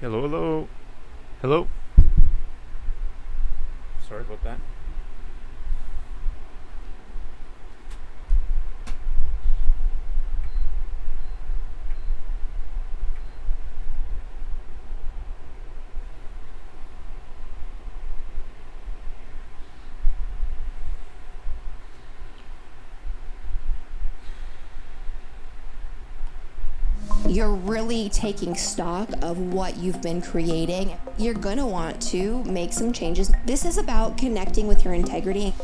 Hello, hello. Hello. Sorry about that. You're really taking stock of what you've been creating. You're gonna want to make some changes. This is about connecting with your integrity.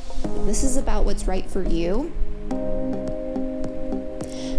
This is about what's right for you.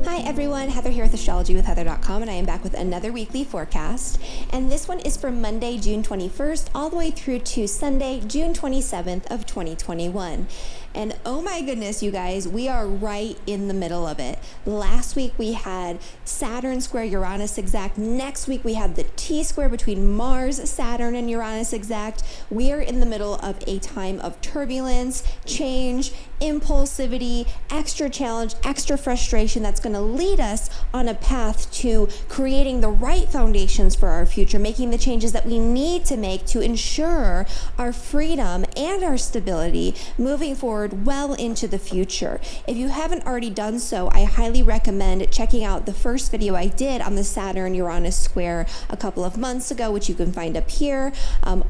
Hi everyone, Heather here with astrologywithheather.com, and I am back with another weekly forecast. And this one is for Monday, June 21st, all the way through to Sunday, June 27th of 2021. And oh my goodness, you guys, we are right in the middle of it. Last week we had Saturn square Uranus exact. Next week we have the T-square between Mars, Saturn, and Uranus exact. We are in the middle of a time of turbulence, change, impulsivity, extra challenge, extra frustration that's going to lead us on a path to creating the right foundations for our future, making the changes that we need to make to ensure our freedom and our stability moving forward well into the future. If you haven't already done so, I highly recommend checking out the first video I did on the Saturn-Uranus square a couple of months ago, which you can find up here.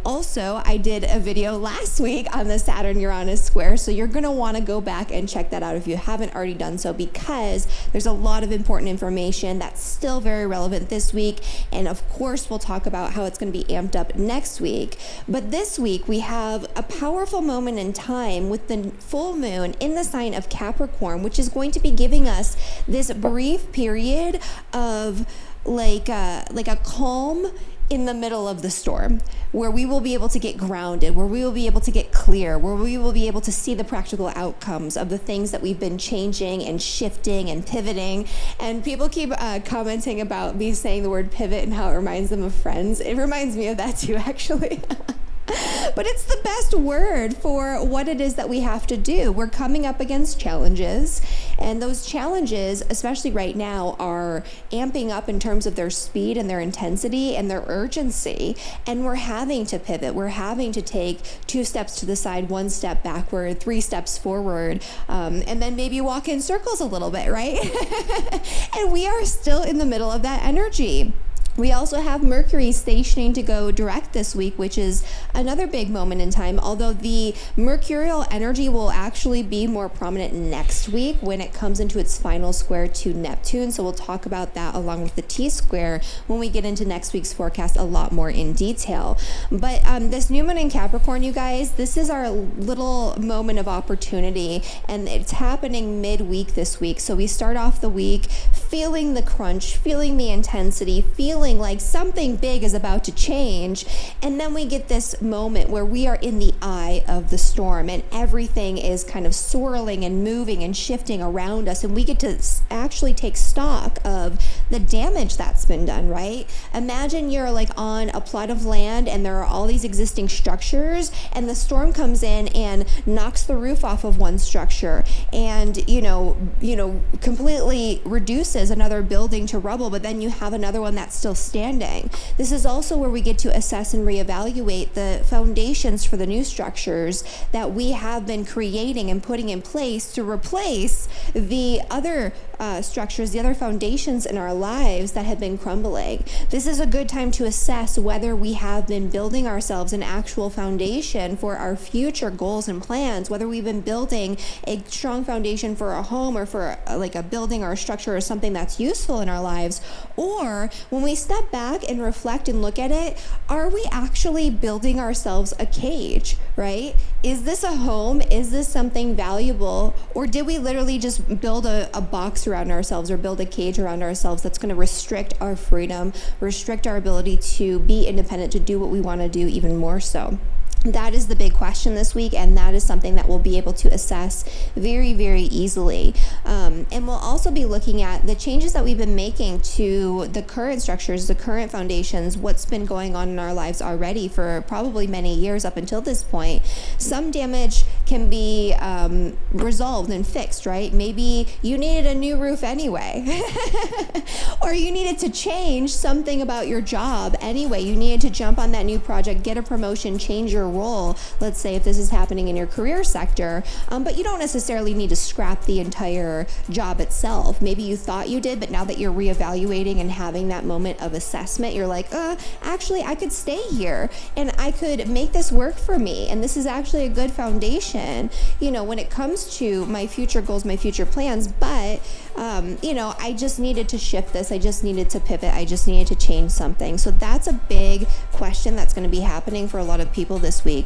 Also, I did a video last week on the Saturn-Uranus square, so you're going to want to go back and check that out if you haven't already done so, because there's a lot of important information that's still very relevant this week. And of course, we'll talk about how it's going to be amped up next week. But this week, we have a powerful moment in time with the full moon in the sign of Capricorn, which is going to be giving us this brief period of like a calm in the middle of the storm, where we will be able to get grounded, where we will be able to get clear, where we will be able to see the practical outcomes of the things that we've been changing and shifting and pivoting. And people keep commenting about me saying the word pivot and how it reminds them of Friends. It reminds me of that too, actually. But it's the best word for what it is that we have to do. We're coming up against challenges, and those challenges, especially right now, are amping up in terms of their speed and their intensity and their urgency. And we're having to pivot. We're having to take 2 steps to the side, 1 step backward, 3 steps forward, and then maybe walk in circles a little bit, right? And we are still in the middle of that energy. We also have Mercury stationing to go direct this week, which is another big moment in time, although the mercurial energy will actually be more prominent next week when it comes into its final square to Neptune. So we'll talk about that along with the T-square when we get into next week's forecast a lot more in detail. But this new moon in Capricorn, you guys, this is our little moment of opportunity, and it's happening midweek this week. So we start off the week feeling the crunch, feeling the intensity, feeling like something big is about to change. And then we get this moment where we are in the eye of the storm, and everything is kind of swirling and moving and shifting around us. And we get to actually take stock of the damage that's been done, right? Imagine you're like on a plot of land and there are all these existing structures, and the storm comes in and knocks the roof off of one structure and, completely reduces another building to rubble, but then you have another one that's still standing. This is also where we get to assess and reevaluate the foundations for the new structures that we have been creating and putting in place to replace the other structures, the other foundations in our lives that have been crumbling. This is a good time to assess whether we have been building ourselves an actual foundation for our future goals and plans, whether we've been building a strong foundation for a home or for like a building or a structure or something that's useful in our lives. Or when we step back and reflect and look at it, are we actually building ourselves a cage, right? Is this a home? Is this something valuable? Or did we literally just build a box around ourselves or build a cage around ourselves that's going to restrict our freedom, restrict our ability to be independent, to do what we want to do even more so? That is the big question this week, and that is something that we'll be able to assess very, very easily. And we'll also be looking at the changes that we've been making to the current structures, the current foundations, what's been going on in our lives already for probably many years up until this point. Some damage can be resolved and fixed, right? Maybe you needed a new roof anyway, or you needed to change something about your job anyway. You needed to jump on that new project, get a promotion, change your role. Let's say if this is happening in your career sector, but you don't necessarily need to scrap the entire job itself. Maybe you thought you did, but now that you're reevaluating and having that moment of assessment, you're like, actually, I could stay here and I could make this work for me. And this is actually a good foundation, you know, when it comes to my future goals, my future plans. But, you know, I just needed to shift this. I just needed to pivot. I just needed to change something. So that's a big question that's going to be happening for a lot of people this week.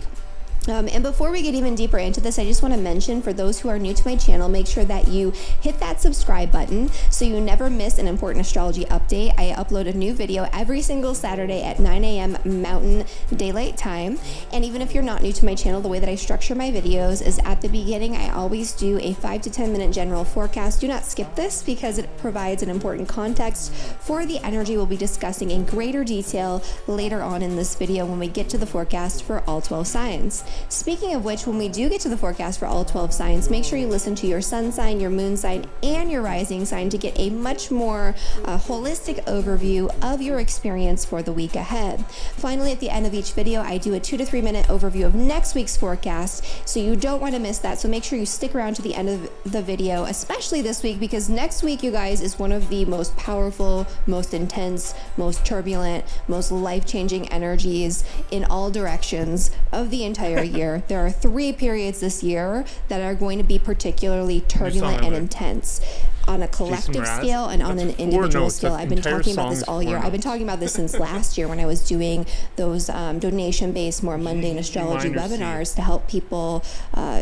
And before we get even deeper into this, I just want to mention, for those who are new to my channel, make sure that you hit that subscribe button so you never miss an important astrology update. I upload a new video every single Saturday at 9 a.m. Mountain Daylight Time. And even if you're not new to my channel, the way that I structure my videos is at the beginning, I always do a 5 to 10 minute general forecast. Do not skip this because it provides an important context for the energy we'll be discussing in greater detail later on in this video when we get to the forecast for all 12 signs. Speaking of which, when we do get to the forecast for all 12 signs, make sure you listen to your sun sign, your moon sign, and your rising sign to get a much more holistic overview of your experience for the week ahead. Finally, at the end of each video, I do a 2 to 3 minute overview of next week's forecast, so you don't want to miss that. So make sure you stick around to the end of the video, especially this week, because next week, you guys, is one of the most powerful, most intense, most turbulent, most life-changing energies in all directions of the entire year. There are 3 periods this year that are going to be particularly turbulent and intense on a collective scale and on an individual scale. I've been talking about this all year. I've been talking about this since last year when I was doing those donation-based, more mundane astrology webinars to help people,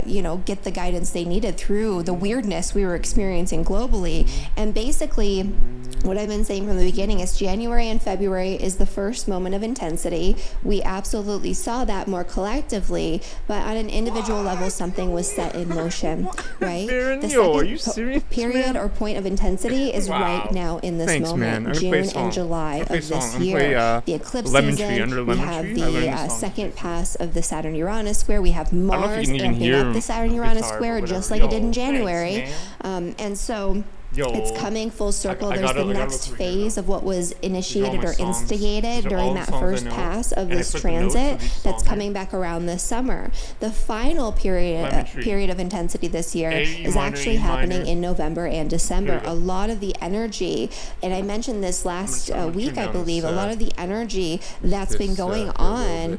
you know, get the guidance they needed through the weirdness we were experiencing globally. And basically, what I've been saying from the beginning is January and February is the first moment of intensity. We absolutely saw that more collectively, but on an individual level, something was set in motion, right? The second period or point of intensity is right now in this moment, June and July of this year. The eclipse season, we have the second pass of the Saturn-Uranus square. We have Mars amping up the Saturn-Uranus square just like it did in January. And so it's coming full circle. There's the next phase of what was initiated or instigated during that first pass of this transit that's coming back around this summer. The final period of intensity this year is actually happening in November and December. A lot of the energy, and I mentioned this last week, I believe, a lot of the energy that's been going on,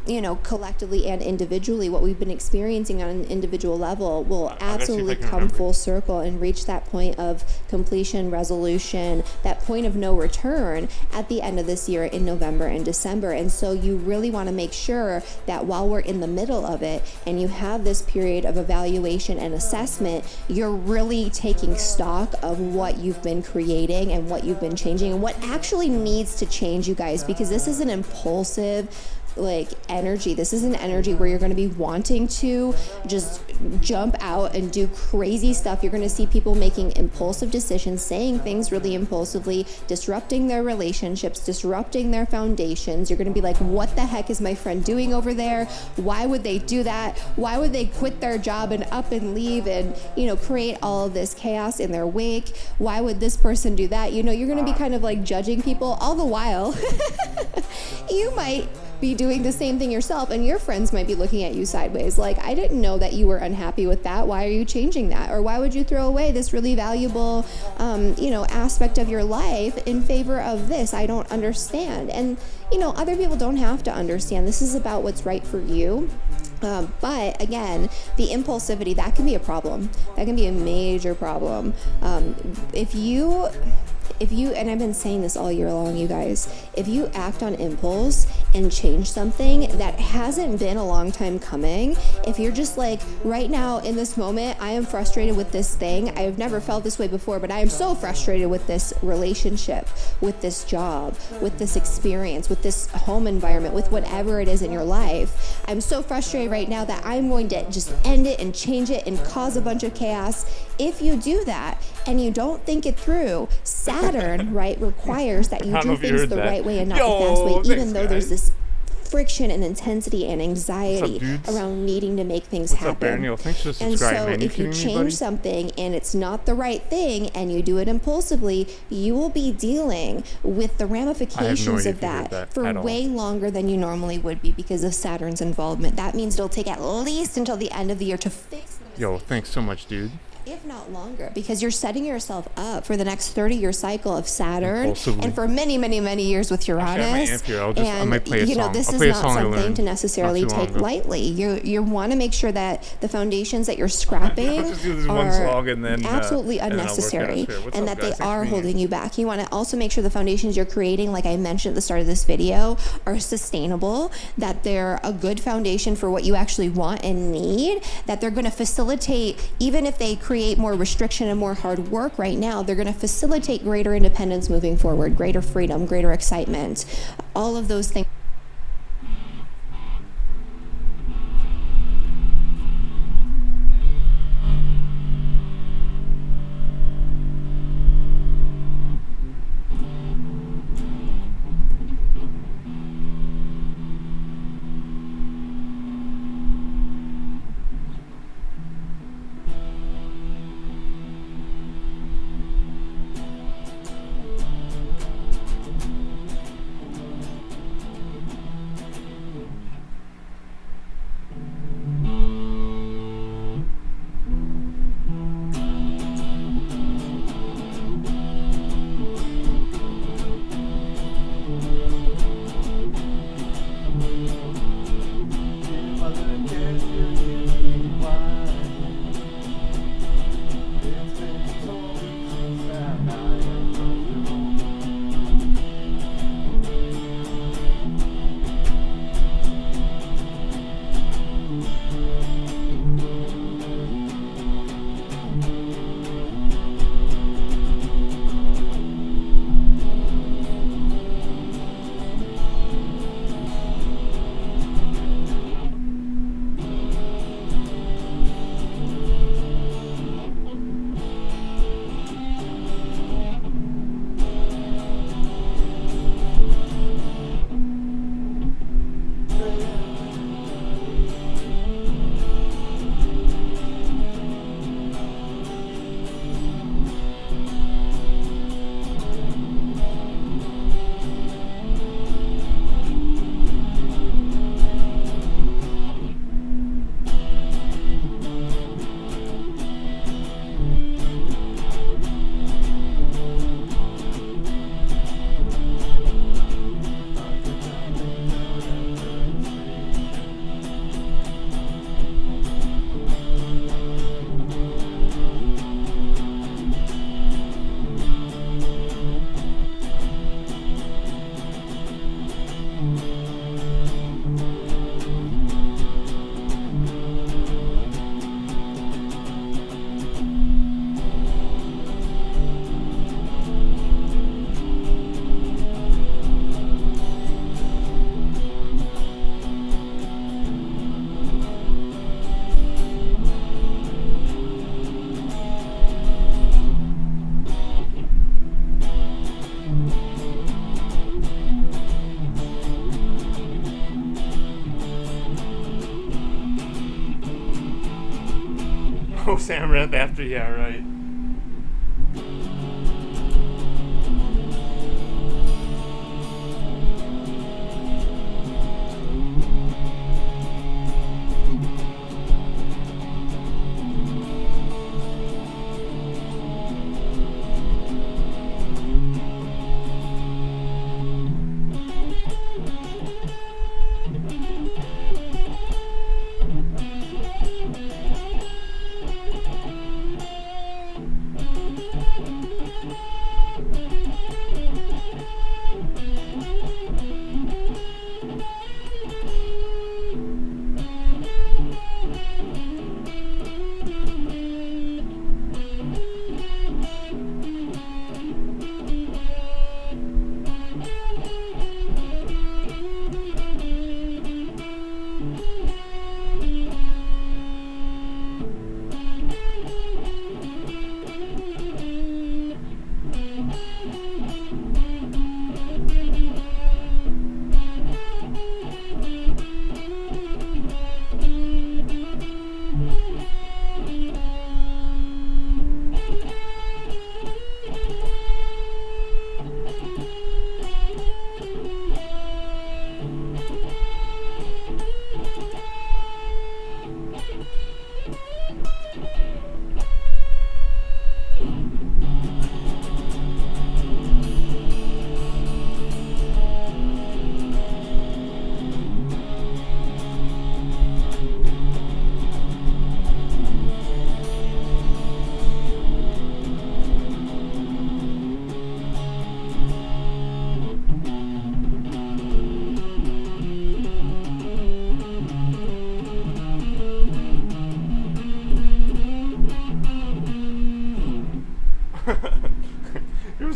you know, collectively and individually, what we've been experiencing on an individual level will absolutely come full circle and reach that point of completion, resolution, that point of no return at the end of this year in November and December. And so you really want to make sure that while we're in the middle of it and you have this period of evaluation and assessment, you're really taking stock of what you've been creating and what you've been changing and what actually needs to change, you guys, because this is an impulsive energy. This is an energy where you're going to be wanting to just jump out and do crazy stuff. You're going to see people making impulsive decisions, saying things really impulsively, disrupting their relationships, disrupting their foundations. You're going to be like, what the heck is my friend doing over there? Why would they do that? Why would they quit their job and up and leave and, you know, create all of this chaos in their wake? Why would this person do that? You know, you're going to be kind of like judging people all the while. You might be doing the same thing yourself, and your friends might be looking at you sideways like, I didn't know that you were unhappy with that. Why are you changing that? Or why would you throw away this really valuable you know, aspect of your life in favor of this? I don't understand. And you know, other people don't have to understand. This is about what's right for you. But again, the impulsivity, that can be a problem. That can be a major problem. If you, and I've been saying this all year long, you guys, if you act on impulse and change something that hasn't been a long time coming, if you're just like, right now in this moment, I am frustrated with this thing. I have never felt this way before, but I am so frustrated with this relationship, with this job, with this experience, with this home environment, with whatever it is in your life. I'm so frustrated right now that I'm going to just end it and change it and cause a bunch of chaos. If you do that and you don't think it through, Saturn, right, requires that you do things the right way and not the fast way, even though there's this friction and intensity and anxiety dudes? around needing to make things What's happen. up, Daniel? Thanks for And subscribing, so man. if you kidding me, change buddy? something and it's not the right thing and you do it impulsively, you will be dealing with the ramifications idea of if you heard that that for at all. way longer than you normally would be because of Saturn's involvement. That means it'll take at least until the end of the year to fix the mistake. Yo, thanks so much, dude. If not longer, because you're setting yourself up for the next 30-year cycle of Saturn Impulsively. and for many, many, many years with Uranus. Actually, I have my amp here. I And might play a song. this I'll is play a not song I something learned to necessarily not too long take ago. lightly. You want to make sure that the foundations that you're scrapping I'll just do this one are song and then, absolutely and then I'll work unnecessary, elsewhere. What's and up, that guys? they Thanks are for being holding you back. You want to also make sure the foundations you're creating, like I mentioned at the start of this video, are sustainable, that they're a good foundation for what you actually want and need, that they're going to facilitate, even if they create more restriction and more hard work right now, they're going to facilitate greater independence moving forward, greater freedom, greater excitement, all of those things. Oh, Sam Rep after, yeah, right.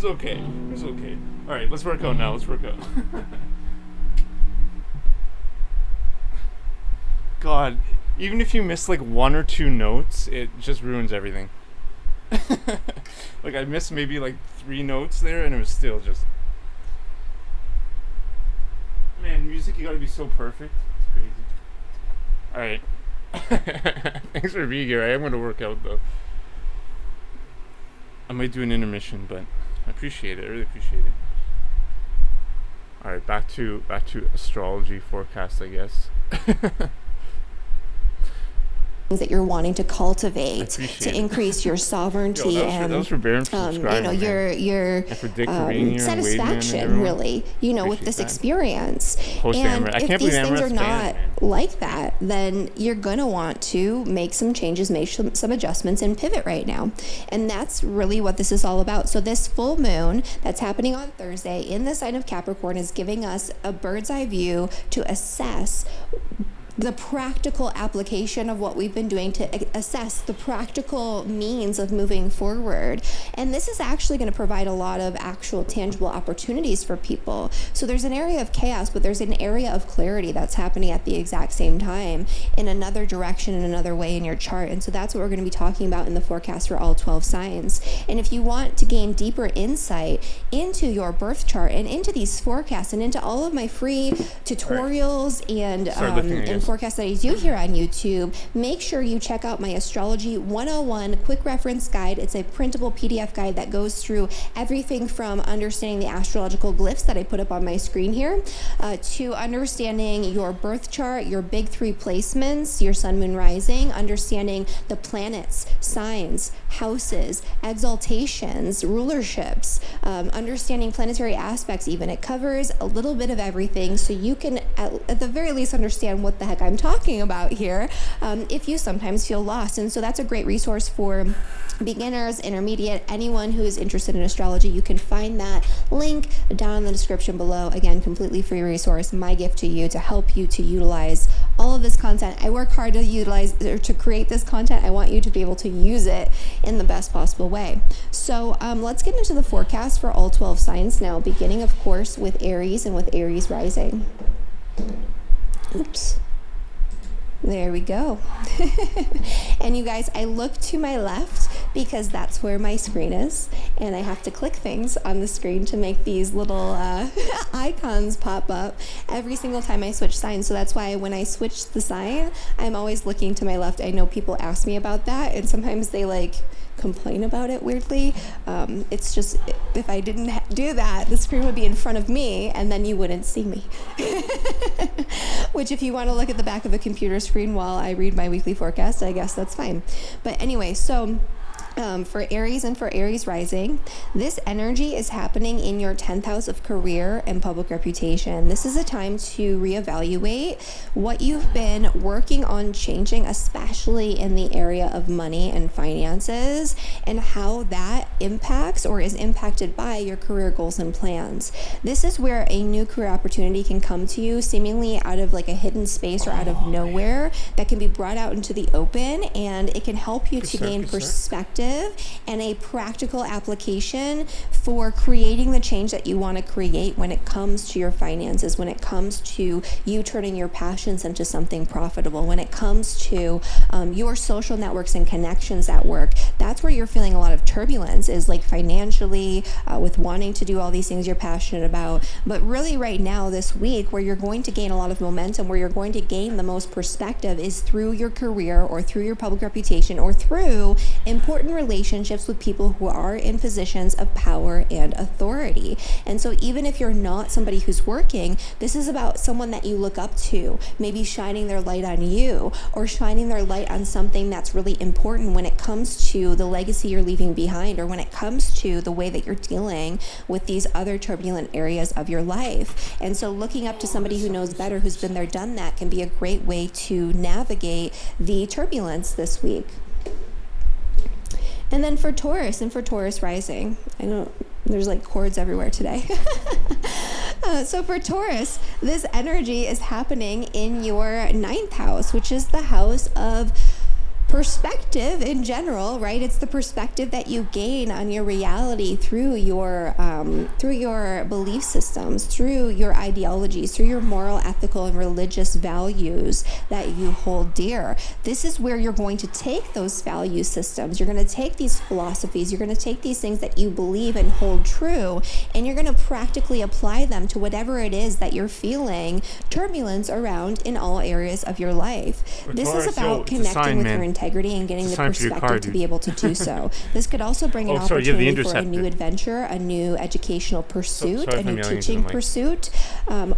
was okay. It was okay. All right, let's work out now. Let's work out. God, even if you miss like 1 or 2 notes, it just ruins everything. Like I missed maybe like 3 notes there, and it was still just. Man, music, you gotta be so perfect. It's crazy. Alright. Thanks for being here. I am gonna work out though. I might do an intermission, but I appreciate it. I really appreciate it. Alright, back to astrology forecast, I guess. That you're wanting to cultivate to increase your sovereignty. Yo, that was for Baron for subscribing, your and for Dick for being here, satisfaction, really, with this experience. And if these things are not like that, then you're gonna want to make some changes, make some adjustments, and pivot right now. And that's really what this is all about. So this full moon that's happening on Thursday in the sign of Capricorn is giving us a bird's eye view to assess the practical application of what we've been doing, to assess the practical means of moving forward. And this is actually going to provide a lot of actual tangible opportunities for people. So there's an area of chaos, but there's an area of clarity that's happening at the exact same time in another direction, in another way in your chart. And so that's what we're going to be talking about in the forecast for all 12 signs. And if you want to gain deeper insight into your birth chart and into these forecasts and into all of my free tutorials and forecast that I do here on YouTube, make sure you check out my Astrology 101 quick reference guide. It's a printable PDF guide that goes through everything from understanding the astrological glyphs that I put up on my screen here, to understanding your birth chart, your big 3 placements, your sun, moon, rising, understanding the planets, signs, houses, exaltations, rulerships, understanding planetary aspects even. It covers a little bit of everything, so you can at the very least understand what the heck I'm talking about here, if you sometimes feel lost. And so that's a great resource for beginners, intermediate, anyone who is interested in astrology. You can find that link down in the description below. Again, completely free resource, my gift to you to help you to utilize all of this content. I work hard to utilize or to create this content. I want you to be able to use it in the best possible way. So let's get into the forecast for all 12 signs now, beginning of course with Aries and with Aries rising. Oops. There we go. And you guys, I look to my left because that's where my screen is, and I have to click things on the screen to make these little icons pop up every single time I switch signs. So that's why when I switch the sign, I'm always looking to my left. I know people ask me about that, and sometimes they complain about it weirdly. It's just, if I didn't do that, the screen would be in front of me and then you wouldn't see me. Which, if you want to look at the back of a computer screen while I read my weekly forecast, I guess that's fine. But anyway, so for Aries and for Aries rising, this energy is happening in your 10th house of career and public reputation. This is a time to reevaluate what you've been working on changing, especially in the area of money and finances, and how that impacts or is impacted by your career goals and plans. This is where a new career opportunity can come to you seemingly out of a hidden space or out of nowhere, that can be brought out into the open, and it can help you to gain perspective and a practical application for creating the change that you want to create when it comes to your finances, when it comes to you turning your passions into something profitable, when it comes to your social networks and connections at work. That's where you're feeling a lot of turbulence, is financially, with wanting to do all these things you're passionate about. But really right now, this week, where you're going to gain a lot of momentum, where you're going to gain the most perspective, is through your career or through your public reputation or through important relationships with people who are in positions of power and authority. And so even if you're not somebody who's working, this is about someone that you look up to, maybe shining their light on you or shining their light on something that's really important when it comes to the legacy you're leaving behind, or when it comes to the way that you're dealing with these other turbulent areas of your life. And so looking up to somebody who knows better, who's been there, done that, can be a great way to navigate the turbulence this week. And then for Taurus and for Taurus rising, there's cords everywhere today. So for Taurus, this energy is happening in your 9th house, which is the house of perspective in general, right? It's the perspective that you gain on your reality through your belief systems, through your ideologies, through your moral, ethical, and religious values that you hold dear. This is where you're going to take those value systems. You're going to take these philosophies. You're going to take these things that you believe and hold true, and you're going to practically apply them to whatever it is that you're feeling turbulence around in all areas of your life. This is about connecting with your integrity and getting the perspective to be able to do so. This could also bring an opportunity for a new adventure, a new educational pursuit, a new teaching pursuit,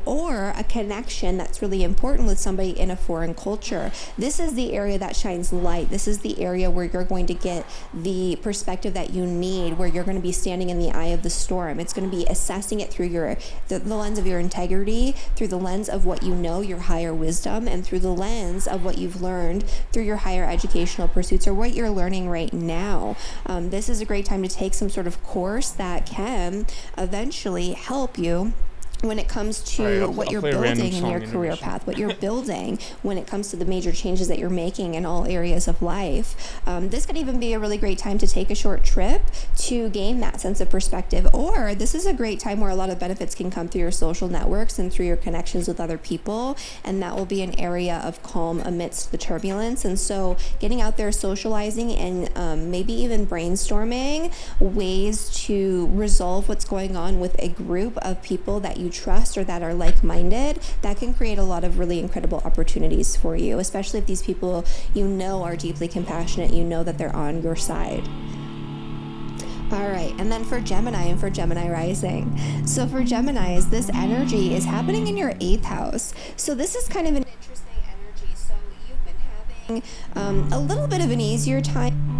or a connection that's really important with somebody in a foreign culture. This is the area that shines light. This is the area where you're going to get the perspective that you need, where you're going to be standing in the eye of the storm. It's going to be assessing it through the lens of your integrity, through the lens of what you know, your higher wisdom, and through the lens of what you've learned through your higher educational pursuits or what you're learning right now. This is a great time to take some sort of course that can eventually help you when it comes to what you're building in your career path, what you're building when it comes to the major changes that you're making in all areas of life. This could even be a really great time to take a short trip to gain that sense of perspective. Or this is a great time where a lot of benefits can come through your social networks and through your connections with other people. And that will be an area of calm amidst the turbulence. And so getting out there, socializing, and maybe even brainstorming ways to resolve what's going on with a group of people that you trust or that are like-minded, that can create a lot of really incredible opportunities for you, especially if these people you know are deeply compassionate, you know that they're on your side. All right, and then for Gemini and for Gemini rising. So for Geminis, this energy is happening in your 8th house. So this is kind of an interesting energy. So you've been having a little bit of an easier time.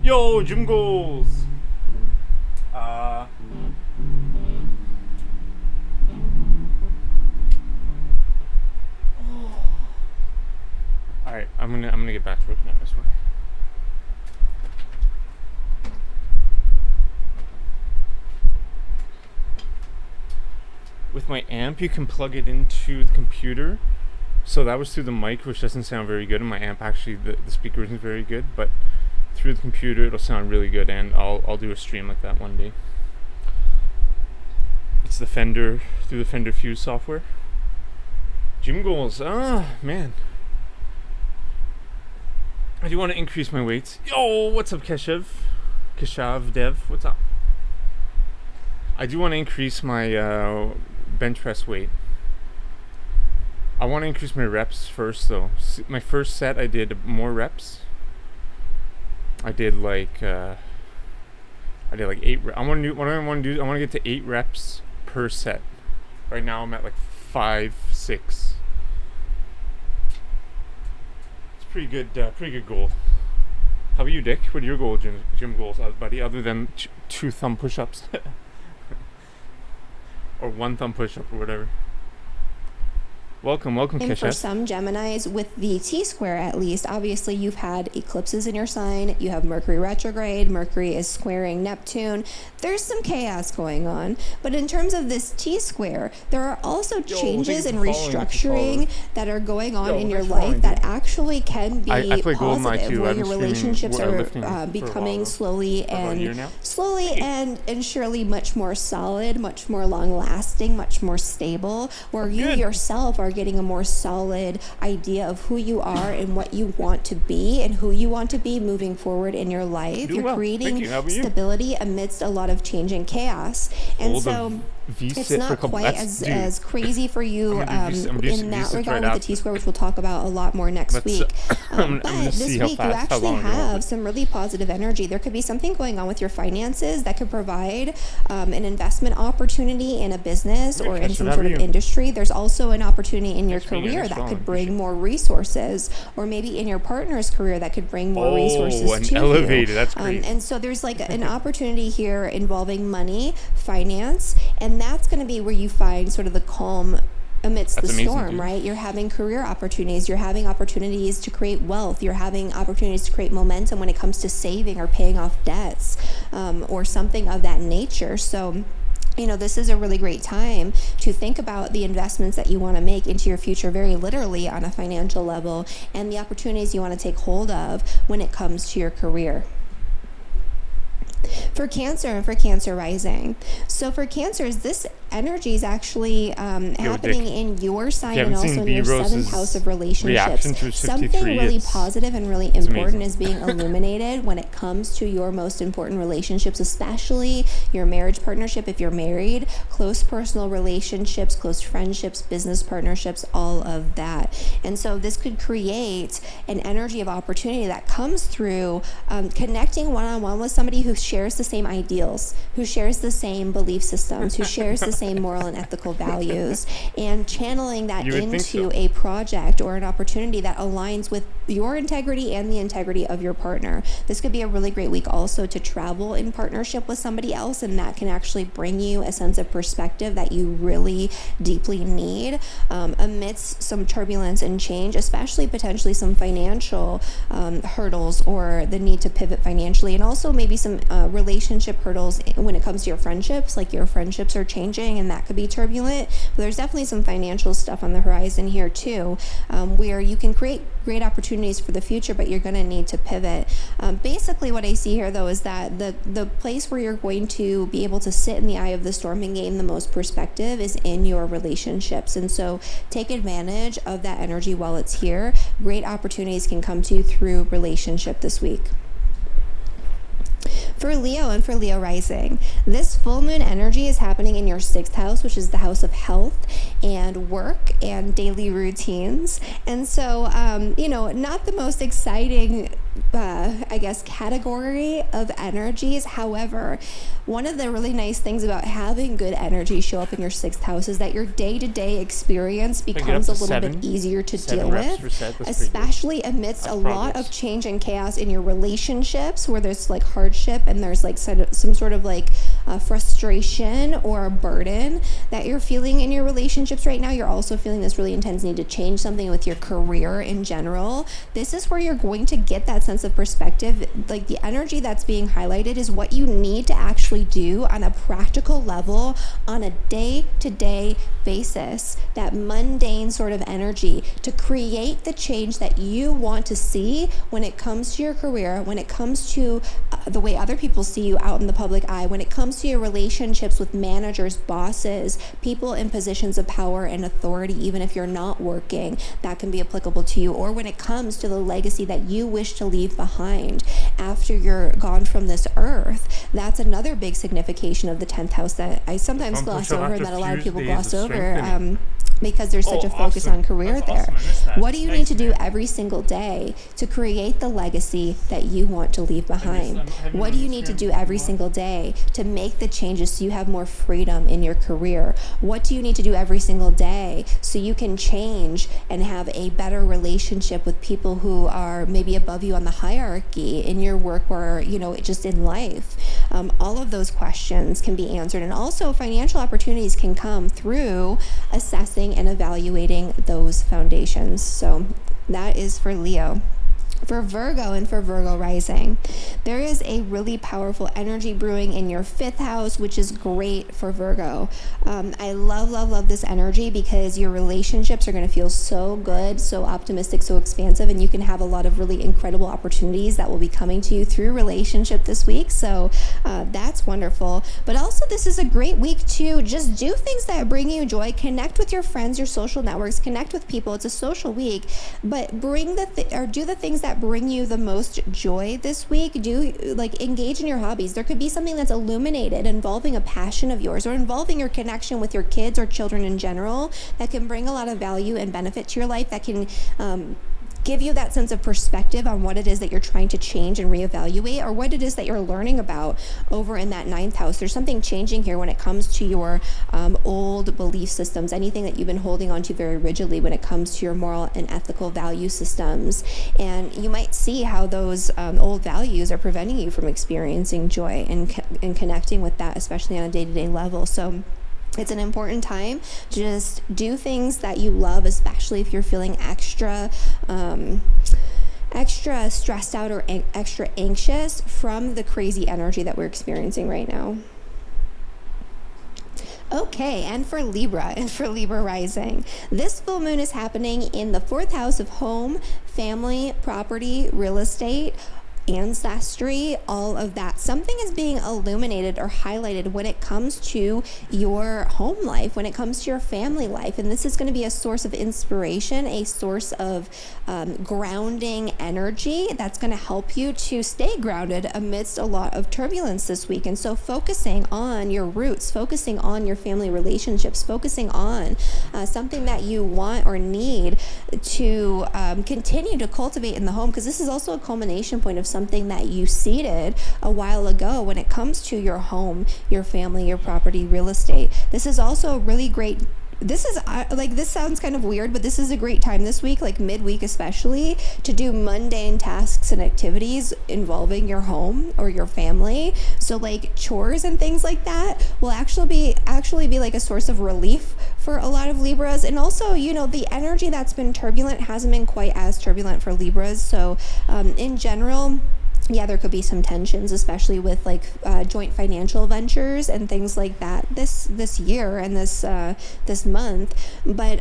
Yo, gym goals. get back to work now, I swear. With my amp, you can plug it into the computer. So that was through the mic, which doesn't sound very good. And my amp, actually, the speaker isn't very good. But through the computer, it'll sound really good. And I'll do a stream like that one day. It's the Fender, through the Fender Fuse software. Gym goals. Man. I do want to increase my weights. Yo, what's up, Keshav? Keshav Dev, what's up? I do want to increase my bench press weight. I want to increase my reps first, though. My first set, I did more reps. I did like 8. I want to get to 8 reps per set. Right now, I'm at like 5, 6. It's pretty good goal. How about you, Dick? What are your gym goals, buddy? Other than 2 thumb push-ups, or 1 thumb push-up, or whatever. Welcome, And Kesha. for some Geminis, with the T-square at least, obviously you've had eclipses in your sign. You have Mercury retrograde. Mercury is squaring Neptune. There's some chaos going on. But in terms of this T-square, there are also changes and restructuring that are going on in your life that actually can be I play Goldeneye too. where I've your been relationships streaming are weightlifting becoming for a year slowly now. and surely much more solid, much more long-lasting, much more stable, where you yourself are getting a more solid idea of who you are and what you want to be and who you want to be moving forward in your life. You're creating stability amidst a lot of change and chaos. And so it's not quite as crazy for you in that regard with the T-square, which we'll talk about a lot more next week. But this week you actually have some really positive energy. There could be something going on with your finances that could provide an investment opportunity in a business or in some sort of industry. There's also an opportunity in your career that could bring more resources, or maybe in your partner's career that could bring more resources to you. That's great. And so there's like an opportunity here involving money, finance, and that's going to be where you find sort of the calm amidst the storm, right? You're having career opportunities. You're having opportunities to create wealth. You're having opportunities to create momentum when it comes to saving or paying off debts, or something of that nature. So, this is a really great time to think about the investments that you want to make into your future, very literally on a financial level, and the opportunities you want to take hold of when it comes to your career. For Cancer and for Cancer rising. So for Cancers, this energy is actually happening in your sign and also in your 7th house of relationships. Something really positive and really important is being illuminated when it comes to your most important relationships, especially your marriage partnership if you're married, close personal relationships, close friendships, business partnerships, all of that. And so this could create an energy of opportunity that comes through connecting one-on-one with somebody who shares the same ideals, who shares the same belief systems, who shares the same moral and ethical values, and channeling that into a project or an opportunity that aligns with your integrity and the integrity of your partner. This could be a really great week also to travel in partnership with somebody else, and that can actually bring you a sense of perspective that you really deeply need amidst some turbulence and change, especially potentially some financial hurdles or the need to pivot financially, and also maybe some relationship hurdles when it comes to your friendships, like your friendships are changing and that could be turbulent. But there's definitely some financial stuff on the horizon here too, where you can create great opportunities for the future, but you're going to need to pivot. Basically what I see here though is that the place where you're going to be able to sit in the eye of the storm and gain the most perspective is in your relationships. And so take advantage of that energy while it's here. Great opportunities can come to you through relationship this week. For Leo and for Leo rising, this full moon energy is happening in your 6th house, which is the house of health and work and daily routines. And so, not the most exciting category of energies. However, one of the really nice things about having good energy show up in your 6th house is that your day-to-day experience becomes a little bit easier to deal with, especially amidst a lot of change and chaos in your relationships, where there's like hardship and there's like some sort of like frustration or a burden that you're feeling in your relationships right now, you're also feeling this really intense need to change something with your career in general, this is where you're going to get that sense of perspective. Like, the energy that's being highlighted is what you need to actually do on a practical level on a day-to-day basis, that mundane sort of energy to create the change that you want to see when it comes to your career, when it comes to the way other people see you out in the public eye, when it comes to your relationships with managers, bosses, people in positions of power and authority, even if you're not working, that can be applicable to you, or when it comes to the legacy that you wish to leave behind after you're gone from this earth. That's another big signification of the 10th house that I sometimes gloss over, and that a lot of people gloss over, because there's such a focus on career there. What do you need to do every single day to create the legacy that you want to leave behind? What do you need to do every single day to make the changes so you have more freedom in your career? What do you need to do every single day so you can change and have a better relationship with people who are maybe above you on the hierarchy in your work, or, you know, just in life? All of those questions can be answered, and also financial opportunities can come through assessing and evaluating those foundations. So that is for Leo. For Virgo and for Virgo rising, there is a really powerful energy brewing in your 5th house, which is great for Virgo. I love this energy, because your relationships are going to feel so good, so optimistic, so expansive, and you can have a lot of really incredible opportunities that will be coming to you through relationship this week. So that's wonderful. But also, this is a great week to just do things that bring you joy. Connect with your friends, your social networks, connect with people. It's a social week, but do the things that bring you the most joy this week. Engage in your hobbies. There could be something that's illuminated involving a passion of yours, or involving your connection with your kids or children in general, that can bring a lot of value and benefit to your life, that can give you that sense of perspective on what it is that you're trying to change and reevaluate, or what it is that you're learning about over in that 9th house. There's something changing here when it comes to your old belief systems, anything that you've been holding on to very rigidly when it comes to your moral and ethical value systems. And you might see how those old values are preventing you from experiencing joy and connecting with that, especially on a day-to-day level. So it's an important time to just do things that you love, especially if you're feeling extra stressed out or extra anxious from the crazy energy that we're experiencing right now. Okay, and for Libra rising, this full moon is happening in the 4th house of home, family, property, real estate, ancestry, all of that. Something is being illuminated or highlighted when it comes to your home life, when it comes to your family life. And this is going to be a source of inspiration, a source of grounding energy that's going to help you to stay grounded amidst a lot of turbulence this week. And so focusing on your roots, focusing on your family relationships, focusing on something that you want or need to continue to cultivate in the home, because this is also a culmination point of something that you seeded a while ago when it comes to your home, your family, your property, real estate. This is also a really great this sounds kind of weird, but this is a great time this week, like midweek especially, to do mundane tasks and activities involving your home or your family. So like chores and things like that will actually be like a source of relief for a lot of Libras. And also, the energy that's been turbulent hasn't been quite as turbulent for Libras. So in general, yeah, there could be some tensions, especially with joint financial ventures and things like that this year and this month. But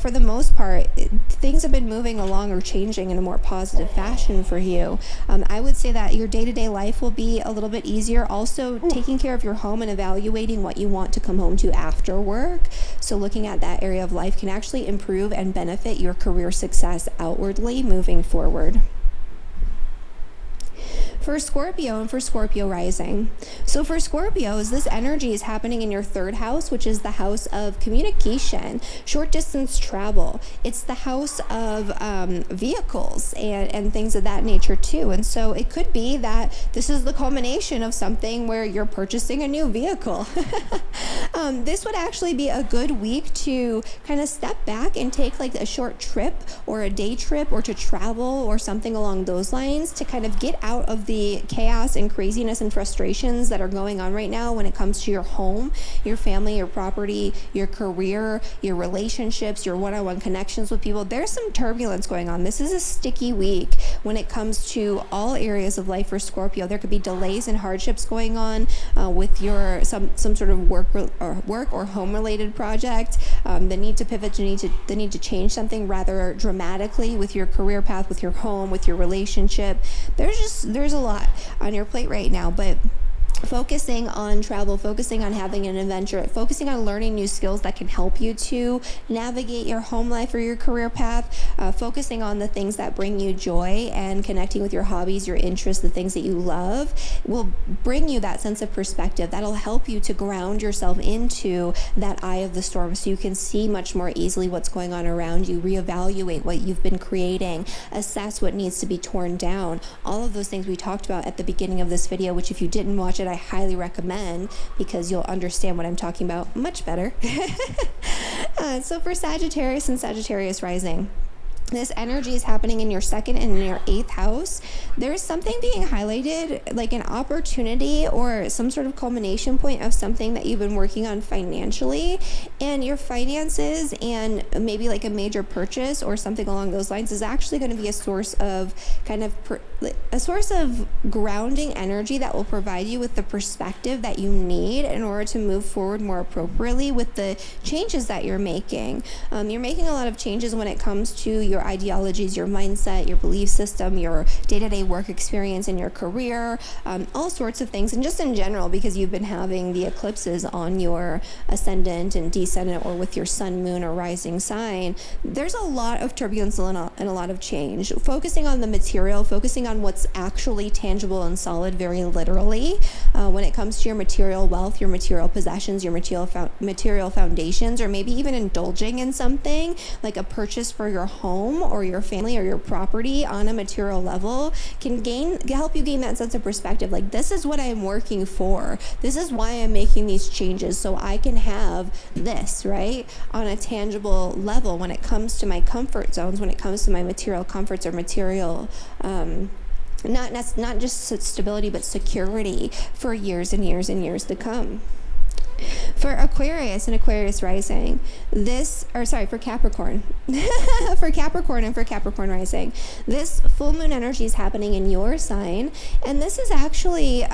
for the most part, things have been moving along or changing in a more positive fashion for you. I would say that your day-to-day life will be a little bit easier. Also, taking care of your home and evaluating what you want to come home to after work. So looking at that area of life can actually improve and benefit your career success outwardly moving forward. For Scorpio and for Scorpio rising. So for Scorpios, this energy is happening in your 3rd house, which is the house of communication, short distance travel. It's the house of vehicles and things of that nature too. And so it could be that this is the culmination of something where you're purchasing a new vehicle. This would actually be a good week to kind of step back and take like a short trip or a day trip, or to travel or something along those lines, to kind of get out of the the chaos and craziness and frustrations that are going on right now when it comes to your home, your family, your property, your career, your relationships, your one-on-one connections with people. There's some turbulence going on. This is a sticky week when it comes to all areas of life for Scorpio. There could be delays and hardships going on with your some sort of work or home related project. The need to pivot, the need to change something rather dramatically with your career path, with your home, with your relationship. There's a lot on your plate right now, but focusing on travel, focusing on having an adventure, focusing on learning new skills that can help you to navigate your home life or your career path, focusing on the things that bring you joy and connecting with your hobbies, your interests, the things that you love will bring you that sense of perspective. That'll help you to ground yourself into that eye of the storm so you can see much more easily what's going on around you, reevaluate what you've been creating, assess what needs to be torn down. All of those things we talked about at the beginning of this video, which if you didn't watch it, I highly recommend because you'll understand what I'm talking about much better. So for Sagittarius and Sagittarius rising, this energy is happening in your second and in your eighth house. There's something being highlighted, like an opportunity or some sort of culmination point of something that you've been working on financially, and your finances and maybe like a major purchase or something along those lines is actually going to be a source of a source of grounding energy that will provide you with the perspective that you need in order to move forward more appropriately with the changes that you're making. You're making a lot of changes when it comes to your ideologies, your mindset, your belief system, your day-to-day work experience in your career, all sorts of things, and just in general because you've been having the eclipses on your ascendant and descendant or with your sun, moon, or rising sign. There's a lot of turbulence and a lot of change. Focusing on the material, focusing on what's actually tangible and solid very literally when it comes to your material wealth, your material possessions, your material foundations, or maybe even indulging in something like a purchase for your home or your family or your property on a material level can help you gain that sense of perspective. Like, this is what I'm working for. This is why I'm making these changes so I can have this, right? On a tangible level when it comes to my comfort zones, when it comes to my material comforts or material not just stability but security for years and years and years to come. For Aquarius and Aquarius rising, for Capricorn, for Capricorn and for Capricorn rising, this full moon energy is happening in your sign, and this is actually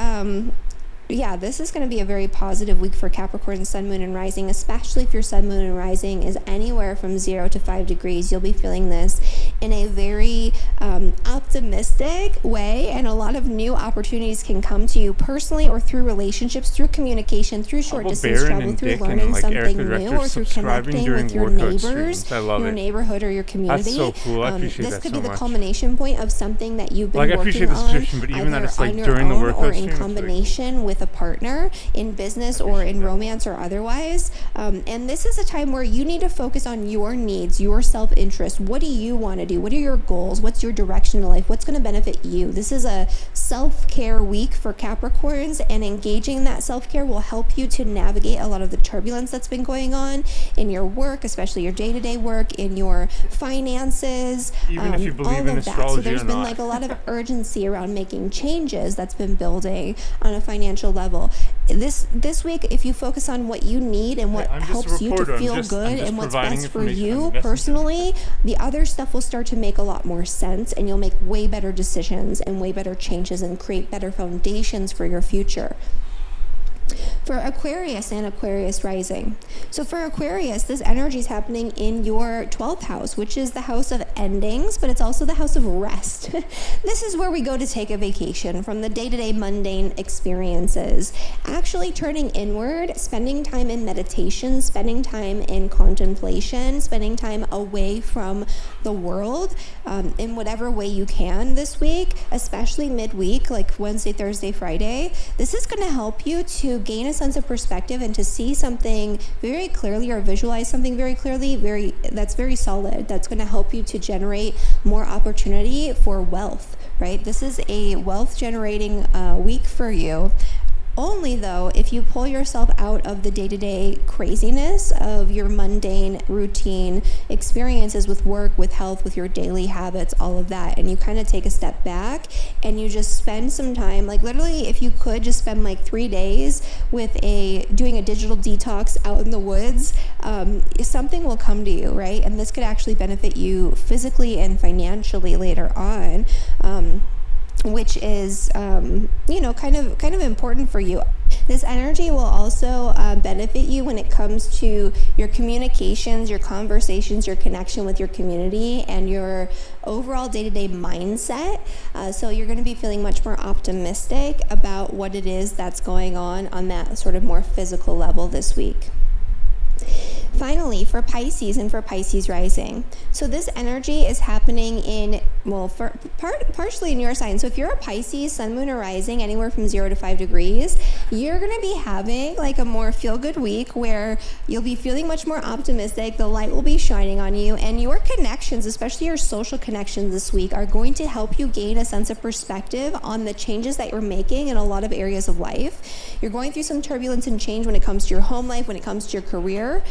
this is going to be a very positive week for Capricorn, Sun, Moon, and Rising, especially if your Sun, Moon, and Rising is anywhere from 0 to 5 degrees. You'll be feeling this in a very optimistic way, and a lot of new opportunities can come to you personally or through relationships, through communication, through short distance travel, through learning something new, or through connecting with your neighbors, your neighborhood, or your community. That's so cool. I appreciate that so much. This could be the culmination point of something that you've been working on. I appreciate the description, but even that it's like during the workout or in combination with a partner in business or in romance or otherwise. And this is a time where you need to focus on your needs, your self-interest. What do you want to do? What are your goals? What's your direction in life? What's going to benefit you? This is a self-care week for Capricorns, and engaging in that self-care will help you to navigate a lot of the turbulence that's been going on in your work, especially your day-to-day work, in your finances, even if you believe in astrology. So there's been like a lot of urgency around making changes that's been building on a financial level. This week, if you focus on what you need and what helps you to feel good and what's best for you personally, the other stuff will start to make a lot more sense, and you'll make way better decisions and way better changes and create better foundations for your future. For Aquarius and Aquarius rising. So for Aquarius, this energy is happening in your 12th house, which is the house of endings, but it's also the house of rest. This is where we go to take a vacation from the day-to-day mundane experiences, actually turning inward, spending time in meditation, spending time in contemplation, spending time away from the world in whatever way you can this week, especially midweek, like Wednesday, Thursday, Friday. This is going to help you to gain a sense of perspective and to see something very clearly or visualize something very clearly, that's very solid. That's going to help you to generate more opportunity for wealth, right? This is a wealth generating week for you. only though if you pull yourself out of the day-to-day craziness of your mundane routine experiences with work, with health, with your daily habits, all of that, and you kind of take a step back and you just spend some time, like literally if you could just spend like 3 days with doing a digital detox out in the woods, something will come to you, right? And this could actually benefit you physically and financially later on, which is kind of important for you. This energy will also benefit you when it comes to your communications, your conversations, your connection with your community, and your overall day-to-day mindset. So you're going to be feeling much more optimistic about what it is that's going on that sort of more physical level this week. Finally, for Pisces and for Pisces rising. So this energy is happening partially in your sign. So if you're a Pisces, sun, moon, or rising, anywhere from 0 to 5 degrees, you're going to be having like a more feel-good week where you'll be feeling much more optimistic. The light will be shining on you, and your connections, especially your social connections this week, are going to help you gain a sense of perspective on the changes that you're making in a lot of areas of life. You're going through some turbulence and change when it comes to your home life, when it comes to your career.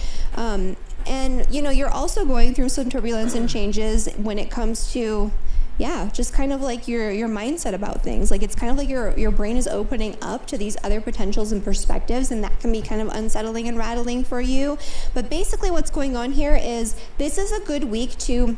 And you're also going through some turbulence and changes when it comes to, just kind of like your mindset about things. Like it's kind of like your brain is opening up to these other potentials and perspectives, and that can be kind of unsettling and rattling for you. But basically what's going on here is this is a good week to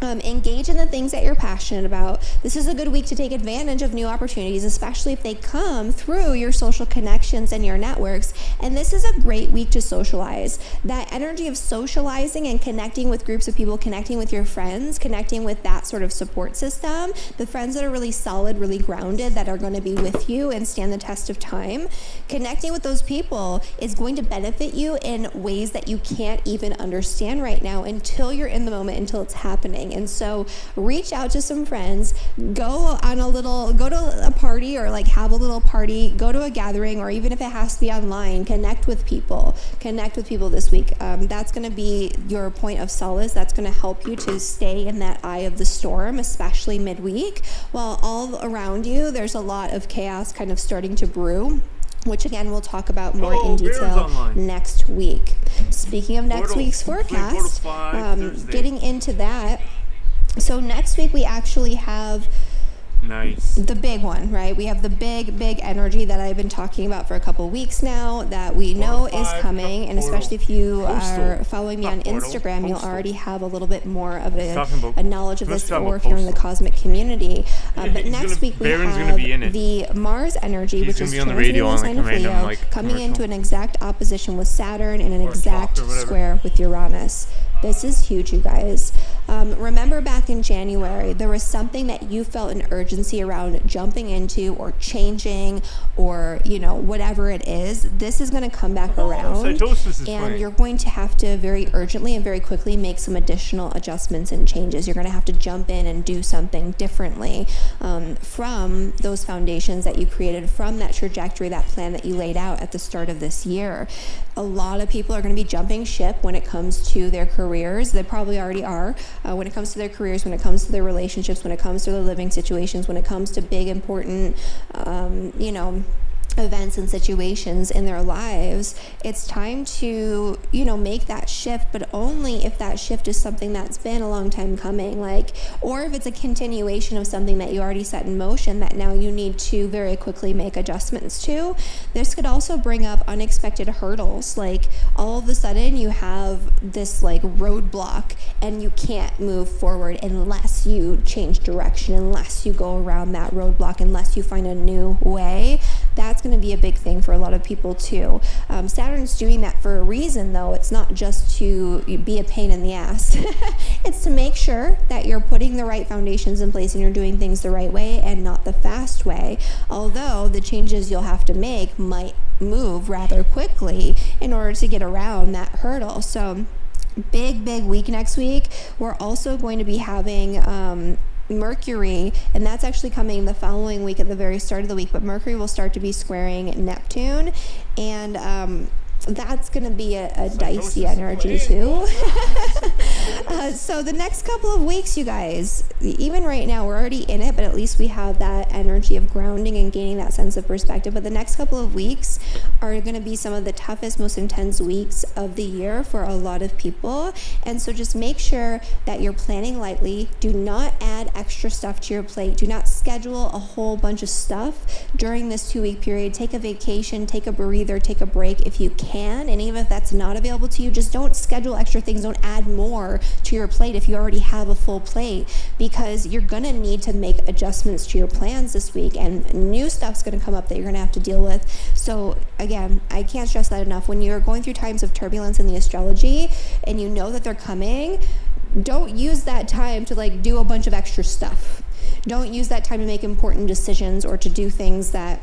engage in the things that you're passionate about. This is a good week to take advantage of new opportunities, especially if they come through your social connections and your networks. And this is a great week to socialize. That energy of socializing and connecting with groups of people, connecting with your friends, connecting with that sort of support system, the friends that are really solid, really grounded, that are going to be with you and stand the test of time. Connecting with those people is going to benefit you in ways that you can't even understand right now until you're in the moment, until it's happening. And so reach out to some friends, go to a party, or like have a little party, go to a gathering, or even if it has to be online, connect with people this week. That's going to be your point of solace. That's going to help you to stay in that eye of the storm, especially midweek, while all around you there's a lot of chaos kind of starting to brew, which again we'll talk about more in detail next week. Speaking of next week's forecast, getting into that. So next week we actually have the big one, right? We have the big energy that I've been talking about for a couple weeks now that we know is coming, and especially if you are following me on Instagram, you'll already have a little bit more of a knowledge of this, or if you're in the cosmic community. But next week we have the Mars energy, which is transiting the sign of Leo, coming into an exact opposition with Saturn and an exact square with Uranus. This is huge, you guys. Remember back in January, there was something that you felt an urgency around jumping into or changing, or, whatever it is. This is going to come back around, and you're going to have to very urgently and very quickly make some additional adjustments and changes. You're going to have to jump in and do something differently from those foundations that you created, from that trajectory, that plan that you laid out at the start of this year. A lot of people are going to be jumping ship when it comes to their careers. They probably already are. When it comes to their careers, when it comes to their relationships, when it comes to their living situations, when it comes to big, important, events and situations in their lives, it's time to, make that shift, but only if that shift is something that's been a long time coming, or if it's a continuation of something that you already set in motion that now you need to very quickly make adjustments to. This could also bring up unexpected hurdles, like all of a sudden you have this roadblock and you can't move forward unless you change direction, unless you go around that roadblock, unless you find a new way. That's going to be a big thing for a lot of people too. Saturn's doing that for a reason, though. It's not just to be a pain in the ass. It's to make sure that you're putting the right foundations in place and you're doing things the right way and not the fast way. Although the changes you'll have to make might move rather quickly in order to get around that hurdle. So big week next week. We're also going to be having Mercury, and that's actually coming the following week at the very start of the week, but Mercury will start to be squaring Neptune, and that's going to be a dicey energy too. So the next couple of weeks, you guys, even right now, we're already in it, but at least we have that energy of grounding and gaining that sense of perspective. But the next couple of weeks are going to be some of the toughest, most intense weeks of the year for a lot of people. And so just make sure that you're planning lightly. Do not add extra stuff to your plate. Do not schedule a whole bunch of stuff during this 2-week period. Take a vacation, take a breather, take a break if you can. And even if that's not available to you, just don't schedule extra things. Don't add more to your plate if you already have a full plate, because you're going to need to make adjustments to your plans this week, and new stuff's going to come up that you're going to have to deal with. So again, I can't stress that enough. When you're going through times of turbulence in the astrology and you know that they're coming, don't use that time to like do a bunch of extra stuff. Don't use that time to make important decisions or to do things that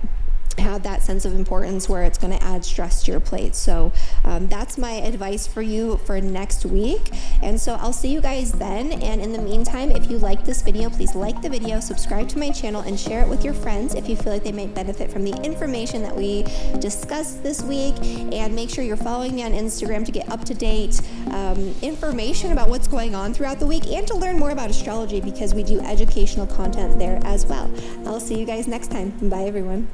have that sense of importance where it's going to add stress to your plate. So that's my advice for you for next week. And so I'll see you guys then. And in the meantime, if you like this video, please like the video, subscribe to my channel, and share it with your friends if you feel like they may benefit from the information that we discussed this week. And make sure you're following me on Instagram to get up-to-date information about what's going on throughout the week and to learn more about astrology, because we do educational content there as well. I'll see you guys next time. Bye, everyone.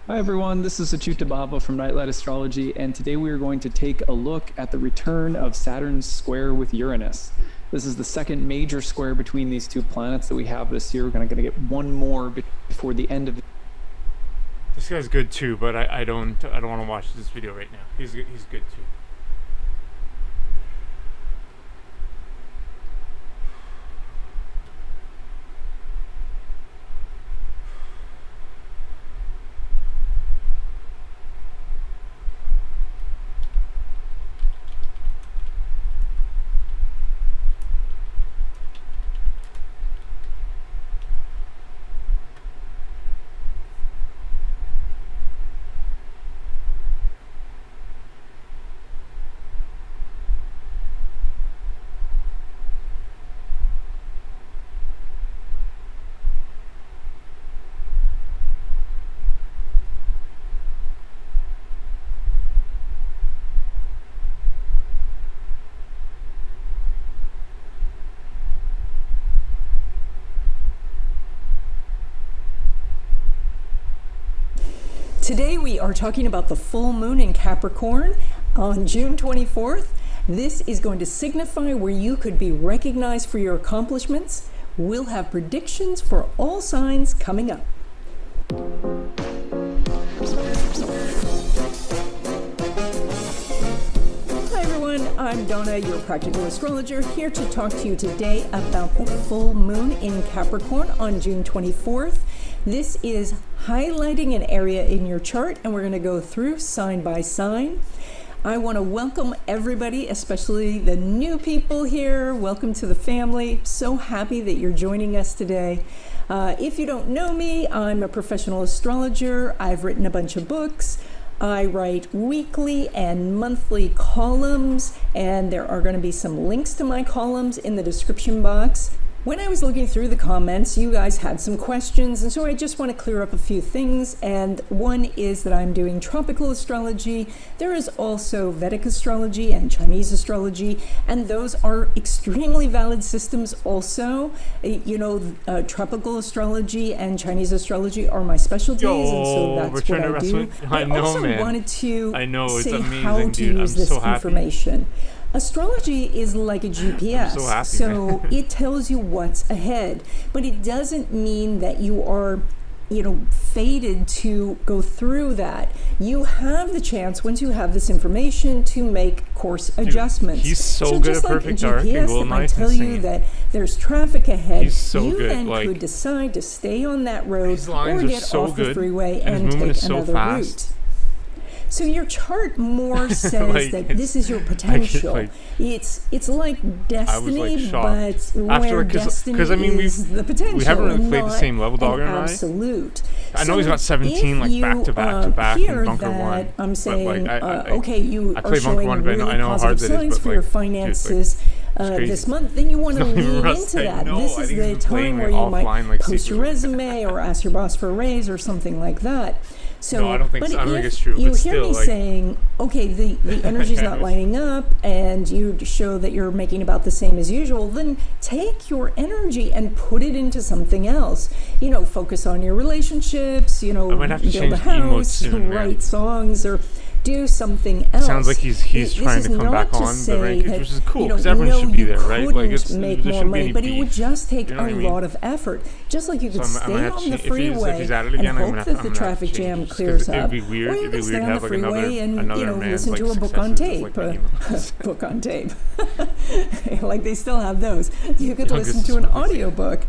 Hi everyone, this is Achyuta Bhava from Nightlight Astrology, and today we are going to take a look at the return of Saturn's square with Uranus. This is the second major square between these two planets that we have this year. We're going to get one more before the end of the... This guy's good too, but I don't want to watch this video right now. He's good too. Today we are talking about the full moon in Capricorn on June 24th. This is going to signify where you could be recognized for your accomplishments. We'll have predictions for all signs coming up. Hi everyone, I'm Donna, your practical astrologer, here to talk to you today about the full moon in Capricorn on June 24th. This is highlighting an area in your chart, and we're going to go through sign by sign. I want to welcome everybody, especially the new people here. Welcome to the family. So happy that you're joining us today. If you don't know me, I'm a professional astrologer. I've written a bunch of books. I write weekly and monthly columns, and there are going to be some links to my columns in the description box. When I was looking through the comments, you guys had some questions, and so I just want to clear up a few things. And one is that I'm doing tropical astrology. There is also Vedic astrology and Chinese astrology, and those are extremely valid systems also. Tropical astrology and Chinese astrology are my specialties, and so that's what I do. I also wanted to say how to use this information. Astrology is like a GPS, so it tells you what's ahead, but it doesn't mean that you are, fated to go through that. You have the chance, once you have this information, to make course adjustments. He's so good at perfect dark and Golden Night. If I tell you that there's traffic ahead, you then could decide to stay on that road or get off the freeway and take another route. So your chart more says that this is your potential. It's like destiny, but where destiny is the potential. We haven't really played the same level, Dogger and I. Absolute. I know he's got 17 back to back in Bunker 1. I'm saying, I you play are showing Bunker 1, but really I know how hard positive that is. signs for your finances. this month, then you want to lean into that. No, this is the time where you might post your resume or ask your boss for a raise or something like that. So, no, I don't think so. I don't think it's true. You but hear still, me saying, okay, the energy's not lining up, and you show that you're making about the same as usual, then take your energy and put it into something else. Focus on your relationships, I might have to build a change emotes house, soon, write songs, or do something else. Sounds like he's trying to come back on the rankings, which is cool, because everyone should be there, right? Like, it's make more money, but it would just take a lot of effort. Just like you could stay on the freeway and hope that the traffic jam clears up. It'd be weird. Or you could stay on the freeway and listen to a book on tape. Book on tape. Like they still have those. You could listen to an audiobook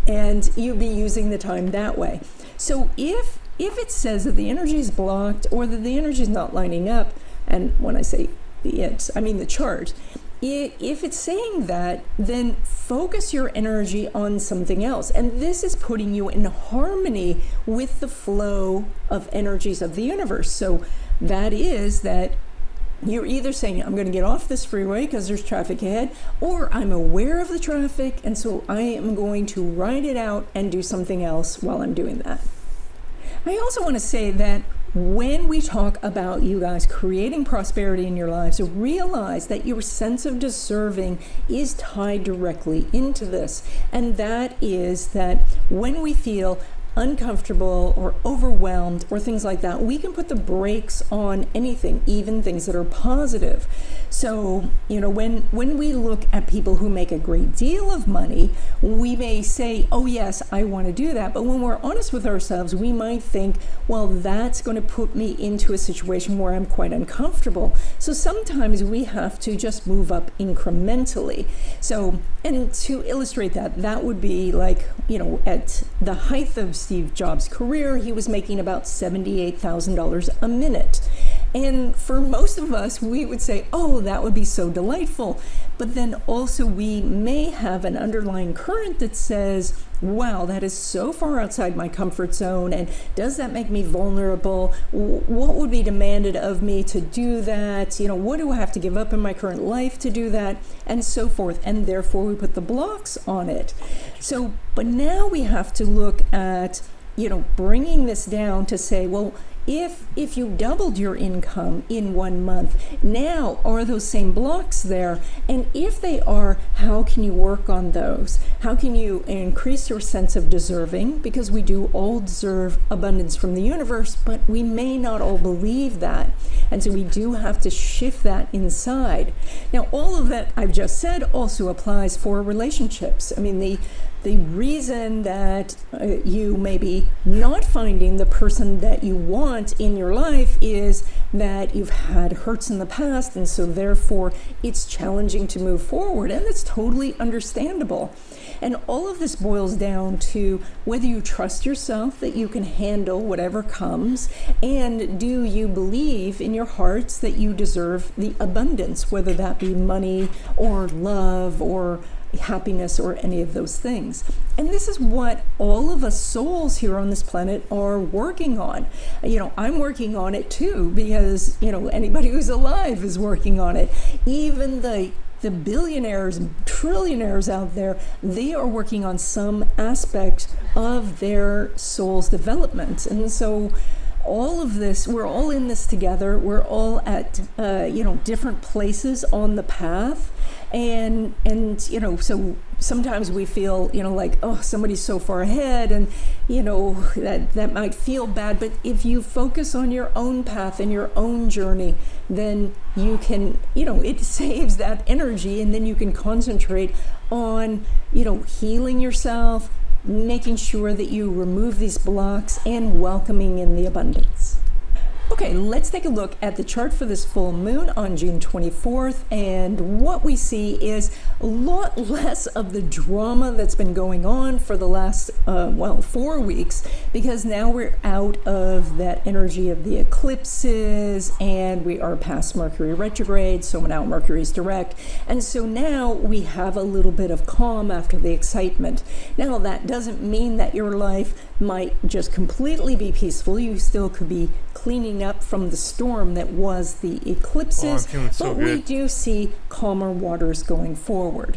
and you'd be using the time that way. So if it says that the energy is blocked or that the energy is not lining up, and when I say it, I mean the chart, if it's saying that, then focus your energy on something else. And this is putting you in harmony with the flow of energies of the universe. So that is that you're either saying, I'm going to get off this freeway because there's traffic ahead, or I'm aware of the traffic, and so I am going to ride it out and do something else while I'm doing that. I also want to say that when we talk about you guys creating prosperity in your lives, realize that your sense of deserving is tied directly into this. And that is that when we feel uncomfortable or overwhelmed or things like that, we can put the brakes on anything, even things that are positive. So, when we look at people who make a great deal of money, we may say, oh yes, I want to do that. But when we're honest with ourselves, we might think, well, that's going to put me into a situation where I'm quite uncomfortable. So sometimes we have to just move up incrementally. So, and to illustrate that, that would be like, at the height of Steve Jobs' career, he was making about $78,000 a minute. And for most of us, we would say, oh, that would be so delightful. But then also we may have an underlying current that says, wow, that is so far outside my comfort zone. And does that make me vulnerable? What would be demanded of me to do that? What do I have to give up in my current life to do that? And so forth. And therefore we put the blocks on it. So, but now we have to look at, bringing this down to say, well, if you doubled your income in 1 month, now are those same blocks there? And if they are, how can you work on those? How can you increase your sense of deserving? Because we do all deserve abundance from the universe, but we may not all believe that. And so we do have to shift that inside. Now, all of that I've just said also applies for relationships. I mean, the reason that you may be not finding the person that you want in your life is that you've had hurts in the past, and so therefore it's challenging to move forward, and it's totally understandable. And all of this boils down to whether you trust yourself that you can handle whatever comes, and do you believe in your hearts that you deserve the abundance, whether that be money or love or happiness or any of those things. And this is what all of us souls here on this planet are working on. I'm working on it too, because anybody who's alive is working on it. Even the billionaires and trillionaires out there, they are working on some aspect of their soul's development. And so all of this, we're all in this together. We're all at different places on the path. And so sometimes we feel, like, oh, somebody's so far ahead, and, that might feel bad. But if you focus on your own path and your own journey, then you can, it saves that energy, and then you can concentrate on, healing yourself, making sure that you remove these blocks, and welcoming in the abundance. Okay, let's take a look at the chart for this full moon on June 24th, and what we see is a lot less of the drama that's been going on for the last 4 weeks, because now we're out of that energy of the eclipses, and we are past Mercury retrograde, so now Mercury's direct, and so now we have a little bit of calm after the excitement. Now, that doesn't mean that your life might just completely be peaceful. You still could be cleaning clean up from the storm that was the eclipses, feeling so but we good. do see calmer waters going forward.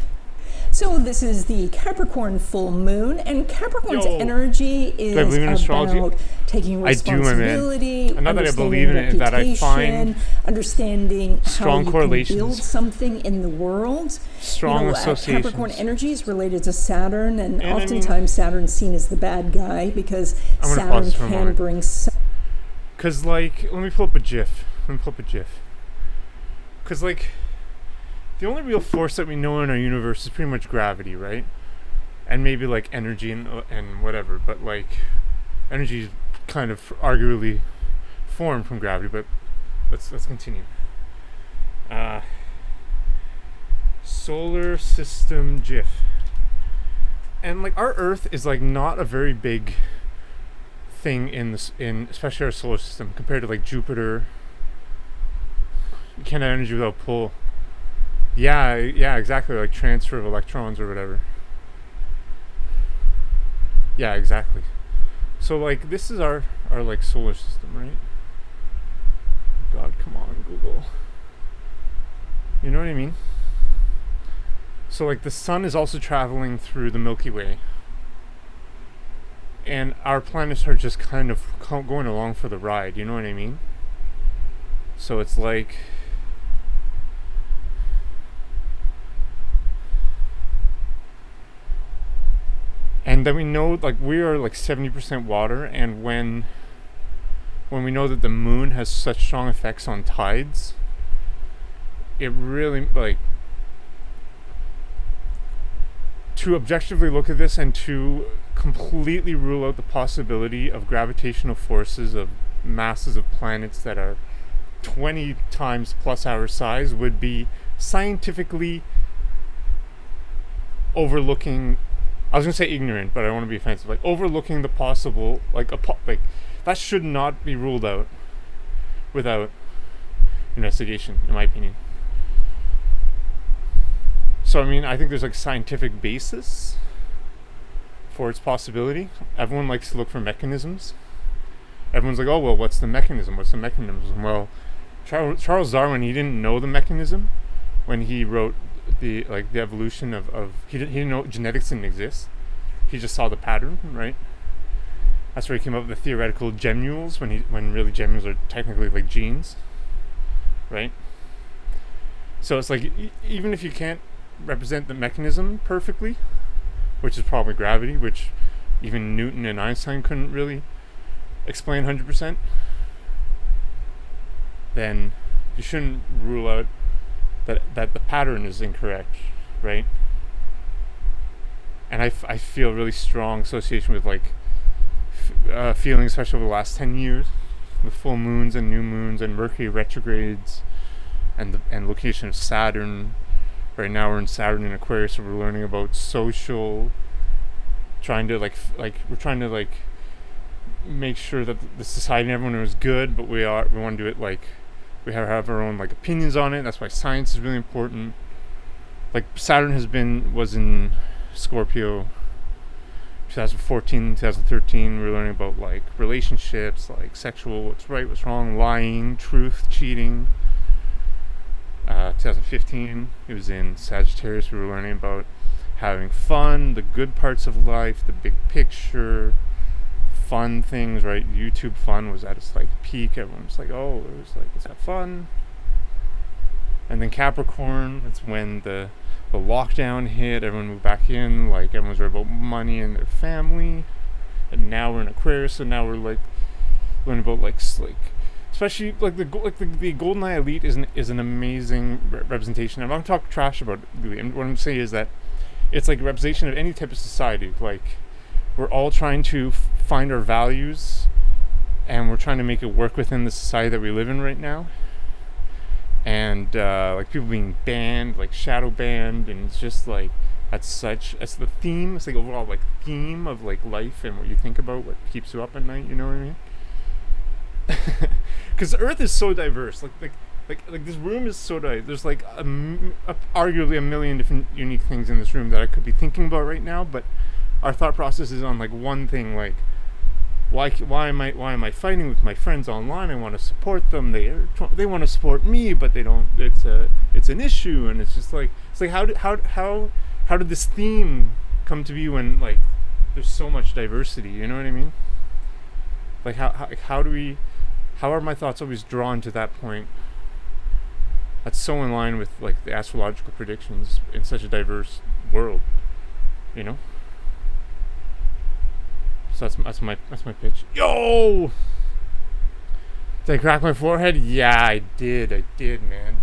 So this is the Capricorn full moon, and Capricorn's energy is Do I believe in astrology? about taking I do, my man. responsibility, And not that I understanding believe in it, that I find reputation, understanding how strong you correlations. can build something in the world. Strong associations. Capricorn energy is related to Saturn, and I mean- oftentimes Saturn's seen as the bad guy because I'm gonna Saturn pause for a can moment. bring Cause like, let me pull up a GIF. Cause like, the only real force that we know in our universe is pretty much gravity, right? And maybe like energy and whatever. But like, energy is kind of arguably formed from gravity. But let's continue. Solar system GIF. And like, our Earth is like not a very big thing in especially our solar system compared to like Jupiter. You can't have energy without pull. Yeah, exactly, like transfer of electrons or whatever. Yeah, exactly. So like, this is our like solar system, right? God, come on, Google. You know what I mean? So like, the sun is also traveling through the Milky Way, and our planets are just kind of going along for the ride. You know what I mean? So it's like, and then we know like we are like 70% water, and when we know that the moon has such strong effects on tides, it really, like, to objectively look at this and to completely rule out the possibility of gravitational forces of masses of planets that are 20 times plus our size would be scientifically overlooking, I was going to say ignorant, but I don't want to be offensive, like overlooking the possible, like that should not be ruled out without investigation, in my opinion. So I mean, I think there's like scientific basis for its possibility. Everyone likes to look for mechanisms. Everyone's like, oh well, what's the mechanism? Well, Charles Darwin, he didn't know the mechanism when he wrote the evolution of he didn't know genetics didn't exist. He just saw the pattern, right? That's where he came up with the theoretical gemmules, when really gemmules are technically like genes, right? So it's like, even if you can't represent the mechanism perfectly, which is probably gravity, which even Newton and Einstein couldn't really explain 100%, then you shouldn't rule out that the pattern is incorrect, right? And I feel really strong association with like feelings, especially over the last 10 years, with full moons and new moons and Mercury retrogrades and location of Saturn. Right now we're in Saturn in Aquarius, so we're learning about social, trying to we're trying to make sure that the society and everyone is good, but we want to do it like we have our own like opinions on it. That's why science is really important. Like Saturn was in Scorpio 2014, 2013. We were learning about like relationships, like sexual, what's right, what's wrong, lying, truth, cheating. 2015, it was in Sagittarius. We were learning about having fun, the good parts of life, the big picture, fun things, right? YouTube fun was at its like peak. Everyone was like, oh, it was like, let's have fun. And then Capricorn, that's when the lockdown hit. Everyone moved back in, like everyone's worried about money and their family. And now we're in Aquarius, so now we're like learning about like especially like the Golden Eye Elite is an amazing representation. I'm not talking trash about it. What I'm saying is that it's like a representation of any type of society. Like, we're all trying to find our values, and we're trying to make it work within the society that we live in right now. And like people being banned, like shadow banned, and it's just like that's the theme. It's like overall like theme of like life and what you think about, what keeps you up at night. You know what I mean? Because the Earth is so diverse. Like this room is so diverse. There's like arguably a million different unique things in this room that I could be thinking about right now. But our thought process is on like one thing, like why am I fighting with my friends online? I want to support them. They want to support me, but they don't. It's an issue, and it's just like how did this theme come to be when like there's so much diversity? You know what I mean? Like how are my thoughts always drawn to that point? That's so in line with like the astrological predictions in such a diverse world, you know. So that's my pitch. Yo! Did I crack my forehead? Yeah, I did, man.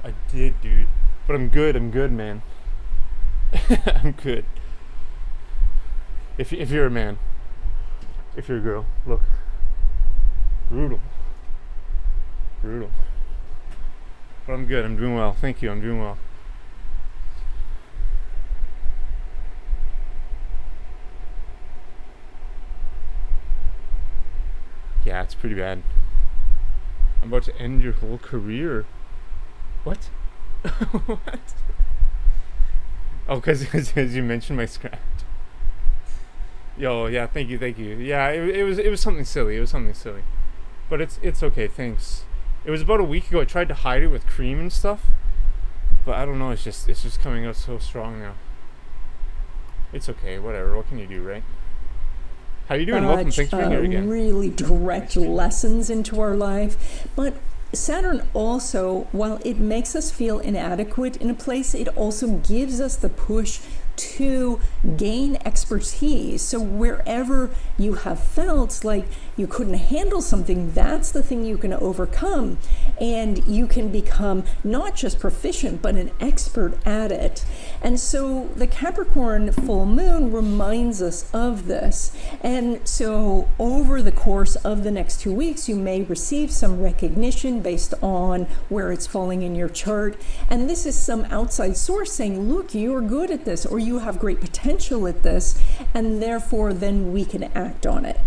I did, dude. But I'm good, man. I'm good. If you're a man, if you're a girl, look. Brutal. But I'm good, I'm doing well. Thank you, I'm doing well. Yeah, it's pretty bad. I'm about to end your whole career. What? What? Oh, because you mentioned my scratch. Yo, yeah, thank you. Yeah, it was something silly. But it's okay, thanks. It was about a week ago. I tried to hide it with cream and stuff, but I don't know. It's just coming out so strong now. It's okay. Whatever. What can you do, right? How you doing? Welcome. Thanks for being here again. Really direct lessons into our life, but Saturn also, while it makes us feel inadequate in a place, it also gives us the push to gain expertise. So wherever you have felt like you couldn't handle something, that's the thing you can overcome, and you can become not just proficient but an expert at it. And so the Capricorn full moon reminds us of this. And so over the course of the next 2 weeks, you may receive some recognition based on where it's falling in your chart, and this is some outside source saying, look, you're good at this, or you have great potential at this, and therefore then we can act on it.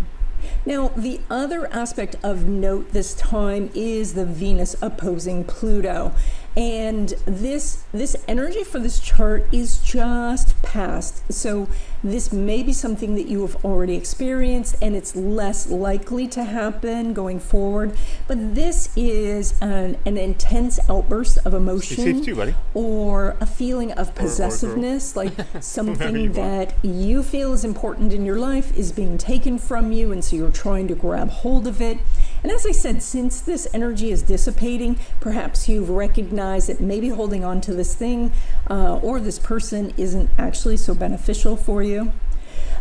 Now, the other aspect of note this time is the Venus opposing Pluto. And this energy for this chart is just past. So this may be something that you have already experienced, and it's less likely to happen going forward. But this is an intense outburst of emotion, too, buddy. Or a feeling of possessiveness, like something that you feel is important in your life is being taken from you, and so you're trying to grab hold of it. And as I said, since this energy is dissipating, perhaps you've recognized that maybe holding on to this thing or this person isn't actually so beneficial for you.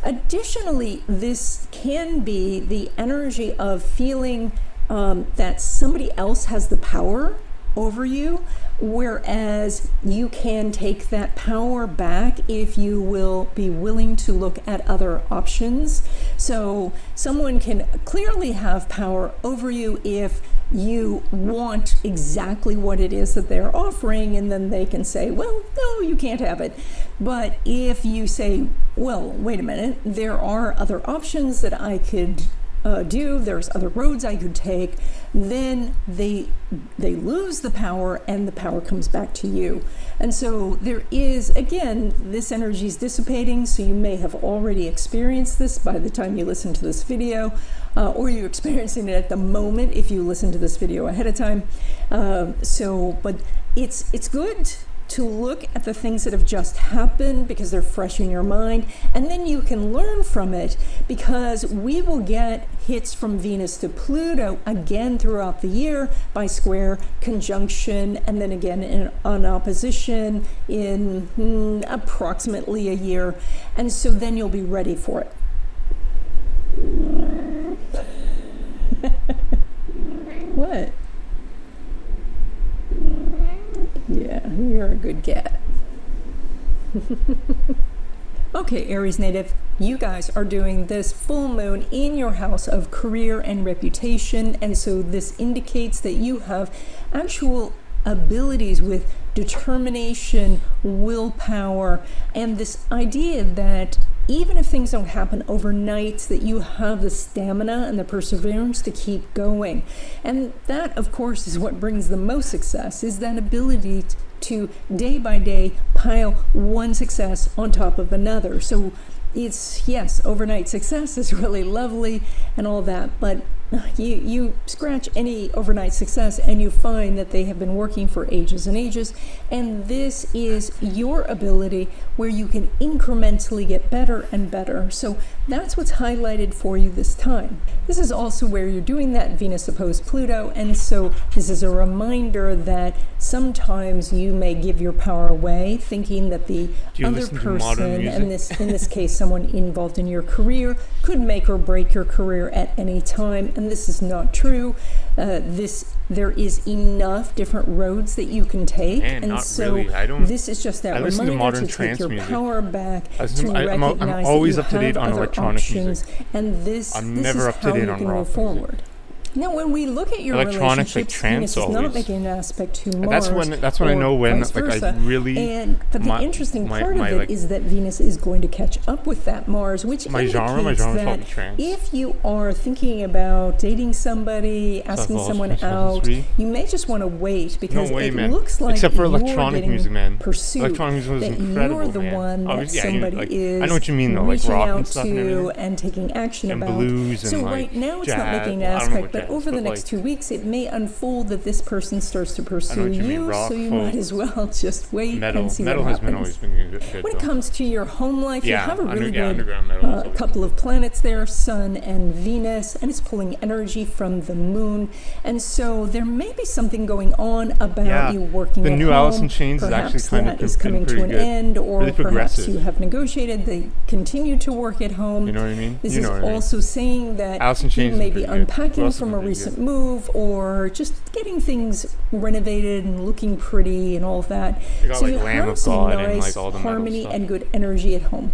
Additionally, this can be the energy of feeling that somebody else has the power over you, whereas you can take that power back if you will be willing to look at other options. So someone can clearly have power over you if you want exactly what it is that they're offering, and then they can say, well, no, you can't have it. But if you say, well, wait a minute, there are other options that I could there's other roads I could take, then they lose the power, and the power comes back to you. And so there is, again, this energy is dissipating, so you may have already experienced this by the time you listen to this video, or you're experiencing it at the moment if you listen to this video ahead of time. But it's good to look at the things that have just happened because they're fresh in your mind, and then you can learn from it, because we will get hits from Venus to Pluto again throughout the year by square, conjunction, and then again in an opposition in approximately a year, and so then you'll be ready for it. What? Yeah, you're a good cat. Okay, Aries native, you guys are doing this full moon in your house of career and reputation, and so this indicates that you have actual abilities with determination, willpower, and this idea that even if things don't happen overnight, that you have the stamina and the perseverance to keep going. And that, of course, is what brings the most success, is that ability to day by day pile one success on top of another. So it's, yes, overnight success is really lovely and all that, but you scratch any overnight success and you find that they have been working for ages and ages, and this is your ability where you can incrementally get better and better. So that's what's highlighted for you this time. This is also where you're doing that Venus opposed Pluto, and so this is a reminder that sometimes you may give your power away thinking that the other person, and in this case someone involved in your career, could make or break your career at any time, and this is not true. There is enough different roads that you can take, and so really. This is just that reminder to take your power back, to recognize I'm always that you up to date have on other options, and I'm never up to date on rock forward. Now, when we look at your relationships, Venus is not making an aspect to Mars. That's when I know when I really. But the interesting part of it is that Venus is going to catch up with that Mars, which indicates that if you are thinking about dating somebody, asking someone out, you may just want to wait because it looks like except for electronic music, man. Electronic music is incredible, you're the one that somebody is I know what you mean, though, reaching rock out and stuff to and taking action and about. Blues and so right now it's not making an aspect, but over the next 2 weeks, it may unfold that this person starts to pursue you, so you might as well just wait and see what happens. Has been always been good when it comes to your home life, you have a really good a couple of planets there, Sun and Venus, and it's pulling energy from the Moon, and so there may be something going on about you working at home. The new Alice in Chains is actually kind of is coming to an end, or really perhaps you have negotiated, they continue to work at home. You know what I mean? This is also saying that you may be unpacking from a recent move, or just getting things renovated and looking pretty and all of that. So you have some nice harmony and good energy at home.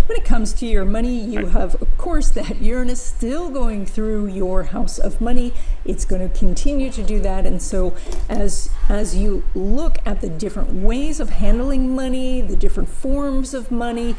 When it comes to your money, you have, of course, that Uranus still going through your house of money. It's going to continue to do that. And so as you look at the different ways of handling money, the different forms of money,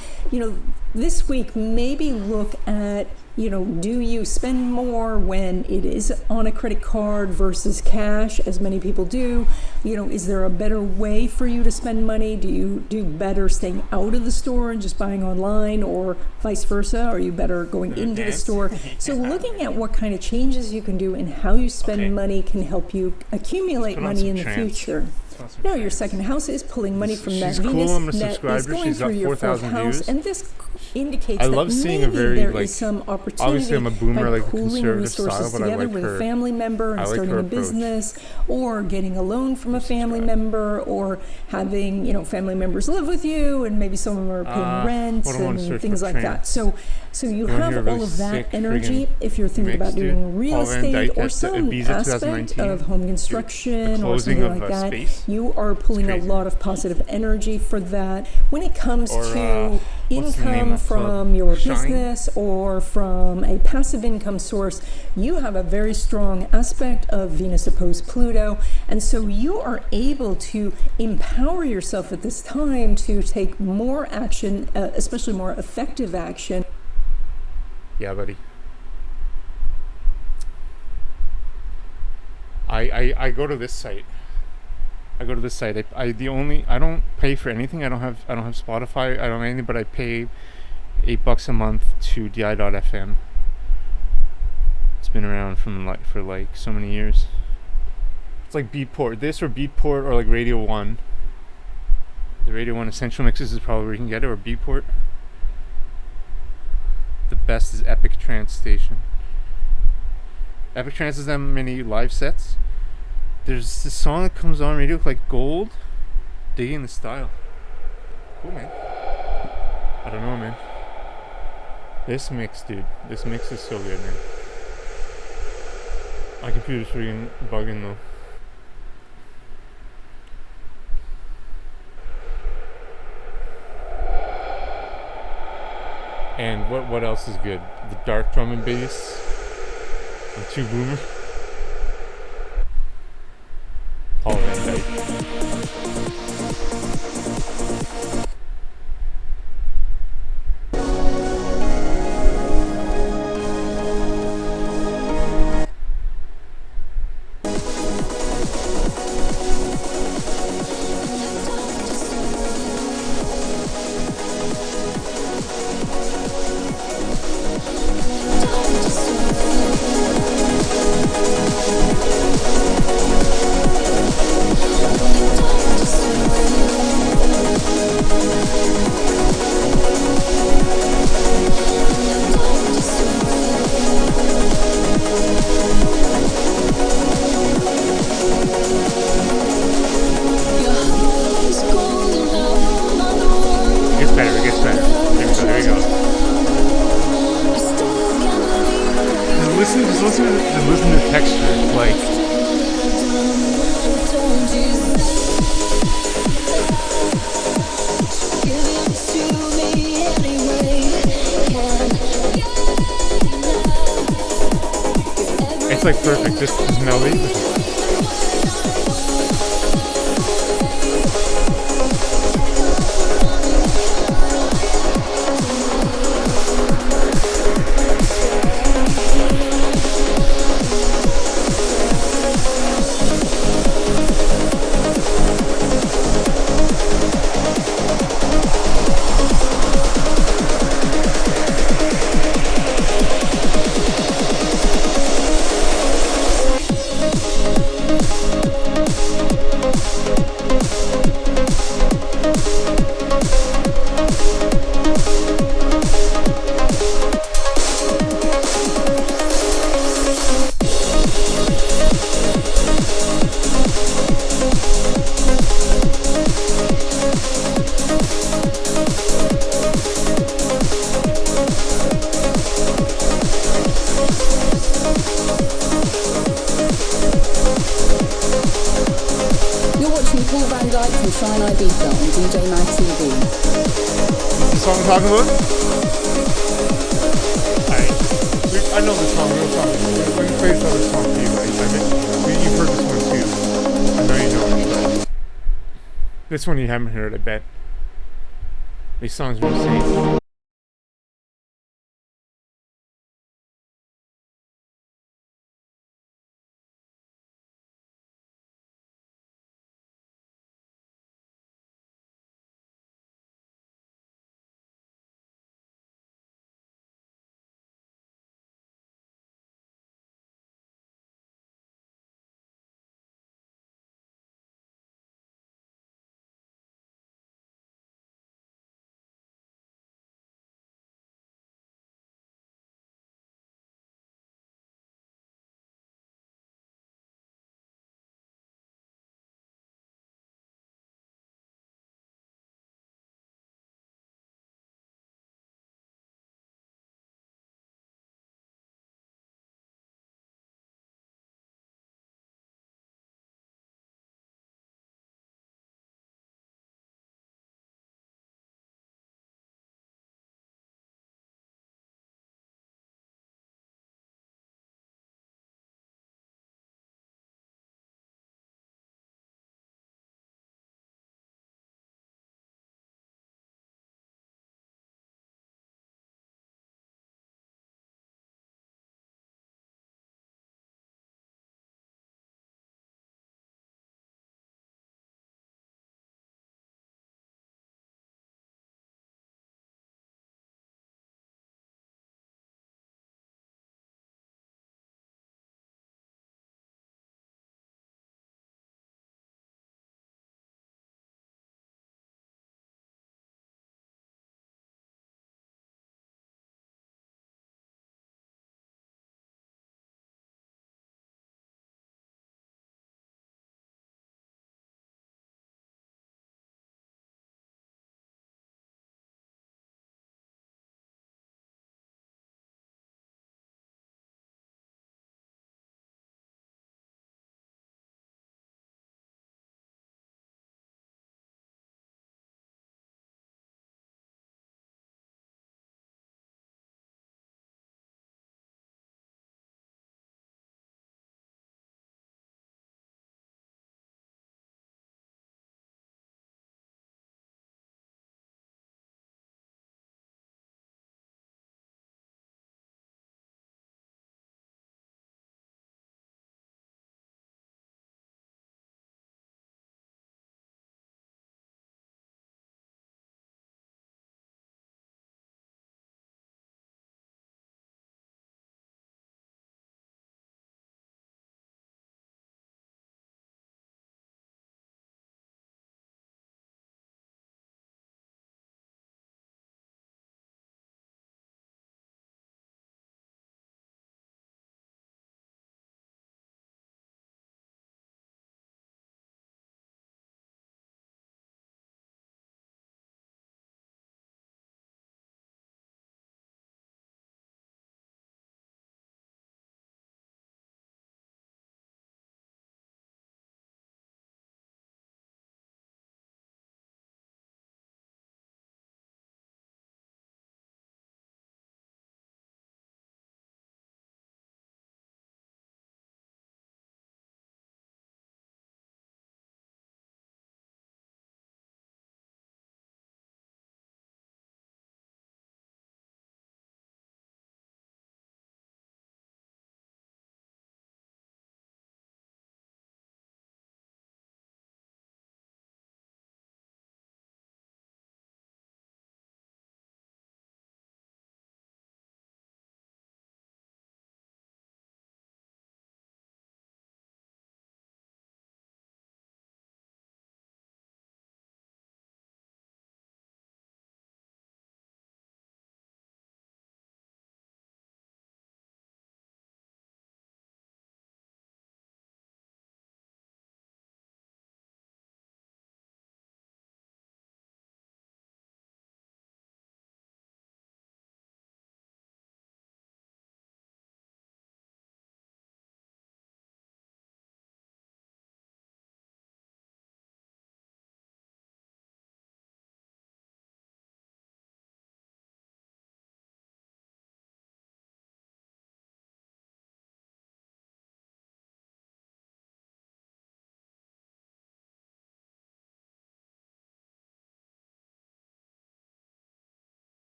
this week maybe look at, do you spend more when it is on a credit card versus cash, as many people do? Is there a better way for you to spend money? Do you do better staying out of the store and just buying online, or vice versa? Are you better going into the store? So looking at what kind of changes you can do and how you spend money can help you accumulate money in the future. Now, your second house is pulling money from that Venus that is going through your fourth house, and this indicates that maybe there is some opportunity obviously I'm a boomer, by like pooling conservative resources style, but together I like with her, a family member and starting a business, or getting a loan from a family member, or having family members live with you, and maybe some of them are paying rent and things like that. So you have all of that energy if you're thinking about doing real estate or some aspect of home construction or something like that. You are pulling a lot of positive energy for that. When it comes to income from your business or from a passive income source, you have a very strong aspect of Venus opposed Pluto, and so you are able to empower yourself at this time to take more action, especially more effective action. Yeah, buddy. I go to this site. I don't pay for anything. I don't have Spotify. I don't have anything, but I pay $8 a month to di.fm. It's been around for so many years. It's like Beatport. This or Beatport or like Radio 1. The Radio 1 Essential Mixes is probably where you can get it, or Beatport. The best is Epic Trance Station. Epic Trance has them many live sets. There's this song that comes on radio like Gold. Digging the style. Cool, man. I don't know, man. This mix, dude. This mix is so good, man. My computer's freaking bugging though. And what else is good? The dark drum and bass. I'm too boomer. Paul Van Dyke. just listen to the texture. It's like it's like perfect. This melody. Shine Ibiza on DJ Mag TV. What's the song I'm talking about? I know the song, real song. Let me play this other song for you guys. You've heard this one too. I know you know it, but this one you haven't heard, I bet. These songs are insane.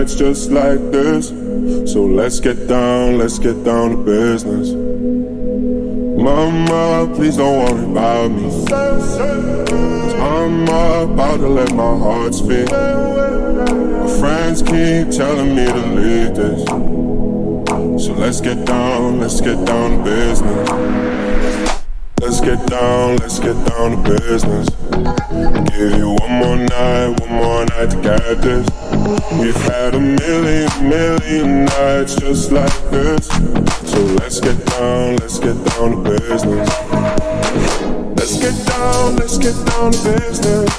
nights just like this. So let's get down to business. Mama, please don't worry about me. 'Cause I'm about to let my heart speak. My friends keep telling me to leave this. So let's get down to business. Let's get down to business. Give you one more night to get this. We've had a million nights just like this. So let's get down to business. Let's get down to business.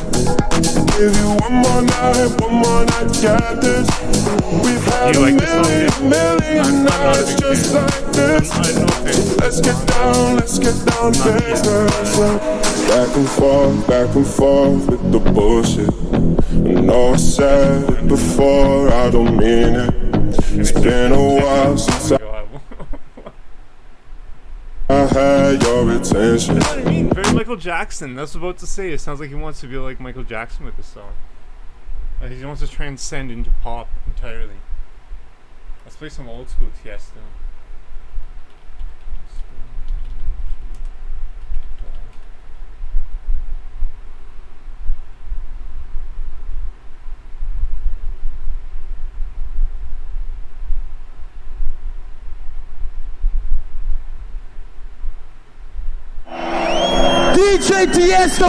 Give you one more night to get this. We've had a million nights just like this. Let's get down to business. Back and forth with the bullshit. I know I said it before, I don't mean it. It's been a while since I had your attention. You know what I mean? Very Michael Jackson. That's what I was about to say. It sounds like he wants to be like Michael Jackson with this song. Like he wants to transcend into pop entirely. Let's play some old school Tiesto. DJ Tiesto.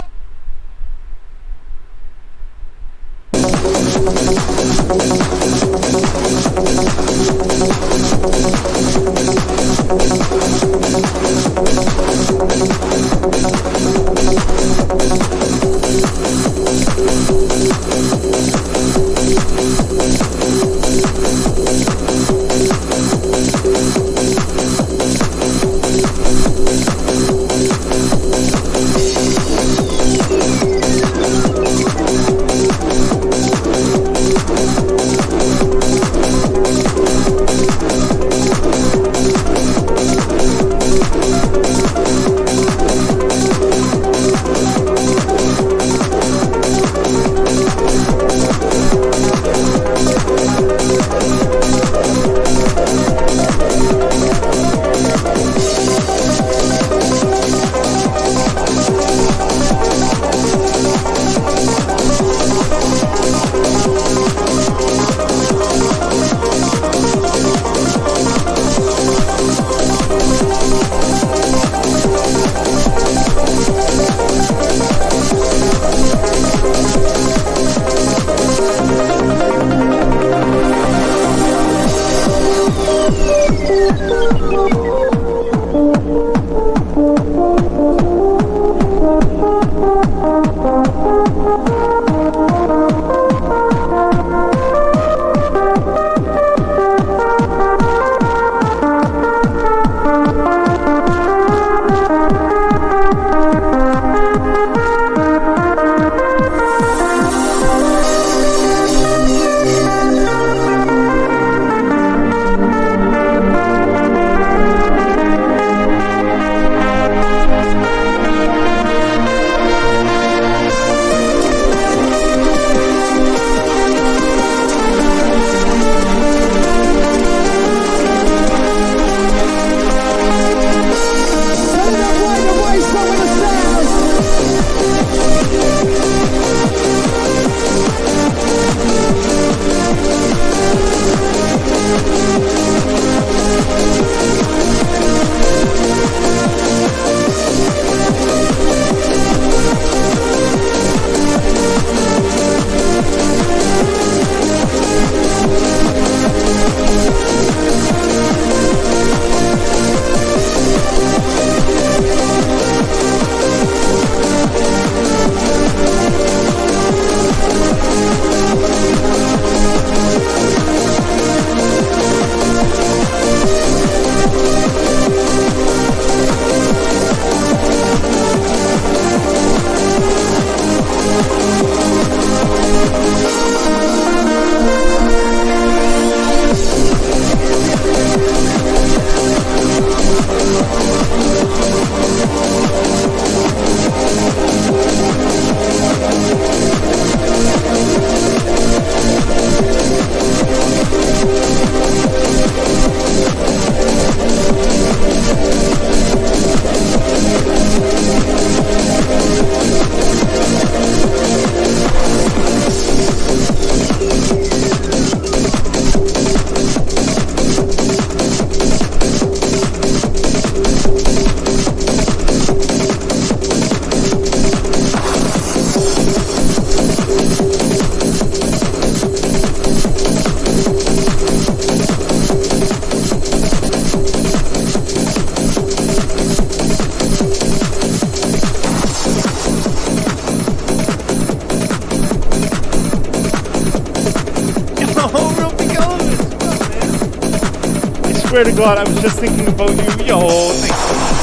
swear to God, I was just thinking about you. Yo, thanks so much.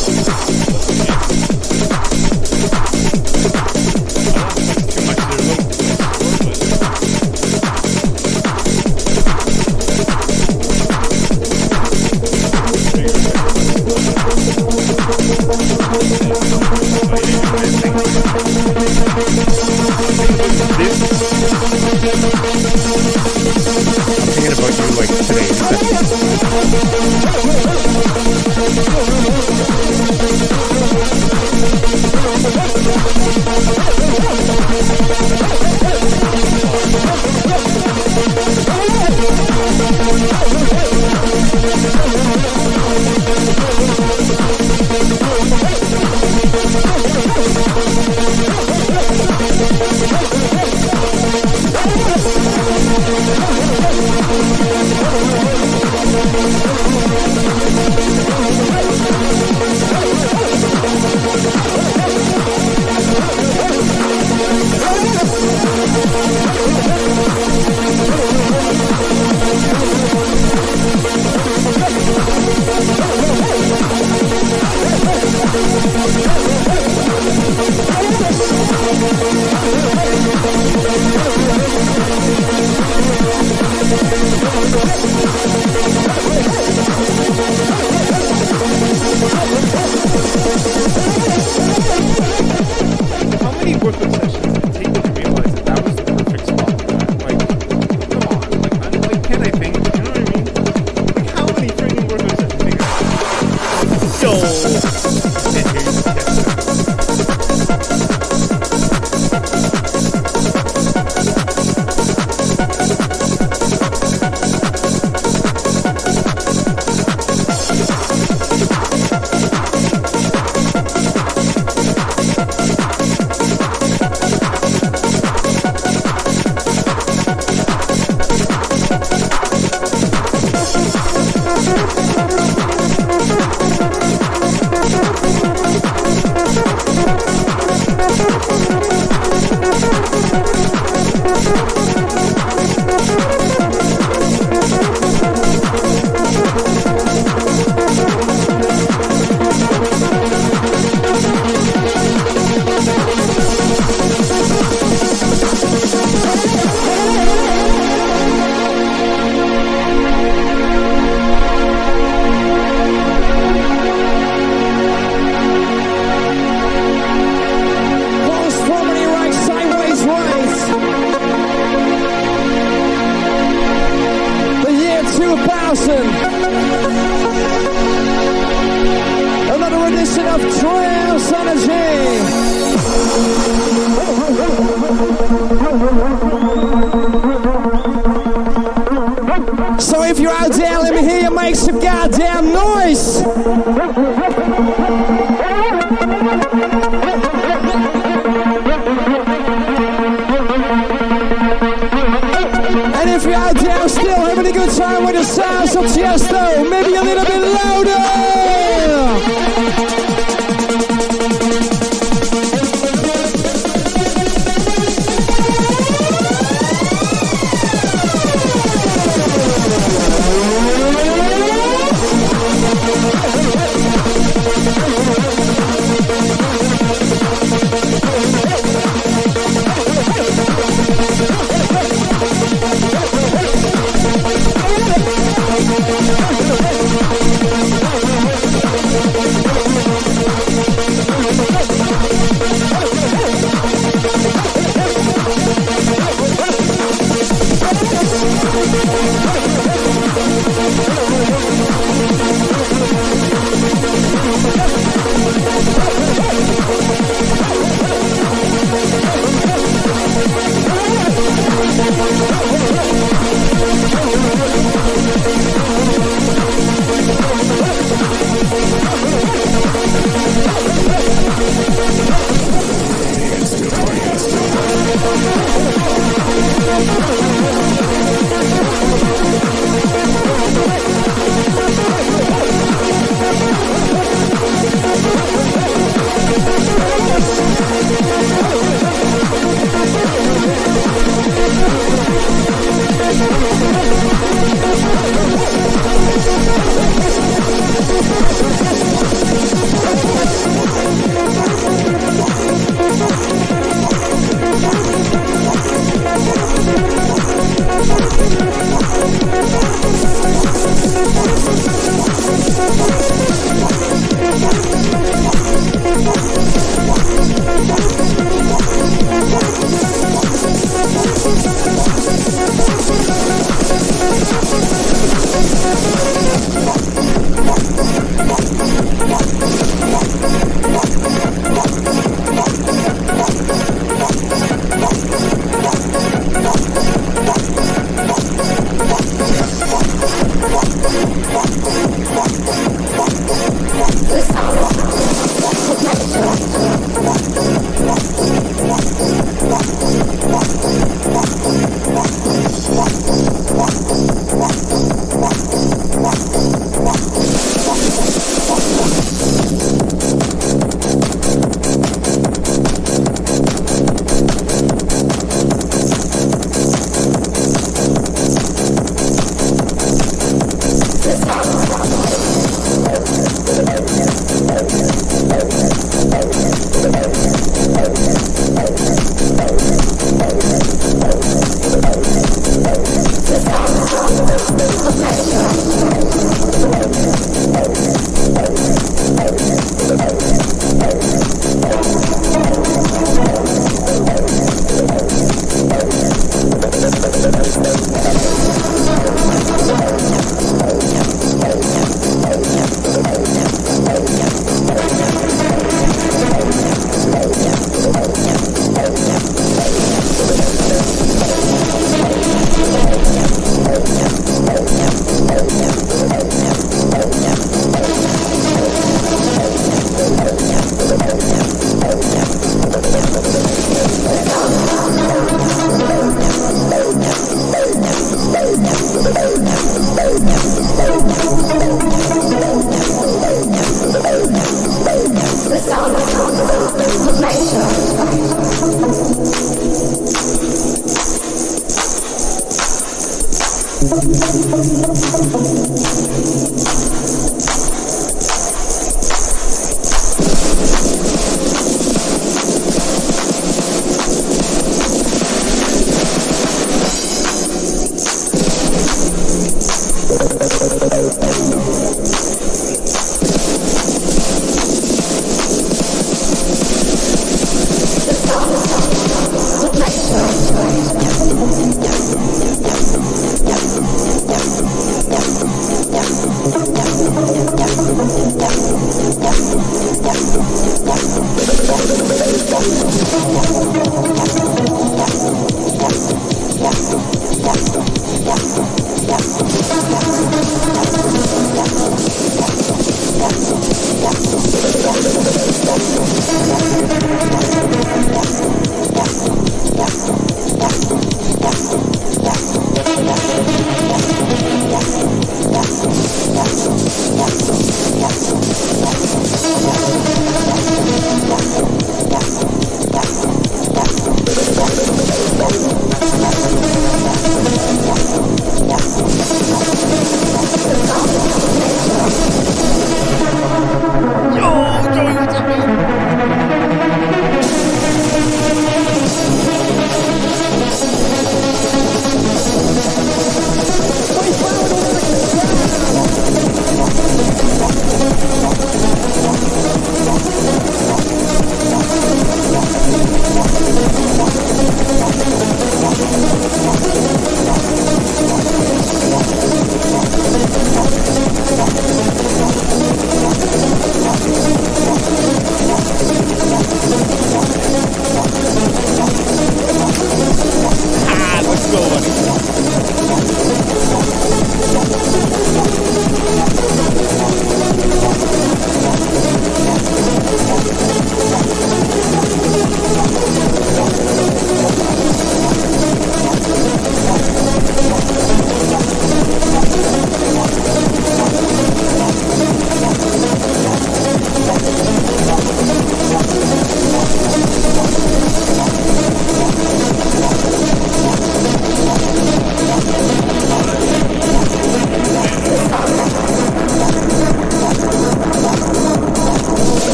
Too much there, I'm thinking about you like today. How many workout sessions did it take to realize that that was the perfect spot for that? Like, come on. Like, can I think? You know what I mean? Like, how many freaking workout sessions did it take? Yo! And here you get another edition of Trance Energy. So if you're out there, let me hear you make some goddamn noise. And if you're out there still having a good time with the sounds of Tiesto, maybe a little bit louder.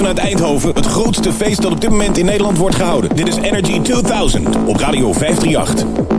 vanuit Eindhoven. Het grootste feest dat op dit moment in Nederland wordt gehouden. Dit is Energy 2000 op Radio 538.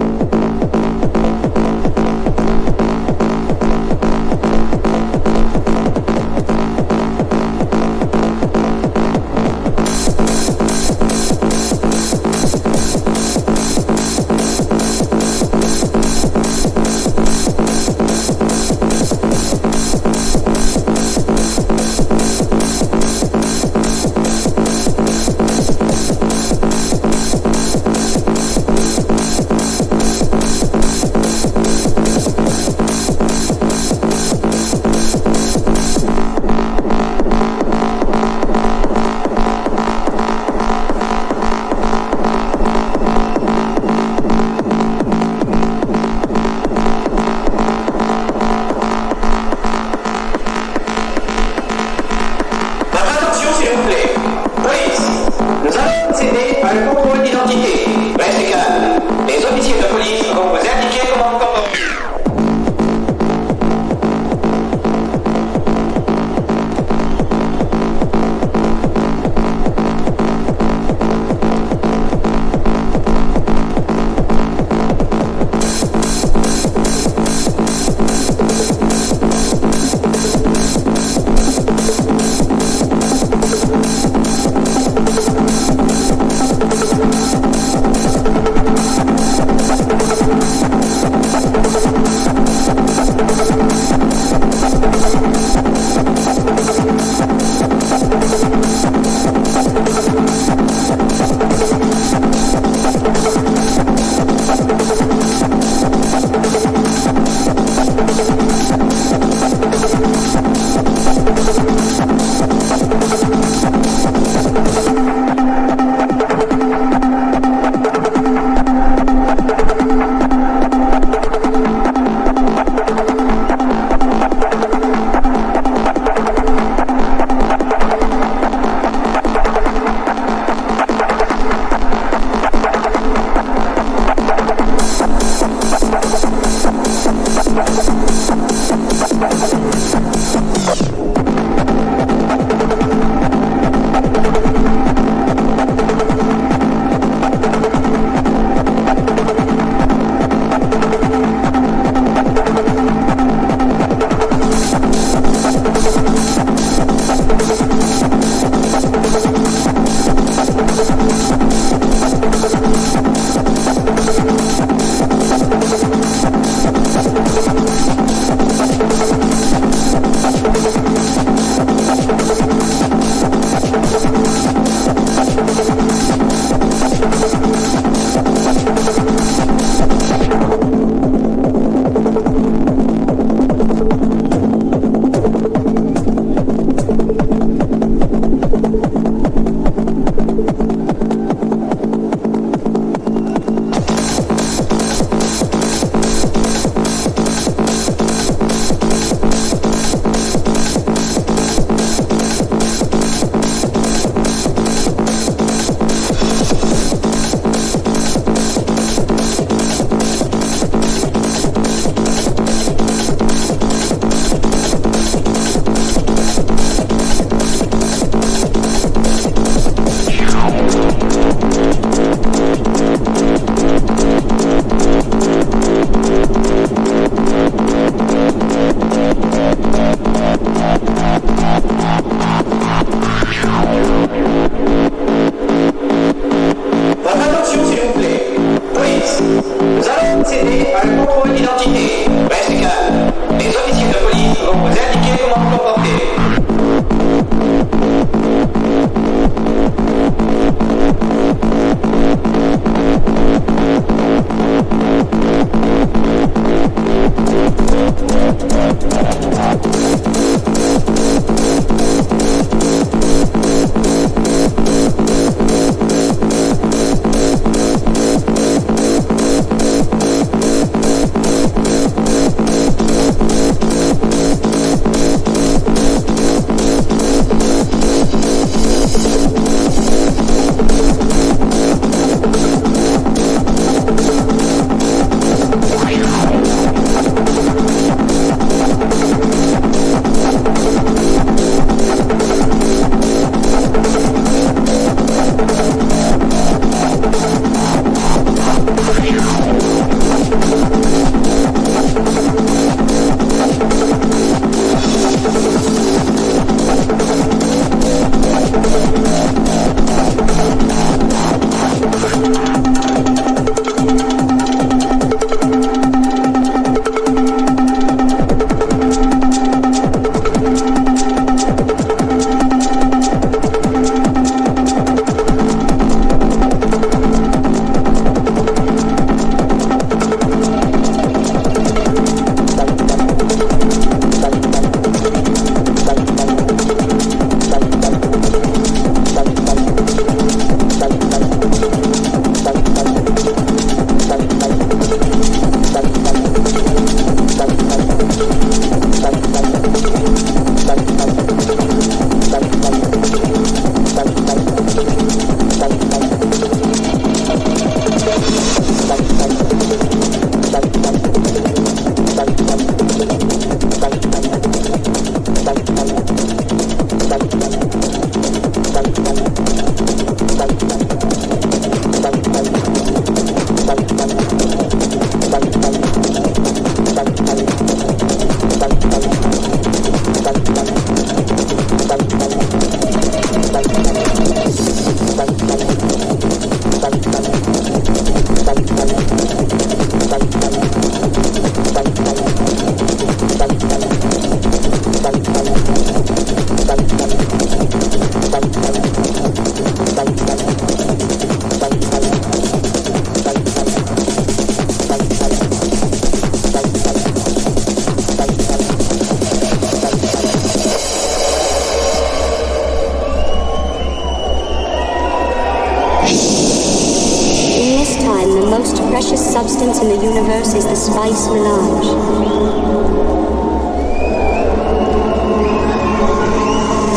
existence in the universe is the spice melange.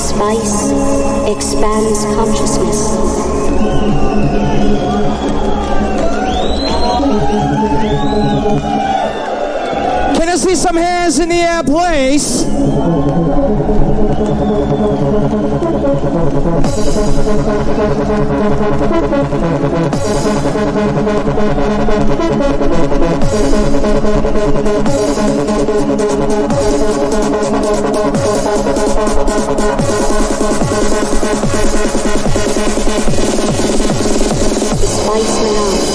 Spice expands consciousness. Can I see some hands in the air, please? The spice melange.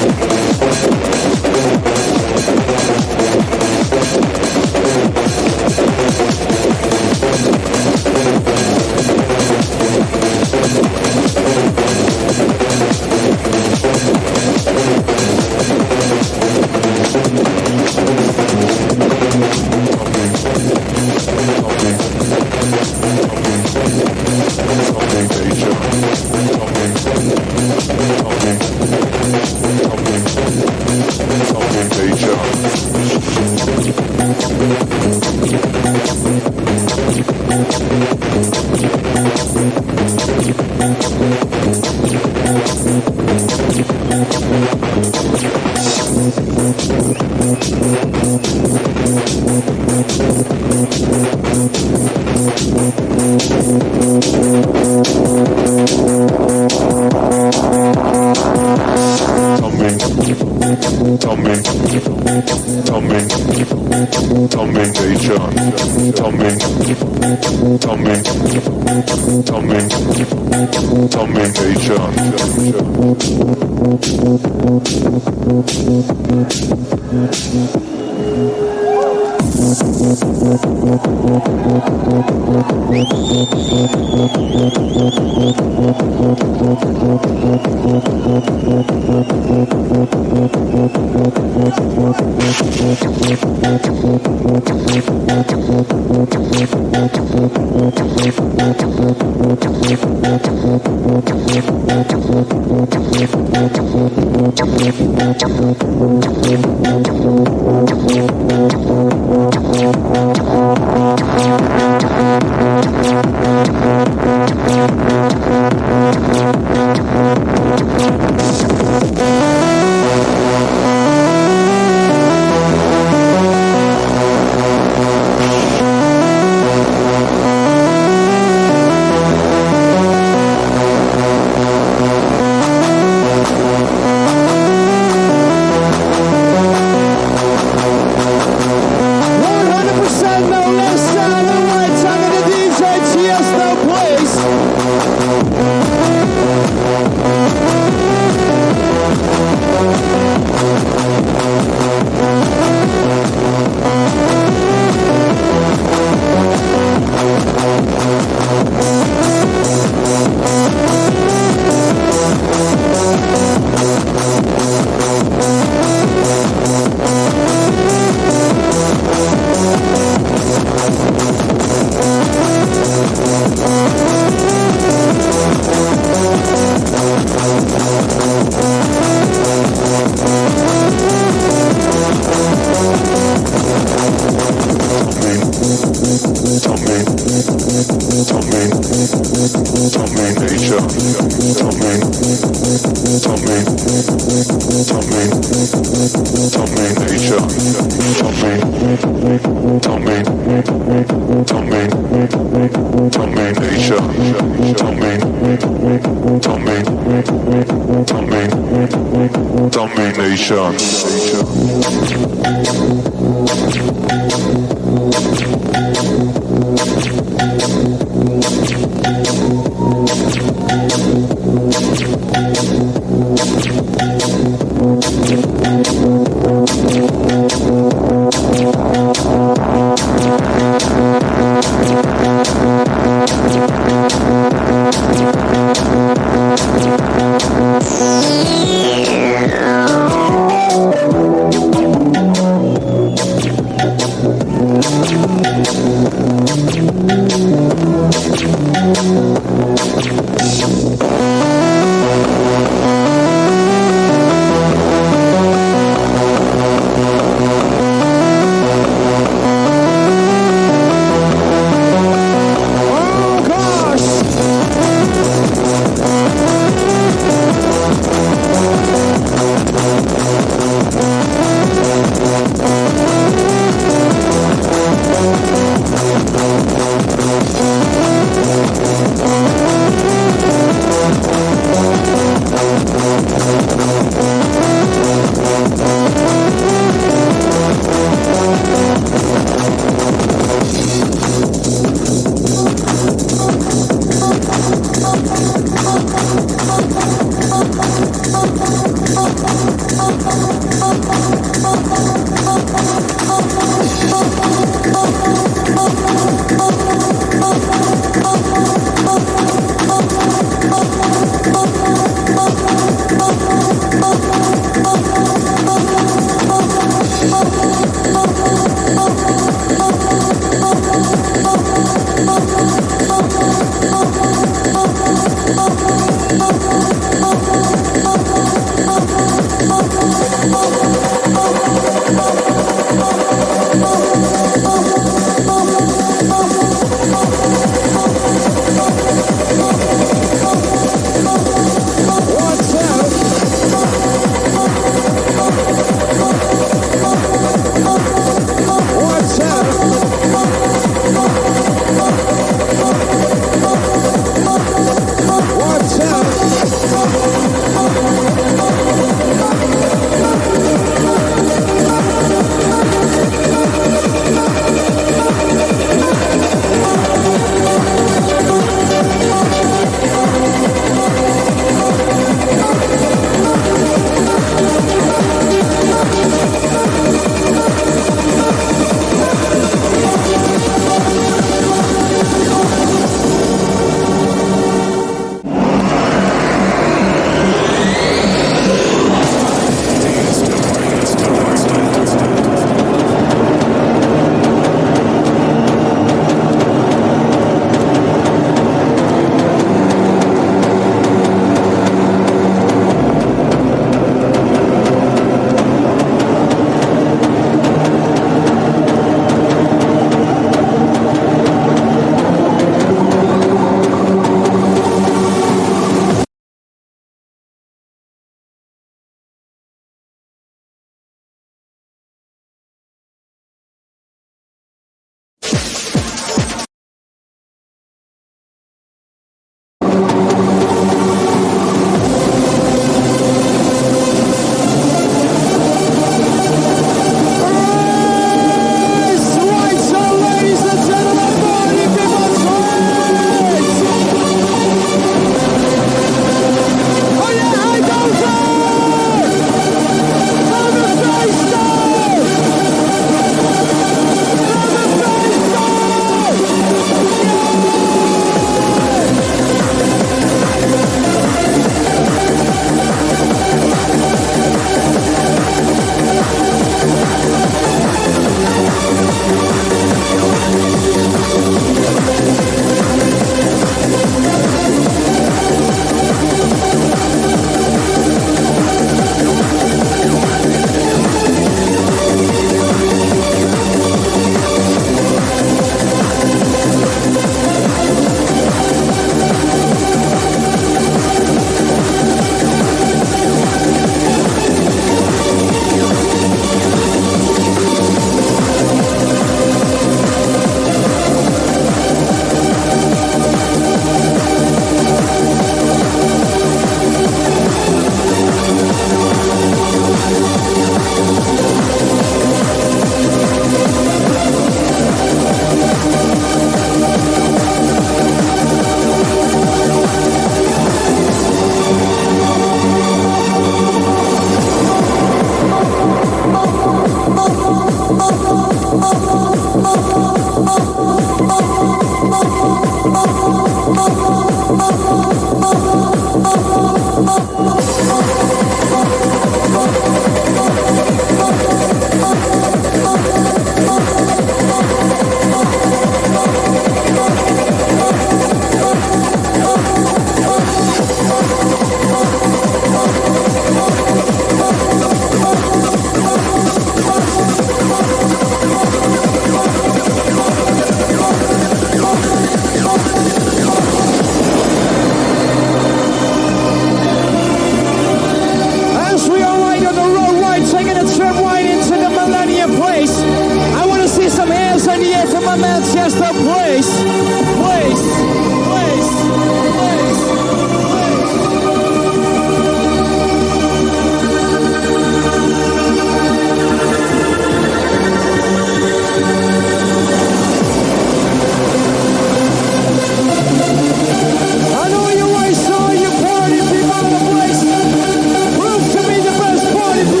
Prove to me the best party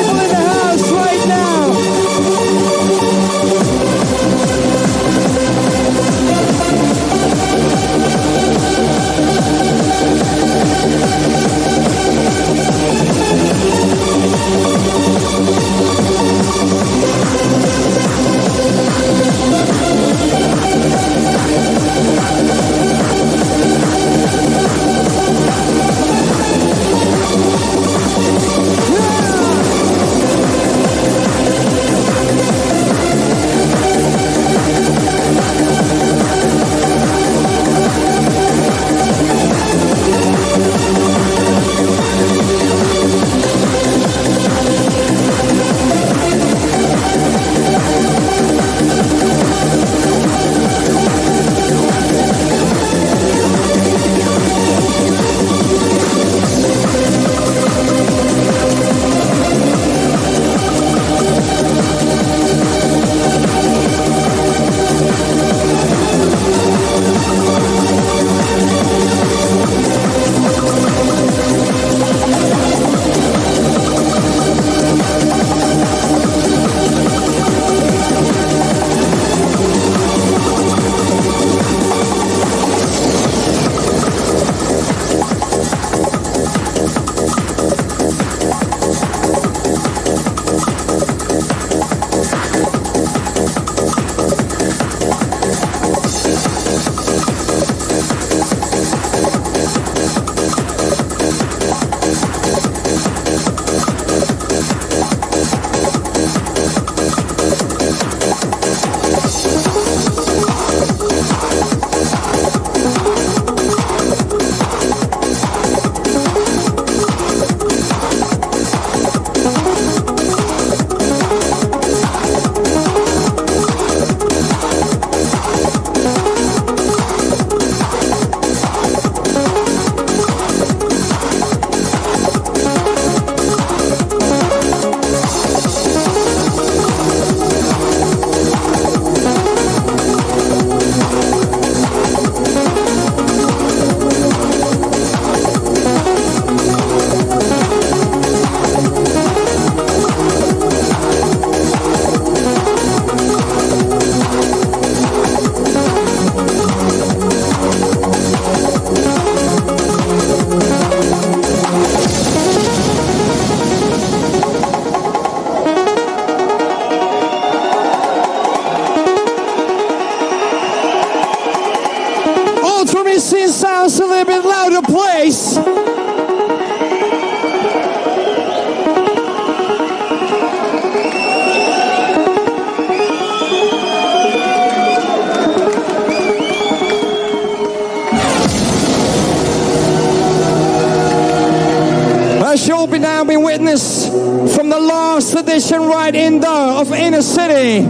now been witness from the last edition right indoor of Inner City.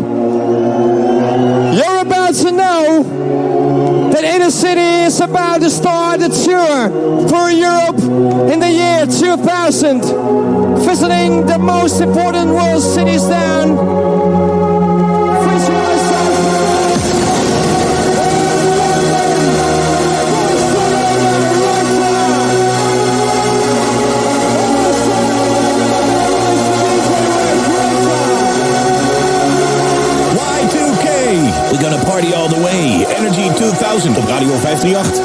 You're about to know that Inner City is about to start a tour for Europe in the year 2000, visiting the most important world cities down. We're gonna party all the way. Energy 2000 op Radio 538.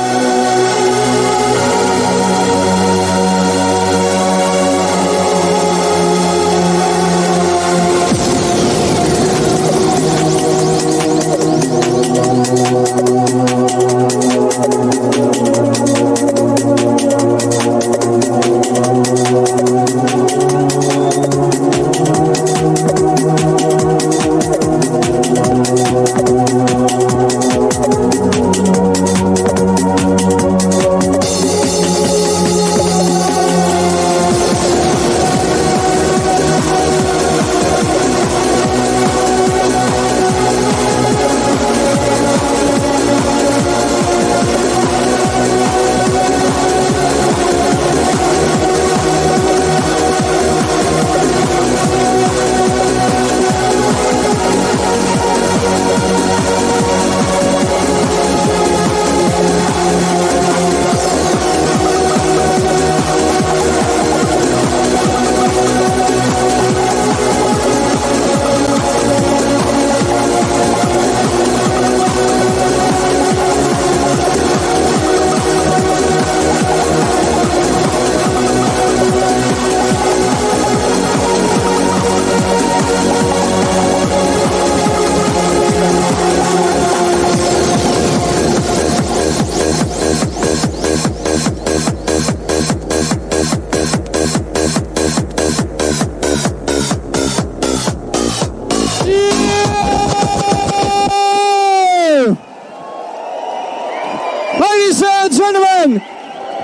Ladies and gentlemen,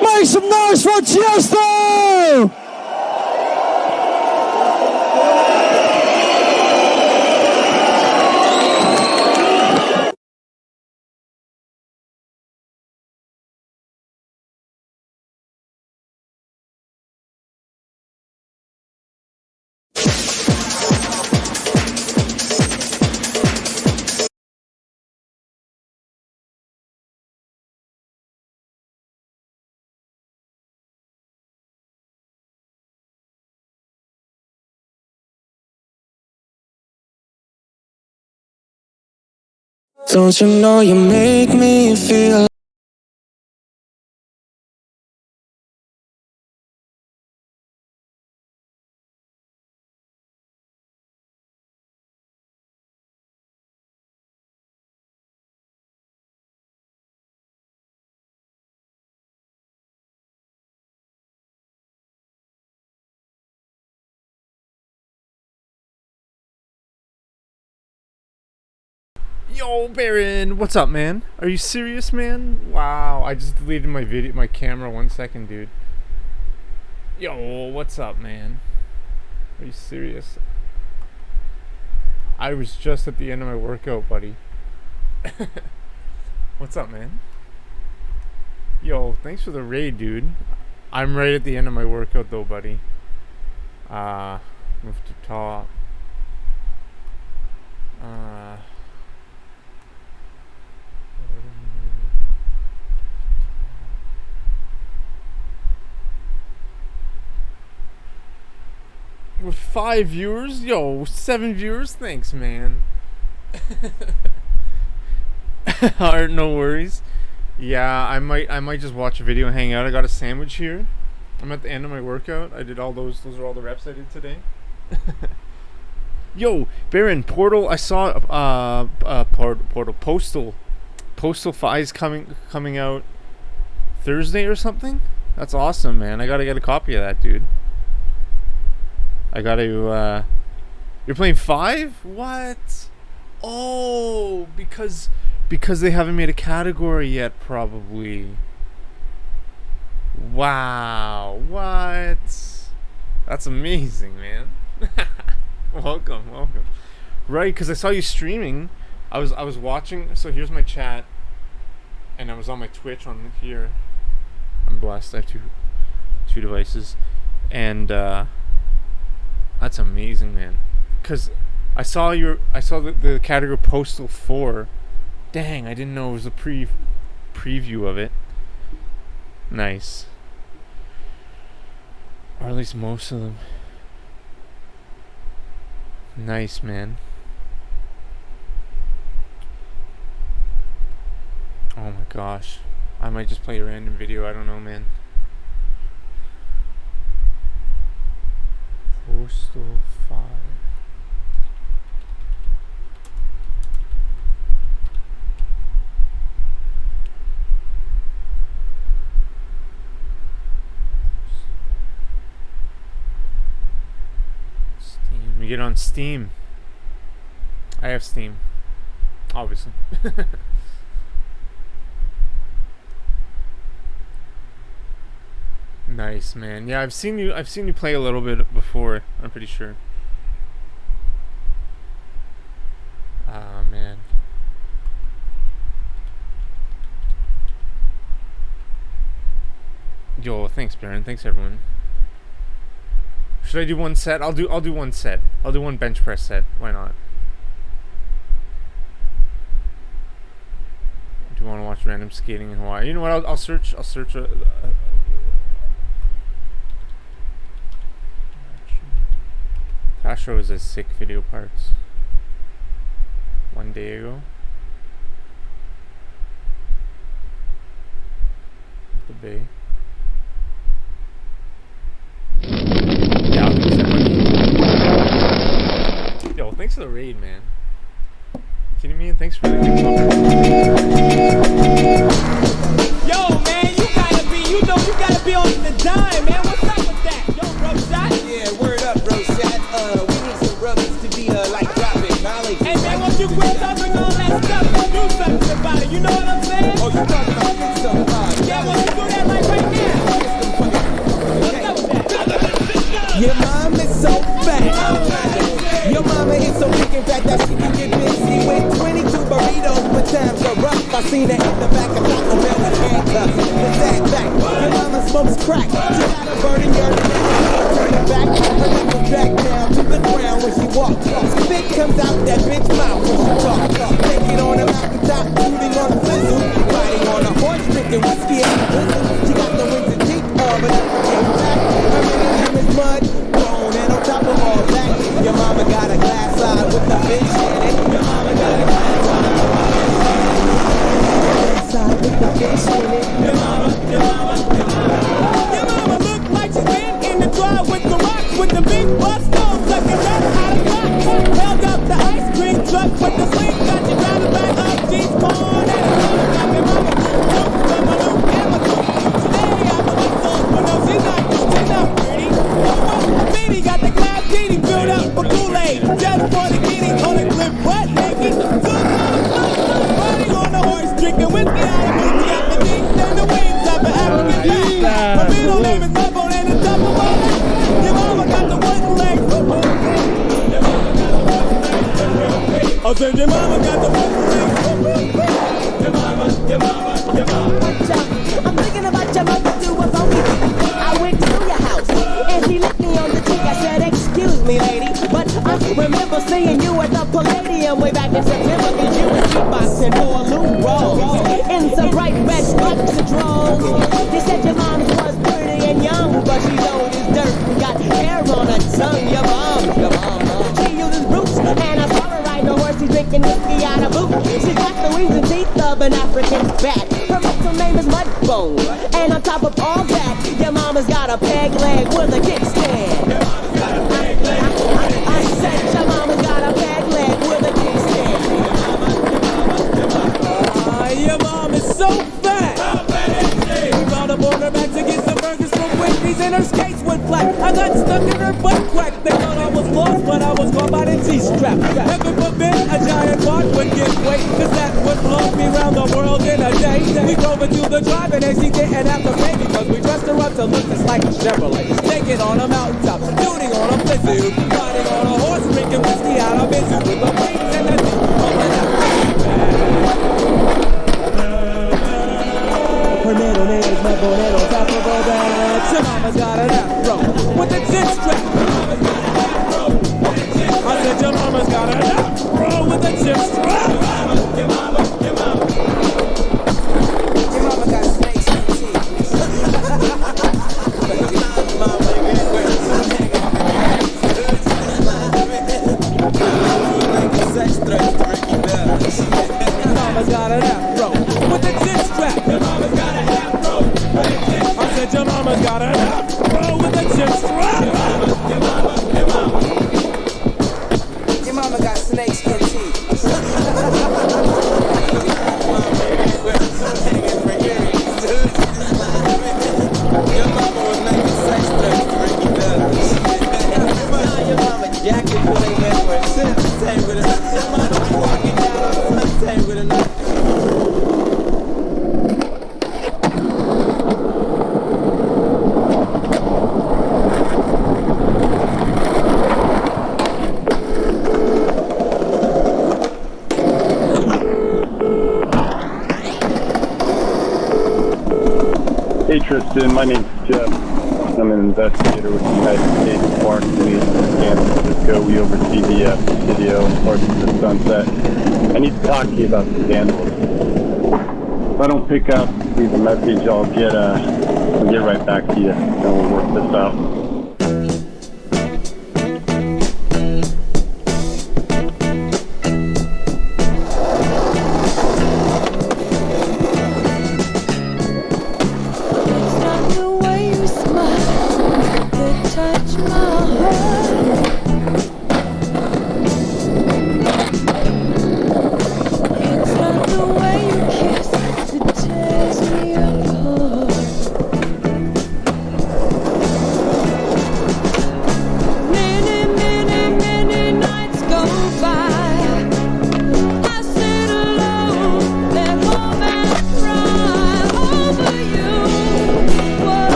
make some noise for Tiesto! Don't you know you make me feel Yo, Baron, what's up, man? Are you serious, man? Wow, I just deleted my camera 1 second, dude. Yo, what's up, man? Are you serious? I was just at the end of my workout, buddy. What's up, man? Yo, thanks for the raid, dude. I'm right at the end of my workout, though, buddy. Move to top. With 5 viewers? Yo, 7 viewers? Thanks, man. Alright, no worries. Yeah, I might just watch a video and hang out. I got a sandwich here. I'm at the end of my workout. I did all those are all the reps I did today. Yo, Baron, Portal, I saw Portal Postal 5 is coming out Thursday or something? That's awesome, man. I gotta get a copy of that, dude. I gotta, you're playing 5? What? Oh, because they haven't made a category yet, probably. Wow, what? That's amazing, man. welcome. Right, because I saw you streaming. I was watching. So here's my chat, and I was on my Twitch on here. I'm blessed. I have two devices, and that's amazing, man. Because I saw the category Postal 4. Dang, I didn't know it was a preview of it. Nice. Or at least most of them. Nice, man. Oh my gosh. I might just play a random video. I don't know, man. Postal 5. Steam. We get on Steam. I have Steam. Obviously. Nice, man. Yeah, I've seen you play a little bit before, I'm pretty sure. Ah, man. Yo, thanks, Baron. Thanks, everyone. Should I do one set? I'll do one set. I'll do one bench press set. Why not? Do you want to watch random skating in Hawaii? You know what? I'll search Castro is a sick video parts. One day ago. The Bay. Yeah, I'll do that one. Yo, thanks for the raid, man. Kidding me? And thanks for the good Yo, man, you gotta be on the dime, man. What's up with that? Yo, Brosat? Yeah, word up, Brosat. We need some brothers to be like dropping knowledge. Hey, man, won't you quit talking all that stuff and do something about it? You know what I'm saying? Oh, you talking about doing something about it? Yeah, won't you do that like right now? What's up with that? Your mom is so fat. Your mama is so big in fact that she can get busy with 22 burritos when times are rough. I seen her in the back of Taco Bell with handcuffs. With that back, your mama smokes crack. She got a burning urine and turn it back. Her neck was back down to the ground when she walks. Spit comes out that bitch mouth when she talks. Naked on a mountaintop, shooting on a fizzle. Riding on a horse, drinking whiskey and a whistle. She got the wings and teeth of an African black. Her name is mud, bone, and on top of all that, your mama got a glass eye with the fish in it. Your mama got a glass eye with the fish in it. Your mama look like she's been in the drive with the rocks with the big bus nose sucking right out of box. Held up the ice cream truck with the swing, got you driving back up G's corn and a car. Got your mama look from a loop and my loop. Today I'm a muscle, but no, she's not pretty. Beanie got the glass beanie filled up with Kool-Aid. Just for the kitty on a clip, butt naked. Riding on a horse, drinking whiskey out of booty at the teeth and the wings of an African black. Her middle name is Bubble and the top of all that. Your mama got the wooden leg. I said your mama got the wooden leg. Your mama. I'm thinking about your mother do a phony. I went to your house and she licked me on the cheek. I said, excuse me, lady, but I remember seeing you at the Palladium way back in September. Cause you was beatboxing for a Lou Rose in some bright red boxer drawers. You said your mom was pretty and young, but she's old as dirt and got hair on her tongue. Your mom. She uses roots and I saw her riding a horse. She's drinking whiskey out of boot. She's got the wings and teeth of an African bat. Her middle name is Mudbone, and on top of all that, your mama's got a peg leg with a kickstand. Your mama's got a peg leg. I said your mama's got a peg leg with a kickstand. Your mom is so fat. We brought up on her back to get some burgers from Wendy's and her skates went flat. I got stuck sucking her butt crack. They thought I was lost, but I was caught by the G-strap. Heaven forbid a giant part would give way, cause that would blow me round the world in a day. We drove into the drive and she didn't have to pay because we dressed her up to look just like a Chevrolet. Naked on a mountaintop, shooting on a blizzard, riding on a horse, drinking whiskey out of busy with the wings and the teeth rolling out. Her middle name is Mebonero, top of her back. Your mama's got an afro with a chin strap. I said your mama's got an afro with a chin strap. Your mama got snakes in her teeth. Mama's got an afro with a chin strap. Your mama's got an afro with a chin strap. I said your mama's got an afro with a chin strap. Your mama got snakes in teeth. Your mama was making sex threats to Ricky Bellas. Your mama jacket pulling in for a sunset with a your mama walking down on a sunset with a Hey Tristan, my name's Jeff. I'm an investigator with the United States Park Police in San Francisco. We oversee the Presidio and parts of the Sunset. I need to talk to you about the vandals. If I don't pick up, leave a message, I'll get right back to you and we'll work this out.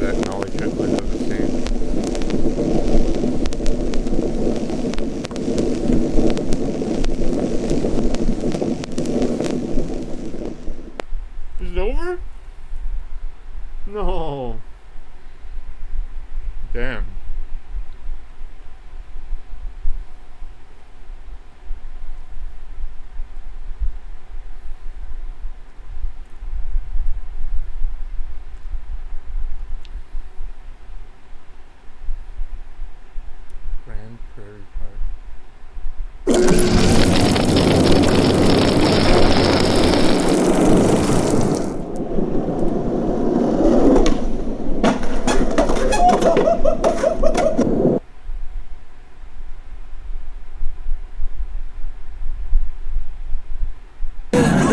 that knowledge I put of the same. Is it over? No. Damn. Grand Prairie Park.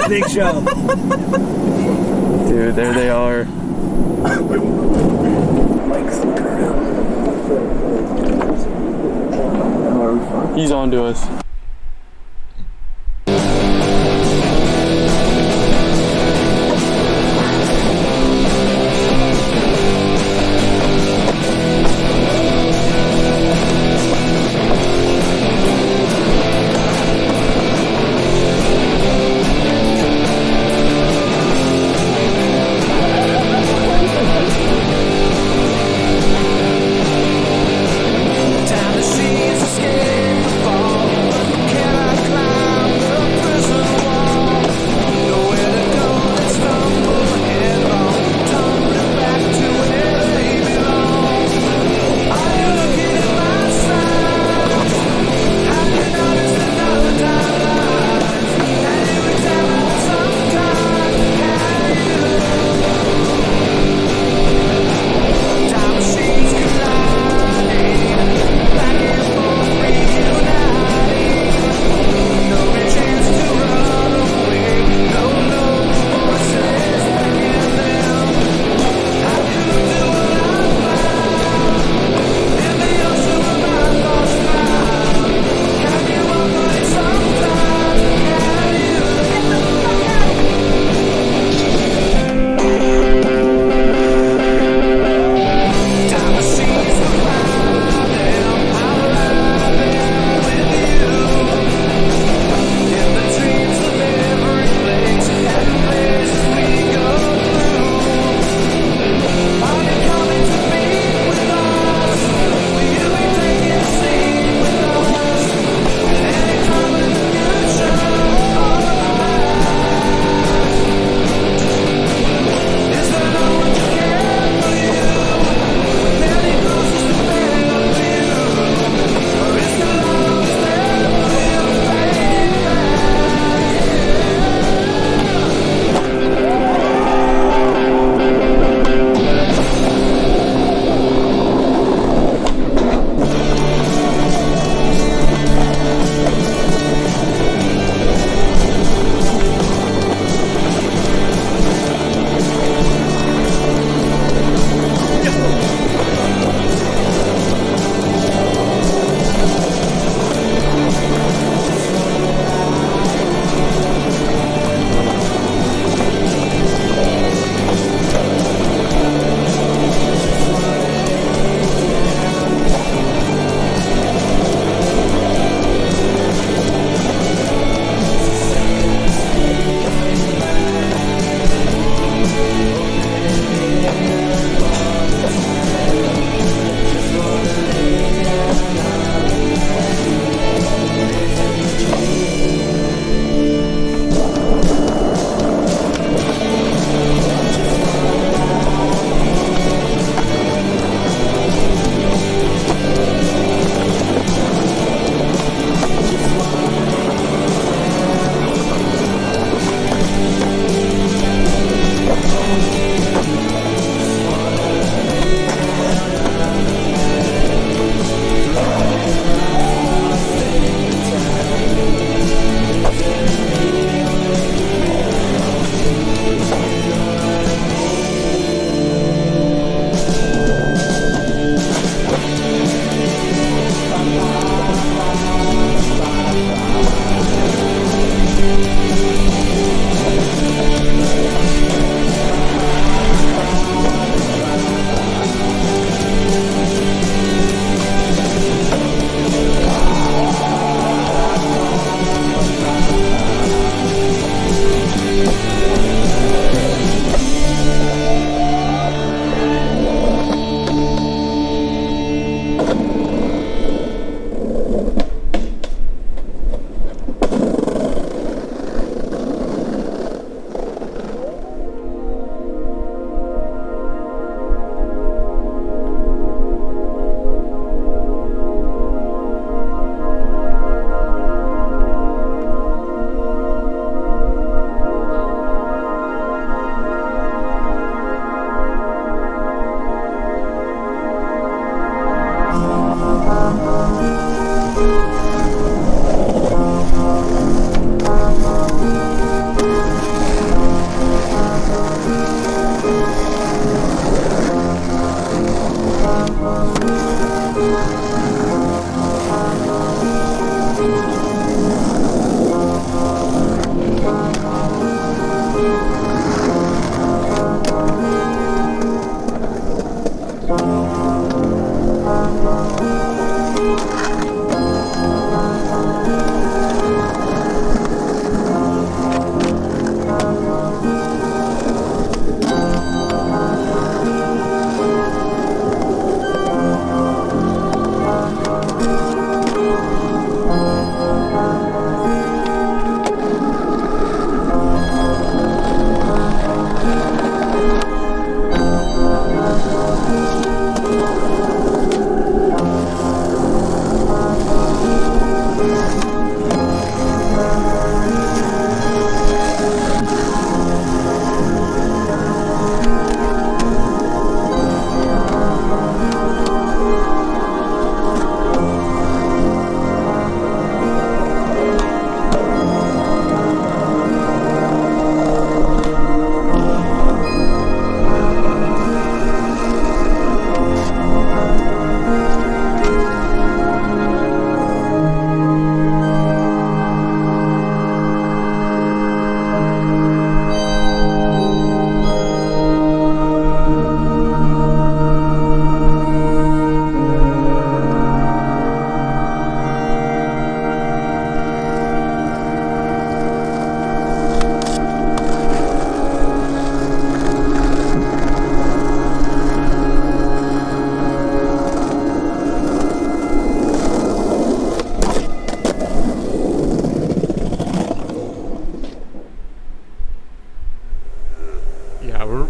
Big show. Dude, there they are. He's on to us. Time to see us escape the fall.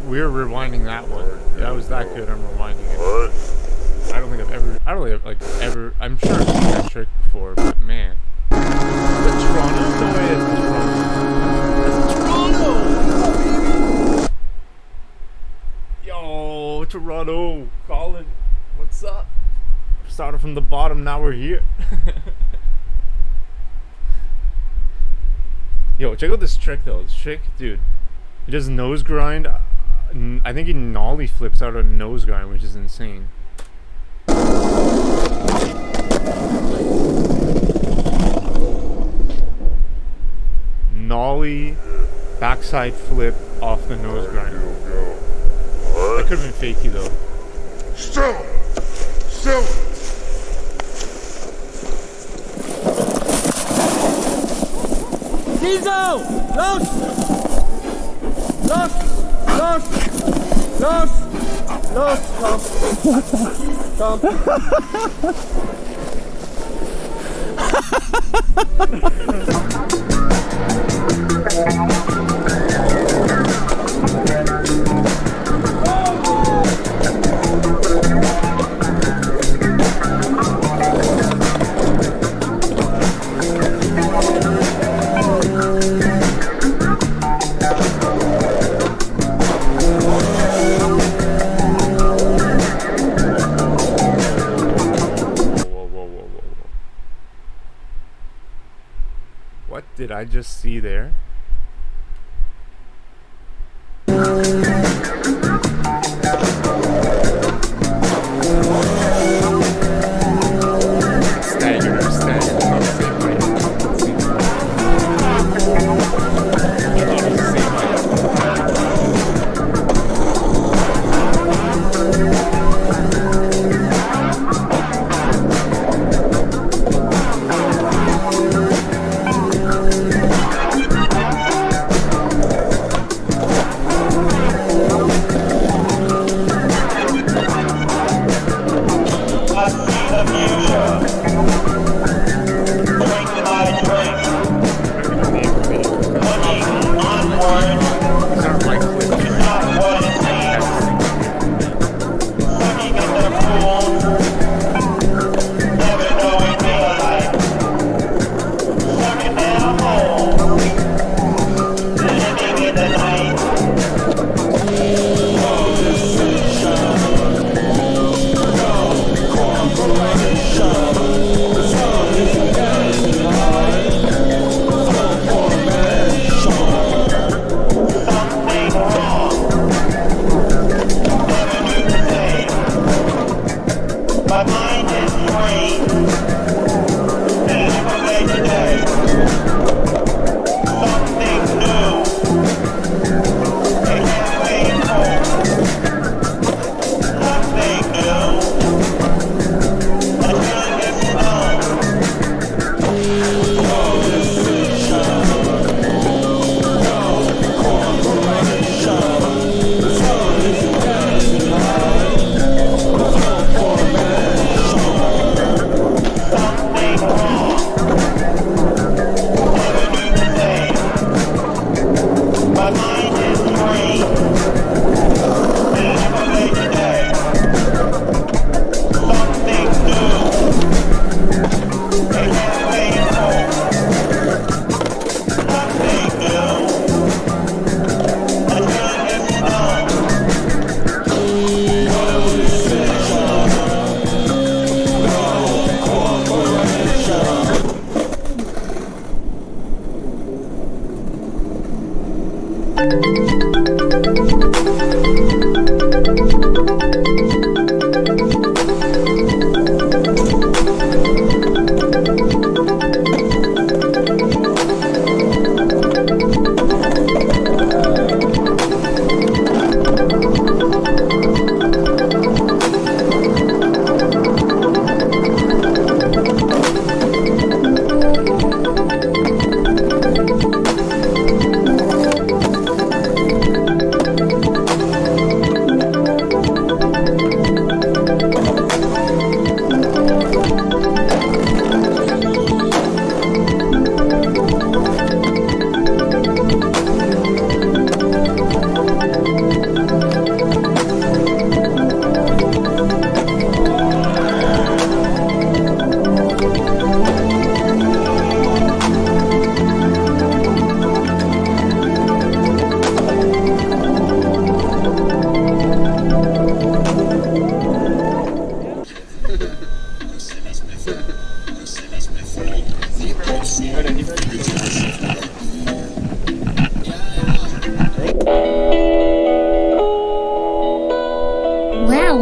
We're rewinding that one. That was that good. I'm rewinding it. I don't think I've ever. I'm sure I've seen that trick before, but man, the Toronto. No way, it's Toronto. It's Toronto. Yo, Toronto, Colin, what's up? Started from the bottom. Now we're here. Yo, check out this trick though. This trick, dude. He does nose grind. I think he nollie flips out a nose grind, which is insane. Nollie backside flip off the nose grind. That could have been fakey though. Still. Gizo! Los! Come. What did I just see there?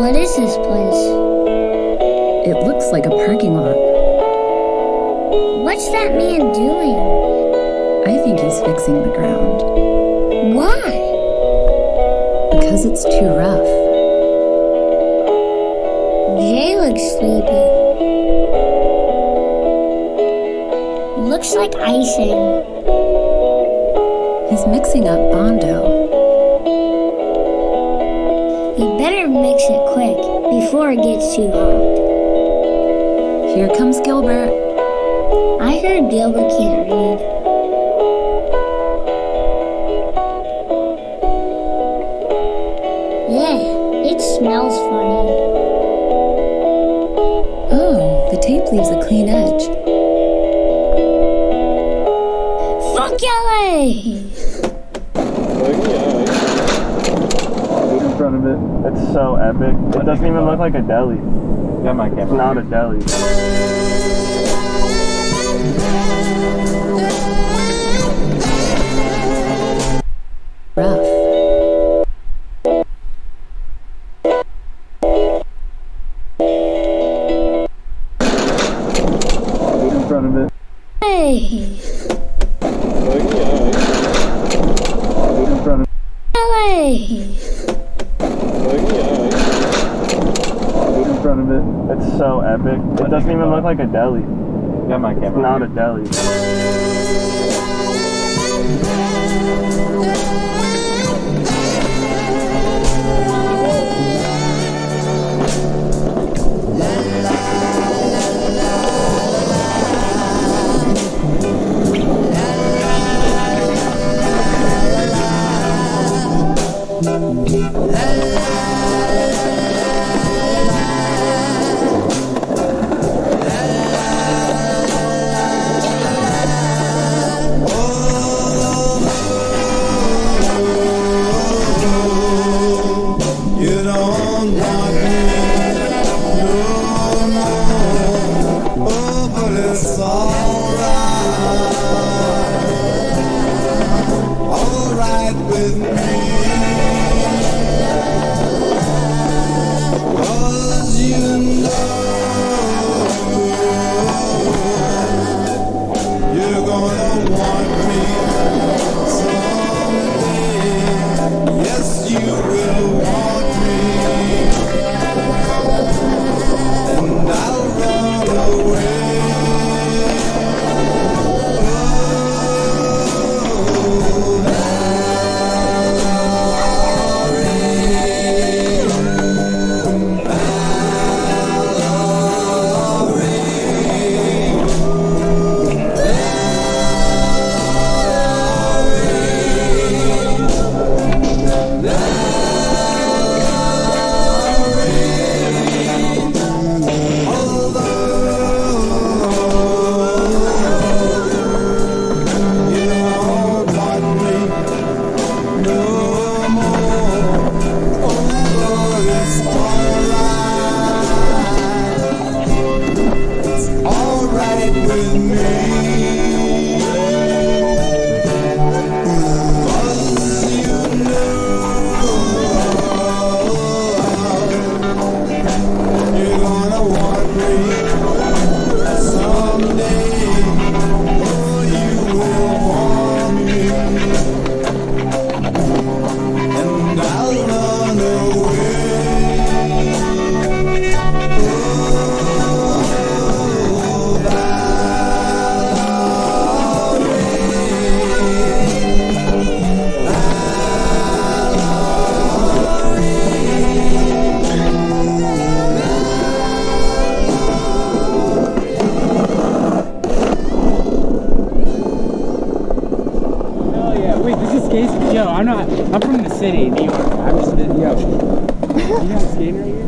What is this place? It looks like a parking lot. What's that man doing? I think he's fixing the ground. Why? Because it's too rough. Jay looks sleepy. Looks like icing. He's mixing up Bondo. You better mix it quick before it gets too hot. Here comes Gilbert. I heard Gilbert can't read. Yeah, it smells funny. Oh, the tape leaves a clean edge. Fuck LA! In front of it. It's so epic. It doesn't even look like a deli. Yeah, my camera. It's not a deli. Rough. In front of it. Hey! In front of it. LA! In front of it. It's so epic. It doesn't even look like a deli. Yeah, my camera. It's not a deli. I'm from the city, New York. I'm just, you have skating right here?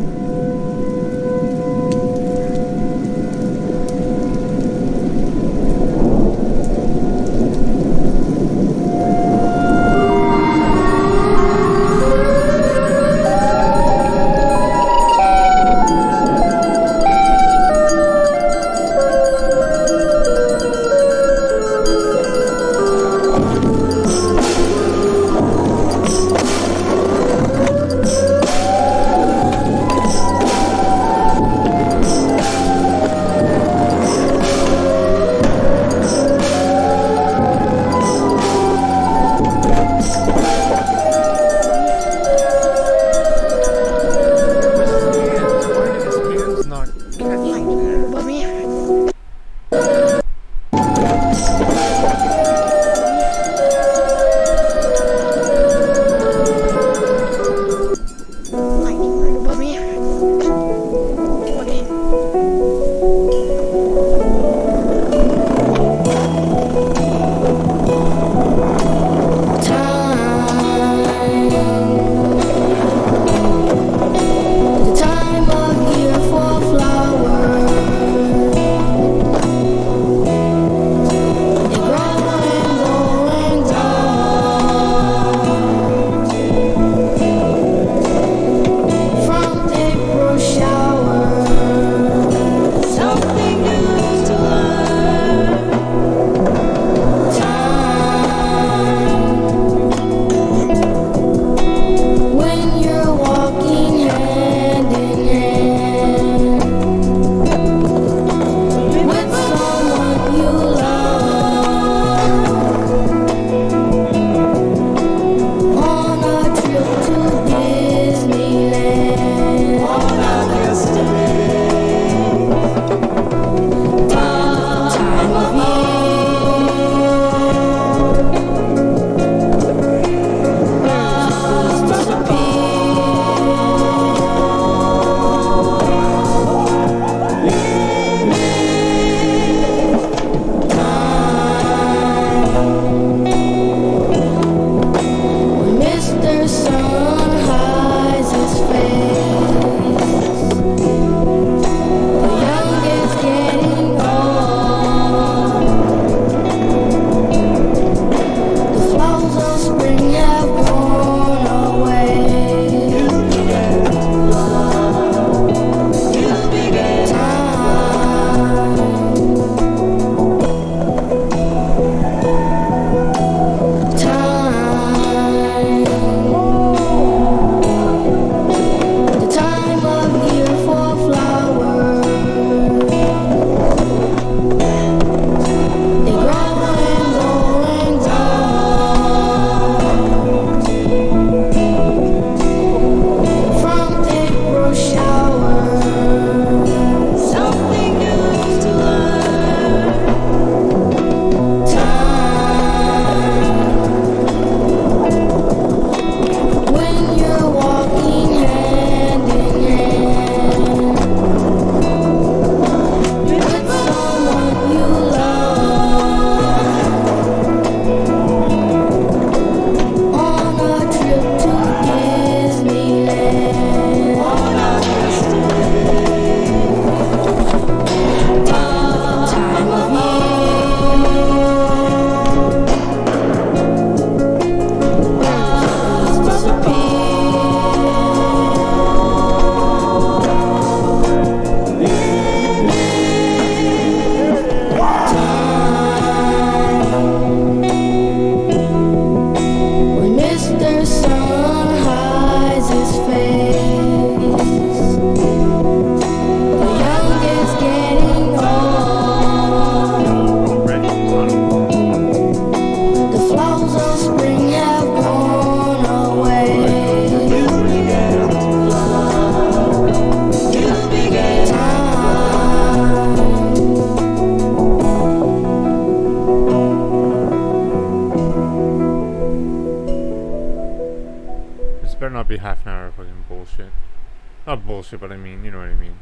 Not bullshit, but I mean, you know what I mean.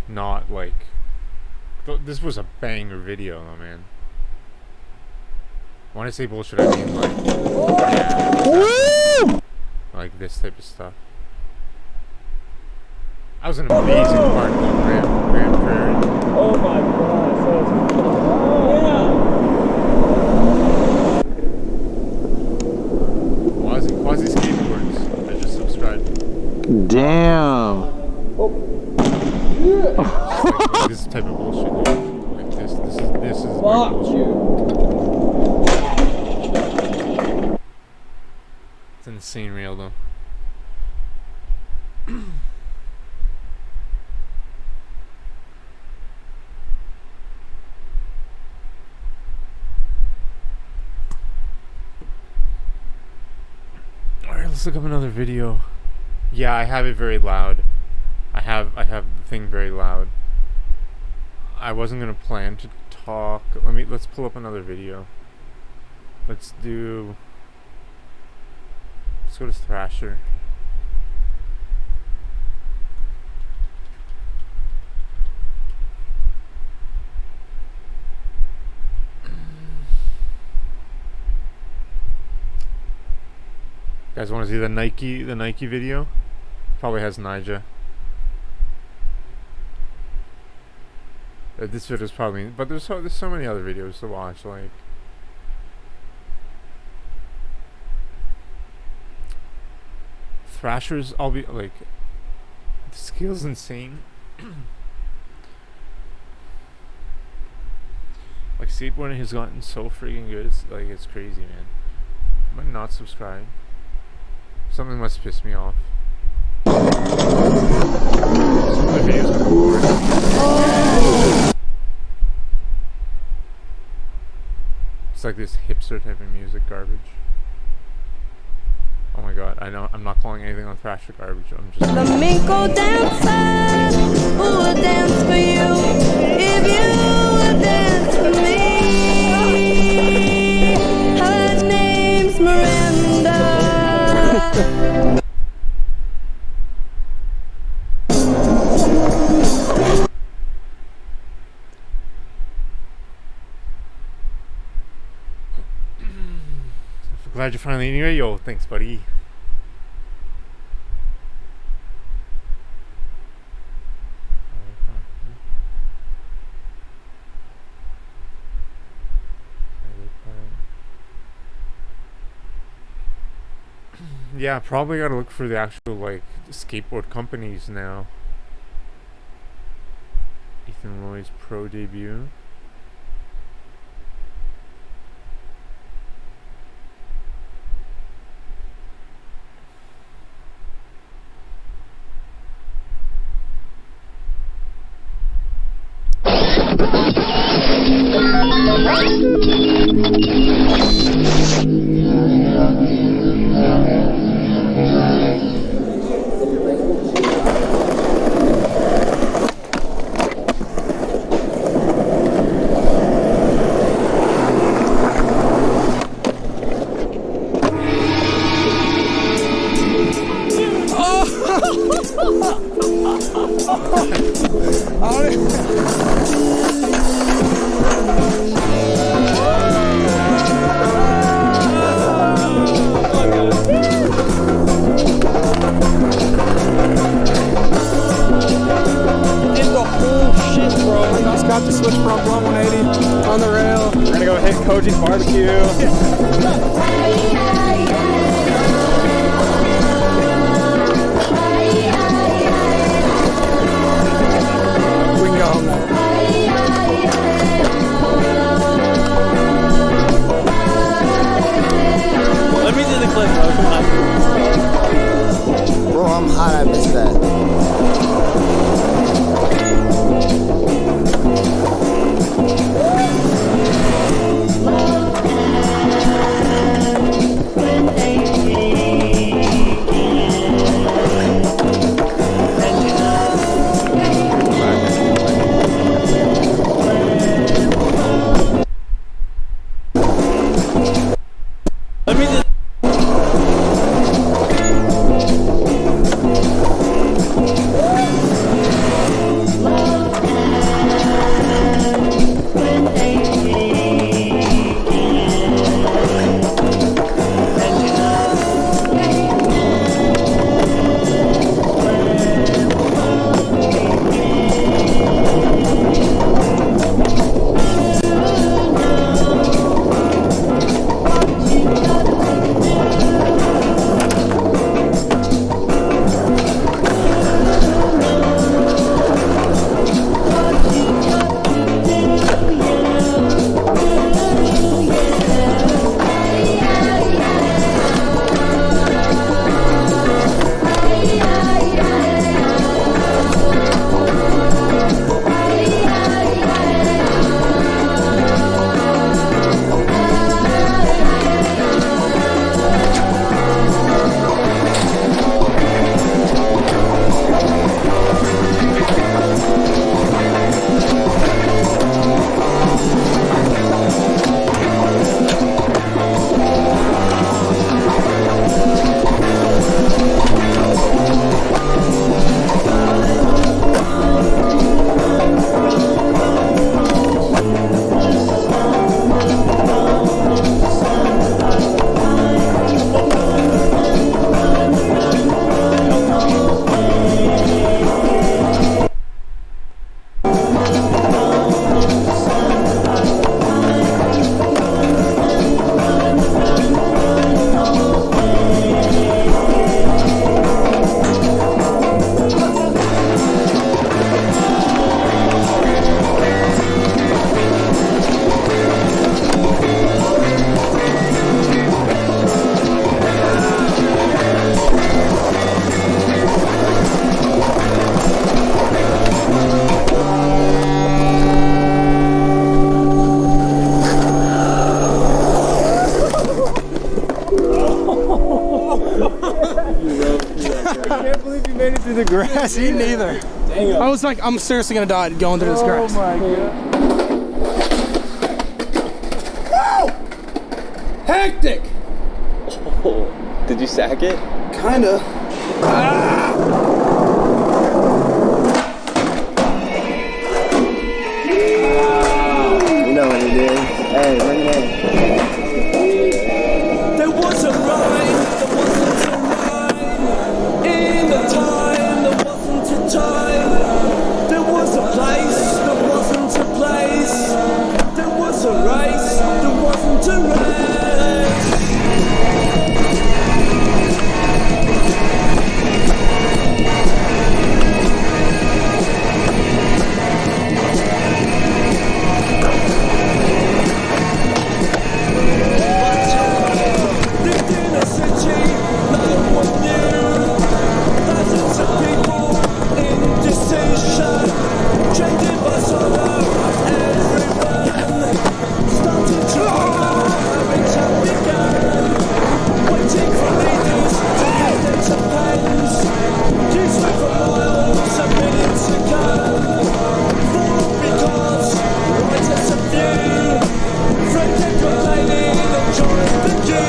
Not like... This was a banger video, though, man. When I say bullshit, I mean like... Yeah, like this type of stuff. That was an amazing part, though, Grand Prairie. Oh my god, Quasi Skateboards. I just subscribed. Damn. Like, this type of bullshit, dude. Like this is my bullshit. It's an insane rail, though. Let's look up another video. Yeah, I have it very loud. I have the thing very loud. I wasn't gonna plan to talk. Let's pull up another video. Let's go to Thrasher. Guys want to see the Nike video? Probably has Nija. This video's probably, but there's so many other videos to watch. Like, Thrasher's, I'll be like, the skill's insane. Like, skateboarding has gotten so freaking good. It's crazy, man. I might not subscribe. Something must piss me off. Some of the videos are boring. It's like this hipster type of music garbage. Oh my god, I know I'm not calling anything on Thrasher garbage. I'm just Flamenco dancer, who would dance for you if you would dance for me? Her name's Miranda. glad you're finally anyway. Yo, thanks, buddy. Yeah, probably gotta look for the actual, like, skateboard companies now. Ethan Roy's pro debut. See, neither. Damn. I was like, I'm seriously gonna die going through this grass. Oh my god. Woo! Hectic! Oh, did you sack it? Kinda. Ah! You know what it is. Hey, bring it in. There was a rhyme, there wasn't a rhyme. In a time, there wasn't a time. There was a place, there wasn't a place. There was a race, there wasn't a race. Lived in a city no one knew. Thousands of people in decision, changing by sorrow. Everyone started to wonder how it had begun. Waiting for leaders to get into pens. Years went for miles and minutes to come. Fall because writers of view, friends and complaining and joined the queue.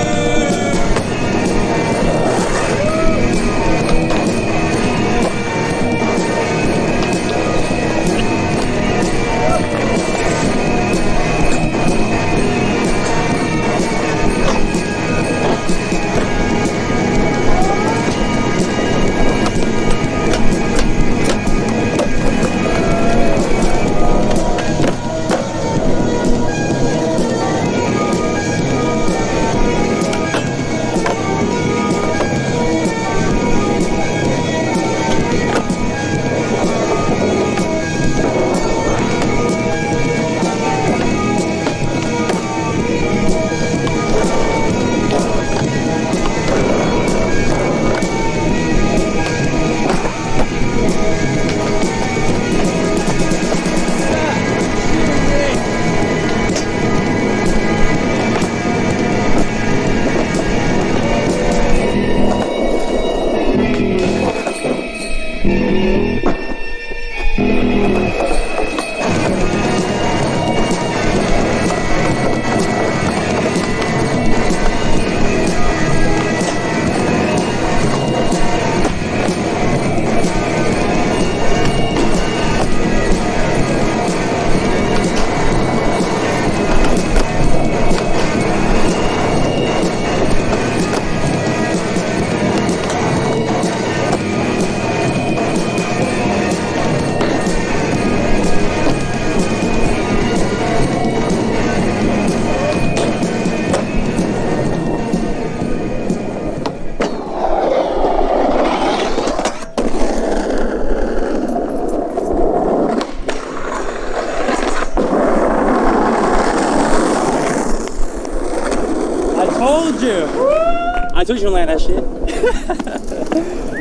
I told you to land that shit.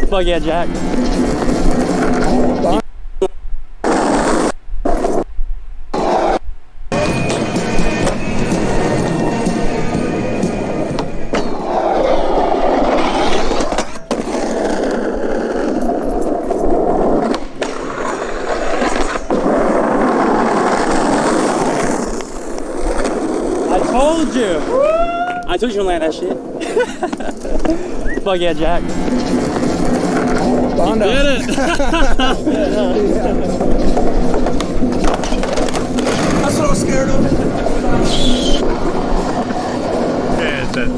Fuck yeah, Jack. I told you to land that shit. Fuck yeah, Jack. Bondo. You did it. That's what I was scared of. Yeah, that's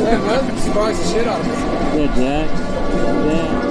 Yeah, man, surprised the shit out of us. Yeah, Jack. Yeah.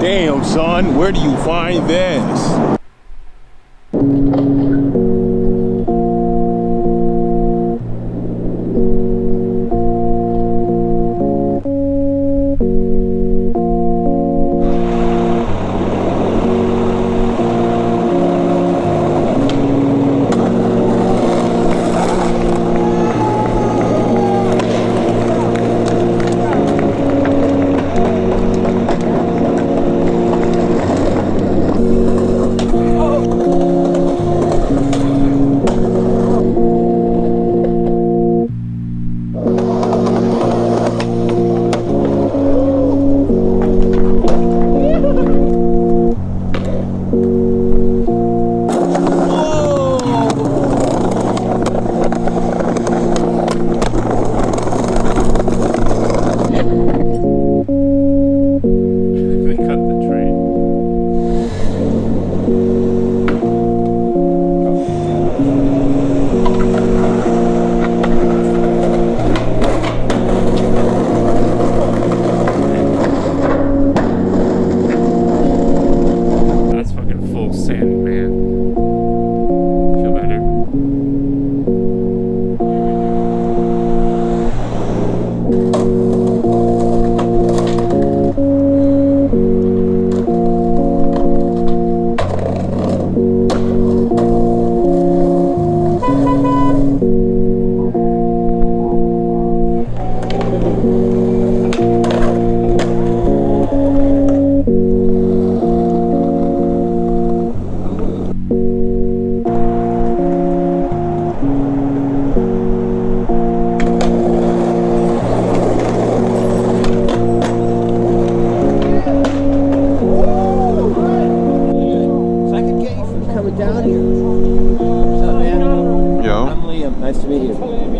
Damn, son, where do you find this?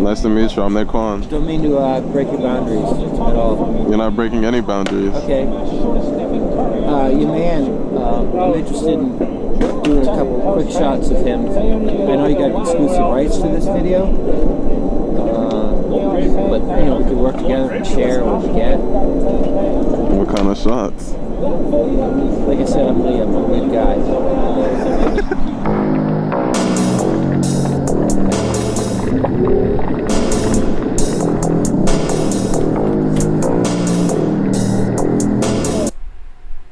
Nice to meet you. I'm Naquan. Don't mean to break your boundaries at all. You're not breaking any boundaries. Okay. Your man, I'm interested in doing a couple quick shots of him. I know you got exclusive rights to this video, but you know we could work together and share what we get. What kind of shots? Like I said, I'm Liam. I'm a good guy.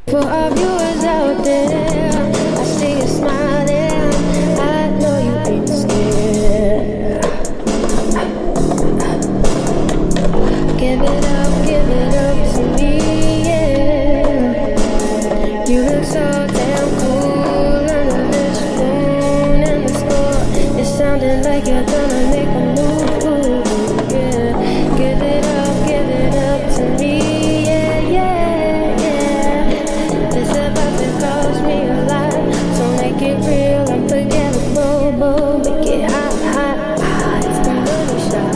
For our viewers out there, I see you smiling. I know you ain't scared. Give it up to me, yeah. You look so damn cool under this moon and the score. It sounded like you're gonna make a move, yeah. Give it up to me, yeah, yeah, yeah. It's about to cost me a lot, so make it real, unforgettable. Make it hot, hot, hot. It's the money shot.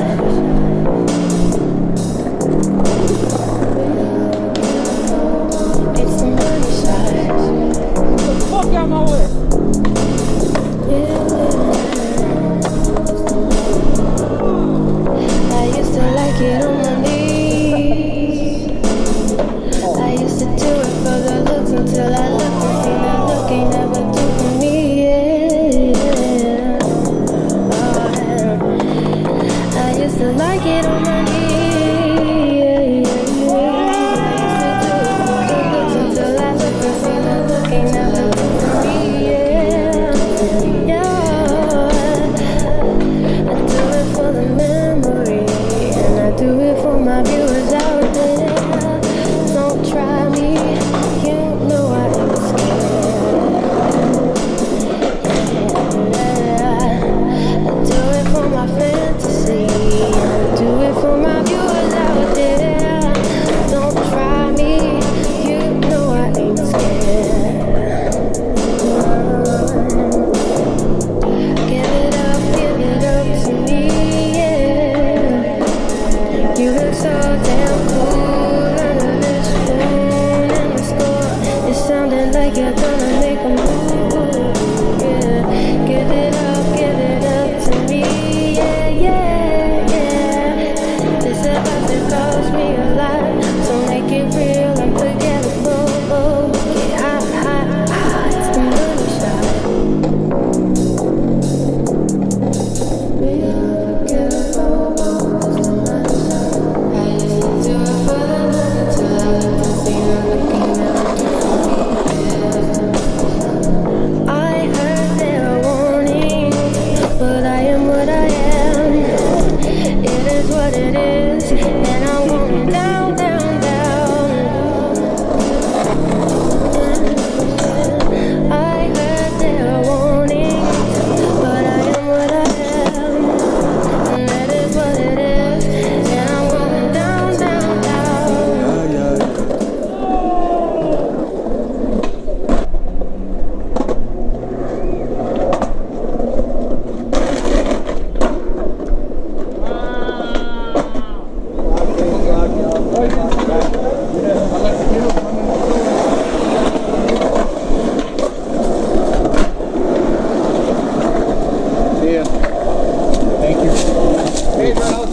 It's the money shot.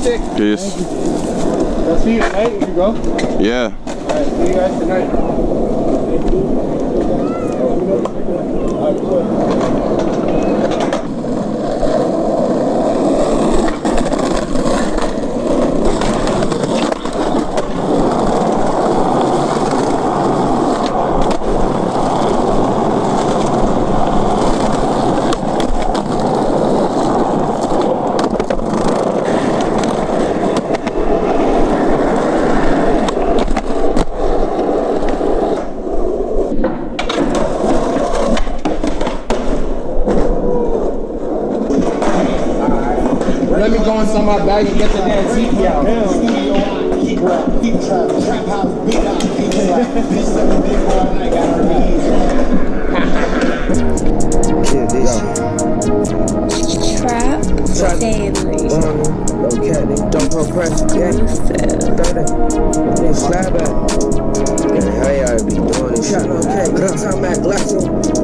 Hectic. Peace. I'll see you tonight when you go. Yeah. Alright, see you guys tonight. Let me go inside my bag and get the damn TV out. Trap family. Okay, don't put pressure. Yeah. 30. Then slide back. How y'all be doing this shit? Okay, I'm at Glaxo.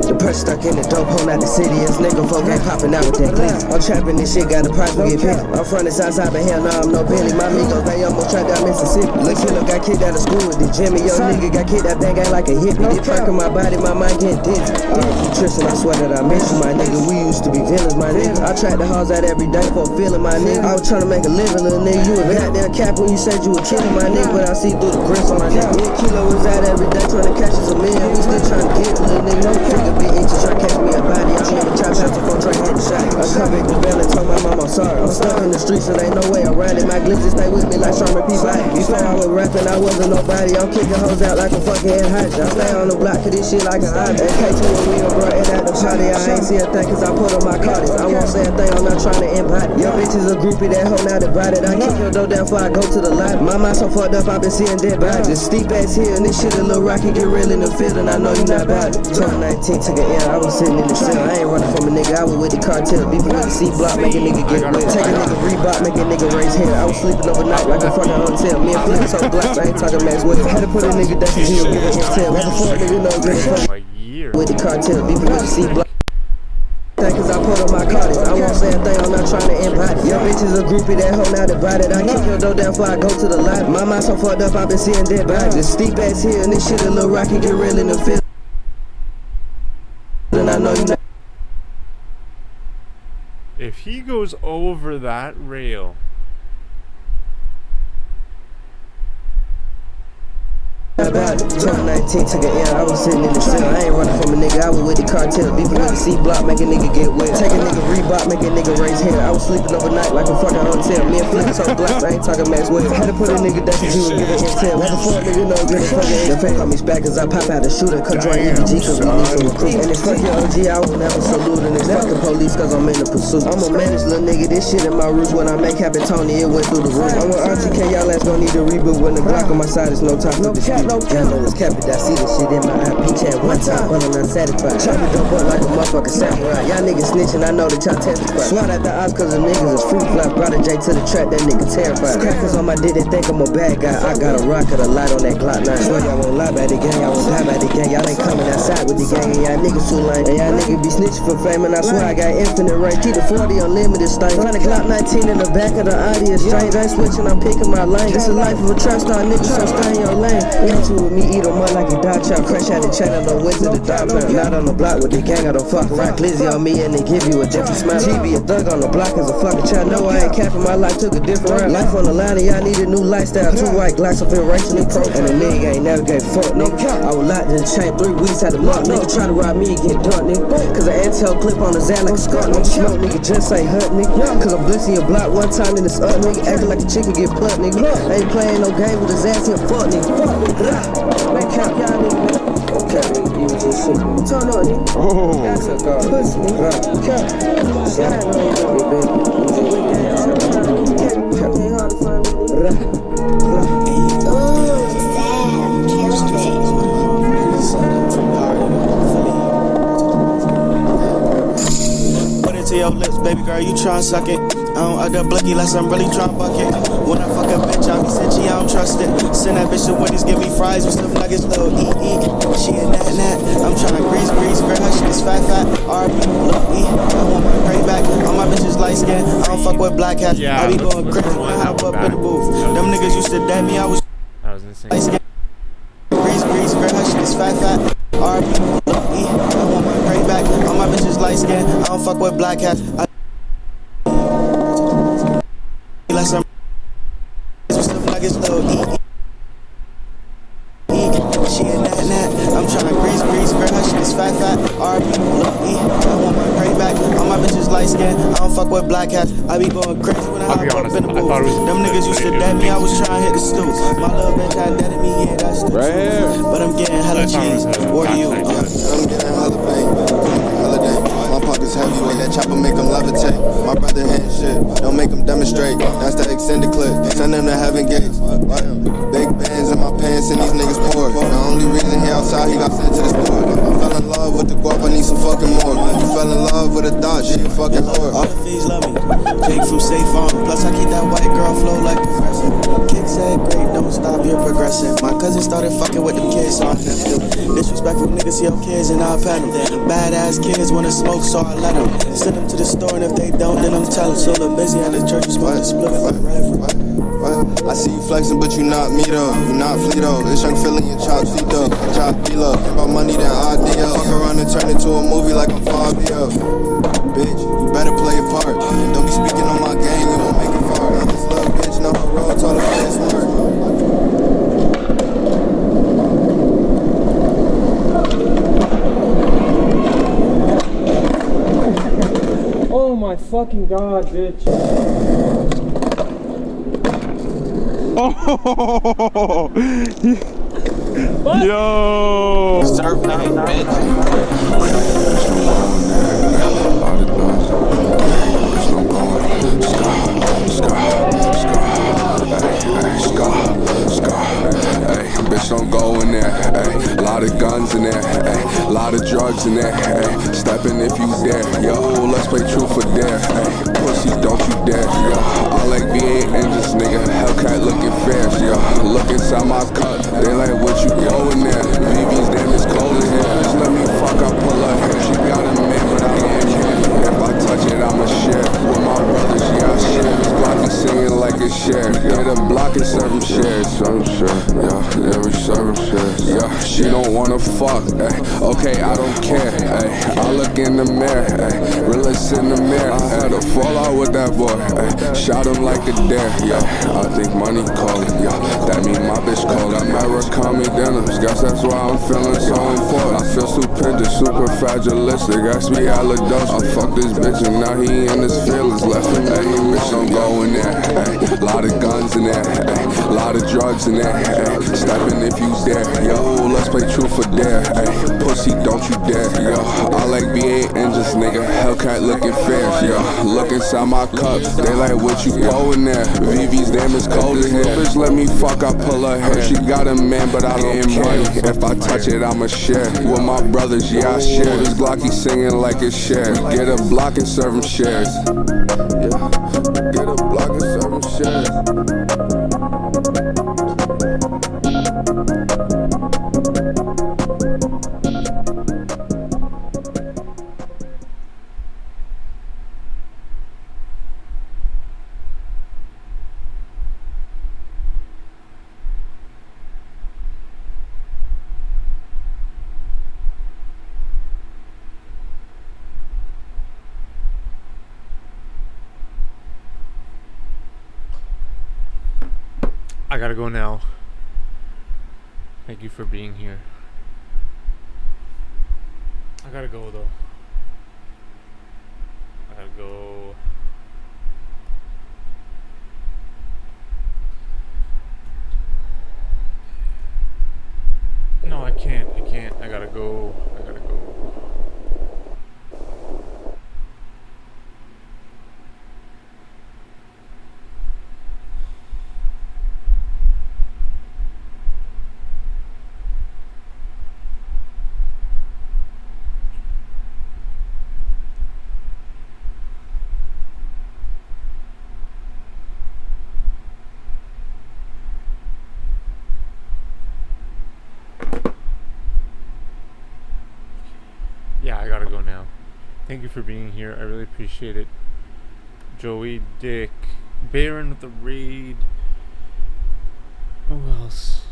The press stuck in the dope hole, not the city. This nigga folk ain't popping out with that glitz. I'm trapping this shit, got the price, we get picked. I'm from the south side, but hell no, I'm no Billy. My amigos, they almost trapped out Mississippi. Lil' killer got kicked out of school with the Jimmy. Yo, nigga got kicked out, bang ain't like a hippie. This perk in my body, my mind getting dizzy. You Tristan, I swear that I miss you, my nigga. We used to be villains, my nigga. I track the halls out every day for a feeling, my nigga. I was trying to make a living, little nigga. You a goddamn cap when you said you were killing, my nigga. But I see through the grist on my nigga. Me and Kilo was out every day trying to catch us a million. We still trying to get it, little nigga. Nigga be itching, try to catch me a body. I remember chop shots before trying to hit the shot. I come back to bail and told my mom I'm sorry. I'm stuck in the streets and ain't no way around it. My glitches stay with me like Sharma P. Before I was rapping, I wasn't nobody. I'm kicking hoes out like a fucking head hydra. I stay on the block cause this shit like a hobby. And K2 when we were brought in at the party, I ain't see a thing cause I put on my cardies. I won't say a thing, I'm not trying to embody. Your bitch is a groupie, that hoe now divided. I kick your door down before I go to the lot. My mind so fucked up, I been seeing dead bodies. This steep ass hill and this shit a little rocky, get real in the field and I know you not about it. 2019 took an L, I was sitting in the cell. I ain't running from a nigga, I was with the cartel. Beefing with the C-block, make a nigga get wet. Take a nigga Reebok, make a nigga raise hair. I was sleeping overnight like a fucking hotel. Me and Flip so blocks, I ain't talking Max West. Had to put a nigga down cause he was giving intel. Right before a nigga know good fuck with the cartel. Beefing with the C-block. Cause I put on my cardies. I won't say a thing, I'm not trying to embody. Your bitch is a groupie, that hoe now divided. I kick your door down before I go to the lot. My mind so fucked up, I been seeing dead bodies. This steep ass hill and this shit a little rocky, get real in the field. And I know you not. If he goes over that rail, About it. 2019 took an L, I was sitting in the cell. I ain't running from a nigga, I was with the cartel. Beefing with the C-block, make a nigga get wet. Take a nigga Reebok, make a nigga raise hair. I was sleeping overnight like a fucking hotel. Me and Flip so blocks, I ain't talking Max West. Had to put a nigga down cause he was giving intel. Right before a nigga know good fucking the fan call me back cause I pop out the shooter. Come join EBG cause we need some recruit. And it's fuck your OG, I will never salute. And it's fucking police cause I'm in the pursuit. I'm a managed little nigga, this shit in my roots. When I make happen Tony, it went through the roof. I'm with RTK, y'all ass gon' need to reboot. When the Glock on my side, it's no time for dispute. Y'all know it's cap it, I see this shit in my IP chat one time, but I'm not satisfied. Chop it up like a motherfucker samurai. Y'all niggas snitching, I know that y'all testify. Swat at the odds cause the niggas is free fly. Brought a J to the trap, that nigga terrified. Crackers on my dick, they think I'm a bad guy. I got a rocket, a light on that Glock 9. Swear y'all won't lie about the gang, y'all won't lie about the gang. Y'all ain't coming outside with the gang, and y'all niggas too lame. And y'all niggas be snitching for fame, and I swear I got infinite range. Keep the 40 unlimited stain. Find a Glock 19 in the back of the audience. Strange, I ain't switching, I'm picking my lane. This is life of a trap star nigga, so stay in your lane. Ain't you with me, eat them up like a dog chop. Crash out the chain, I don't went to the dog pound. Not on the block with the gang, I don't fuck around. Glizzy on me and they give you a different smile. She be a thug on the block as a fucking child. No, I ain't capping, my life took a different route. Life on the line and y'all need a new lifestyle. 2 white Glocks up in racially pro. And a nigga ain't never gave fuck, nigga. I was locked in the chain 3 weeks at the month, nigga. Try to rob me and get dumped, nigga. Cause the intel clip on the Zan like a scarf, nigga. Smoke, nigga, just ain't hurt, nigga. Cause I'm blitzing your block one time and it's up, nigga. Acting like a chicken get plucked, nigga. Ain't playing no game with his ass here, fuck, nigga. Man, cap y'all, nigga. Okay, nigga, you was just shit. Turn on, nigga. Oh. That's a car. Pussy, nigga. Cap. Shine on you, baby. Cap. Ain't hard to find, nigga. Put it to your lips, baby girl, you tryna suck it. I don't act blicky like I'm really tryna buck it. When I fuck a bitch, I be cingy, I don't trust it. Send that bitch to Wendy's, give me fries with some nuggets, little eat. She a nat. I'm tryna grease, girl, her shit is fat. RB, little E. I want my gray back. All my bitches light skin. I don't fuck with black hats. Yeah, I be going crazy when I have used to dab me, I was insane. Breeze, girl, her shit is fat. R.B. I want my gray back. All my bitches light skin. I don't fuck with black hats. Like some stuff like it's little she a nat. I'm tryna grease, girl, her shit is fat. R.B. I want my gray back. All my bitches light skin. I don't fuck with black hats. I be going crazy when I hop up in the booth. Them niggas used to dab me, I was trying to hit the stoop. My little bitch had dead at me, yeah, that's the truth. But I'm getting hella cheese. What are you? I'm getting hella bang. Holiday. My pockets heavy when that chopper make them levitate. My brother hitting shit, don't make them demonstrate. That's the extended clip. Send them to heaven gates. Big bands in my pants and these niggas poor. The only reason he outside, he got sent to the store. I fell in love with the guap, I need some fucking more. You fell in love with a thought, she a fucking whore. All the thieves love me. Take from safe on. Plus I keep that white girl flow like professor. Kick said great, don't stop, you're progressing. My cousin started fucking with them kids, so I left them. Disrespectful niggas see your kids and I'll pet them. Badass kids wanna smoke, so I let them. Send them to the store and if they don't, then I'm telling. So look busy at the church, you smoking split like reverend. I see you flexing, but you not me though. You not flea though. It's young feeling your chop seat though. Chop D-Lo. About money than idea. Fuck around and turn into a movie like I'm Fabio. Bitch, you better play your part. And don't be speaking on my game, you won't make it far. This little bitch know her role, told her play smart. Oh my fucking god, bitch. Oh, yo. Surf night, bitch. Bitch, don't go in there, ayy. Lot of guns in there, ayy. Lot of drugs in there, ayy. Steppin' if you dare, yo. Let's play truth or dare, ayy. Pussy, don't you dare, yo. I like V8 engines, nigga. Hellcat looking fair, yo. Look inside my cup, they like what you going there. VV's damn, it's cold in here. Just let me fuck, I pull her hair. She got a man, but I don't care. If I touch it, I'ma share. With my brothers, yeah, I share. This block is singing like a share. Get a block and serve them shares. Serve them share, yeah. Yeah, we serve them shares. Yeah, she don't wanna fuck, ayy. Okay, I don't care, ayy. I look in the mirror, ayy. Realist in the mirror. I had a fallout with that boy, ayy. Shot him like a dare, yeah. I think money calling, yeah. That mean my bitch calling. I'm at Rakami dinners. Guess that's why I'm feeling so important. I feel stupendous, super fragilistic. Ask me Alados. I fuck this bitch and now he in his feelings left. Ayy, bitch don't go in there, ayy. Lot of guns in there, ayy. Lot of drugs in there, ayy. Steppin' if you dare, yo. Let's play truth or dare, ayy. Pussy, don't you dare, yo. I like V8 engines, nigga. Hellcat looking fair, yo. Look inside my cup, they like what you going there. VV's damn, it's cold in here. Bitch, let me fuck, I pull her hair. She got a man, but I don't care. If I touch it, I'ma share. With my brothers, yeah, I share. This Glocky singing like a share. Get a block and serve them shares. Yeah, get a block and serve them shares. I gotta go now. Thank you for being here. I gotta go though. I gotta go. No, I can't. I gotta go. Yeah, I gotta go now. Thank you for being here. I really appreciate it. Joey, Dick, Baron with the raid. Who else?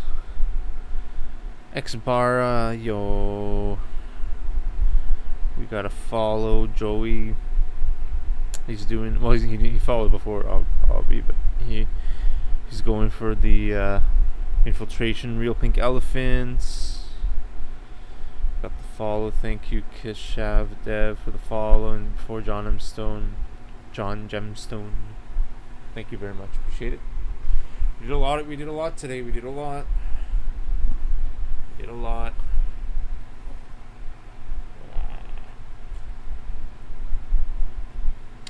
Xbara, yo. We gotta follow Joey. He's doing well. He followed before Albie, but he's going for the infiltration. Real Pink Elephants. Got the follow. Thank you, Kishav Dev, for the follow, and before John Gemstone. Thank you very much. Appreciate it. We did a lot today. We did a lot.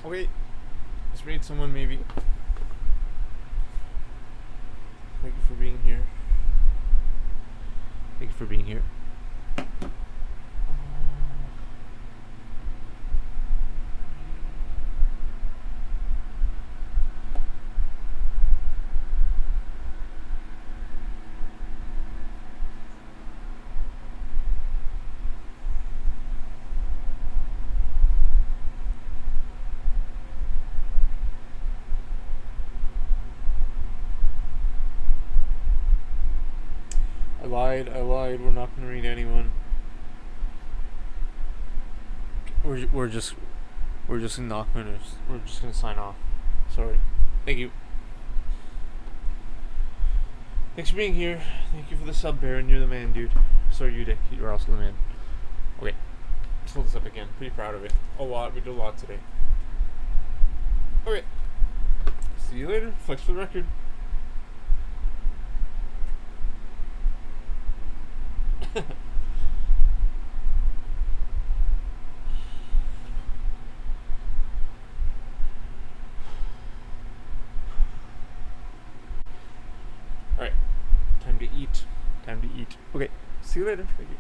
Okay, let's read someone maybe. Thank you for being here. I lied. We're not gonna read anyone. We're just not gonna. We're just gonna sign off. Sorry. Thank you. Thanks for being here. Thank you for the sub, Baron. You're the man, dude. Sorry, you Dick. You're also the man. Okay. Let's hold this up again. Pretty proud of it. A lot. We did a lot today. Okay. See you later. Flex for the record. Alright. Time to eat. Okay. See you later. Thank you.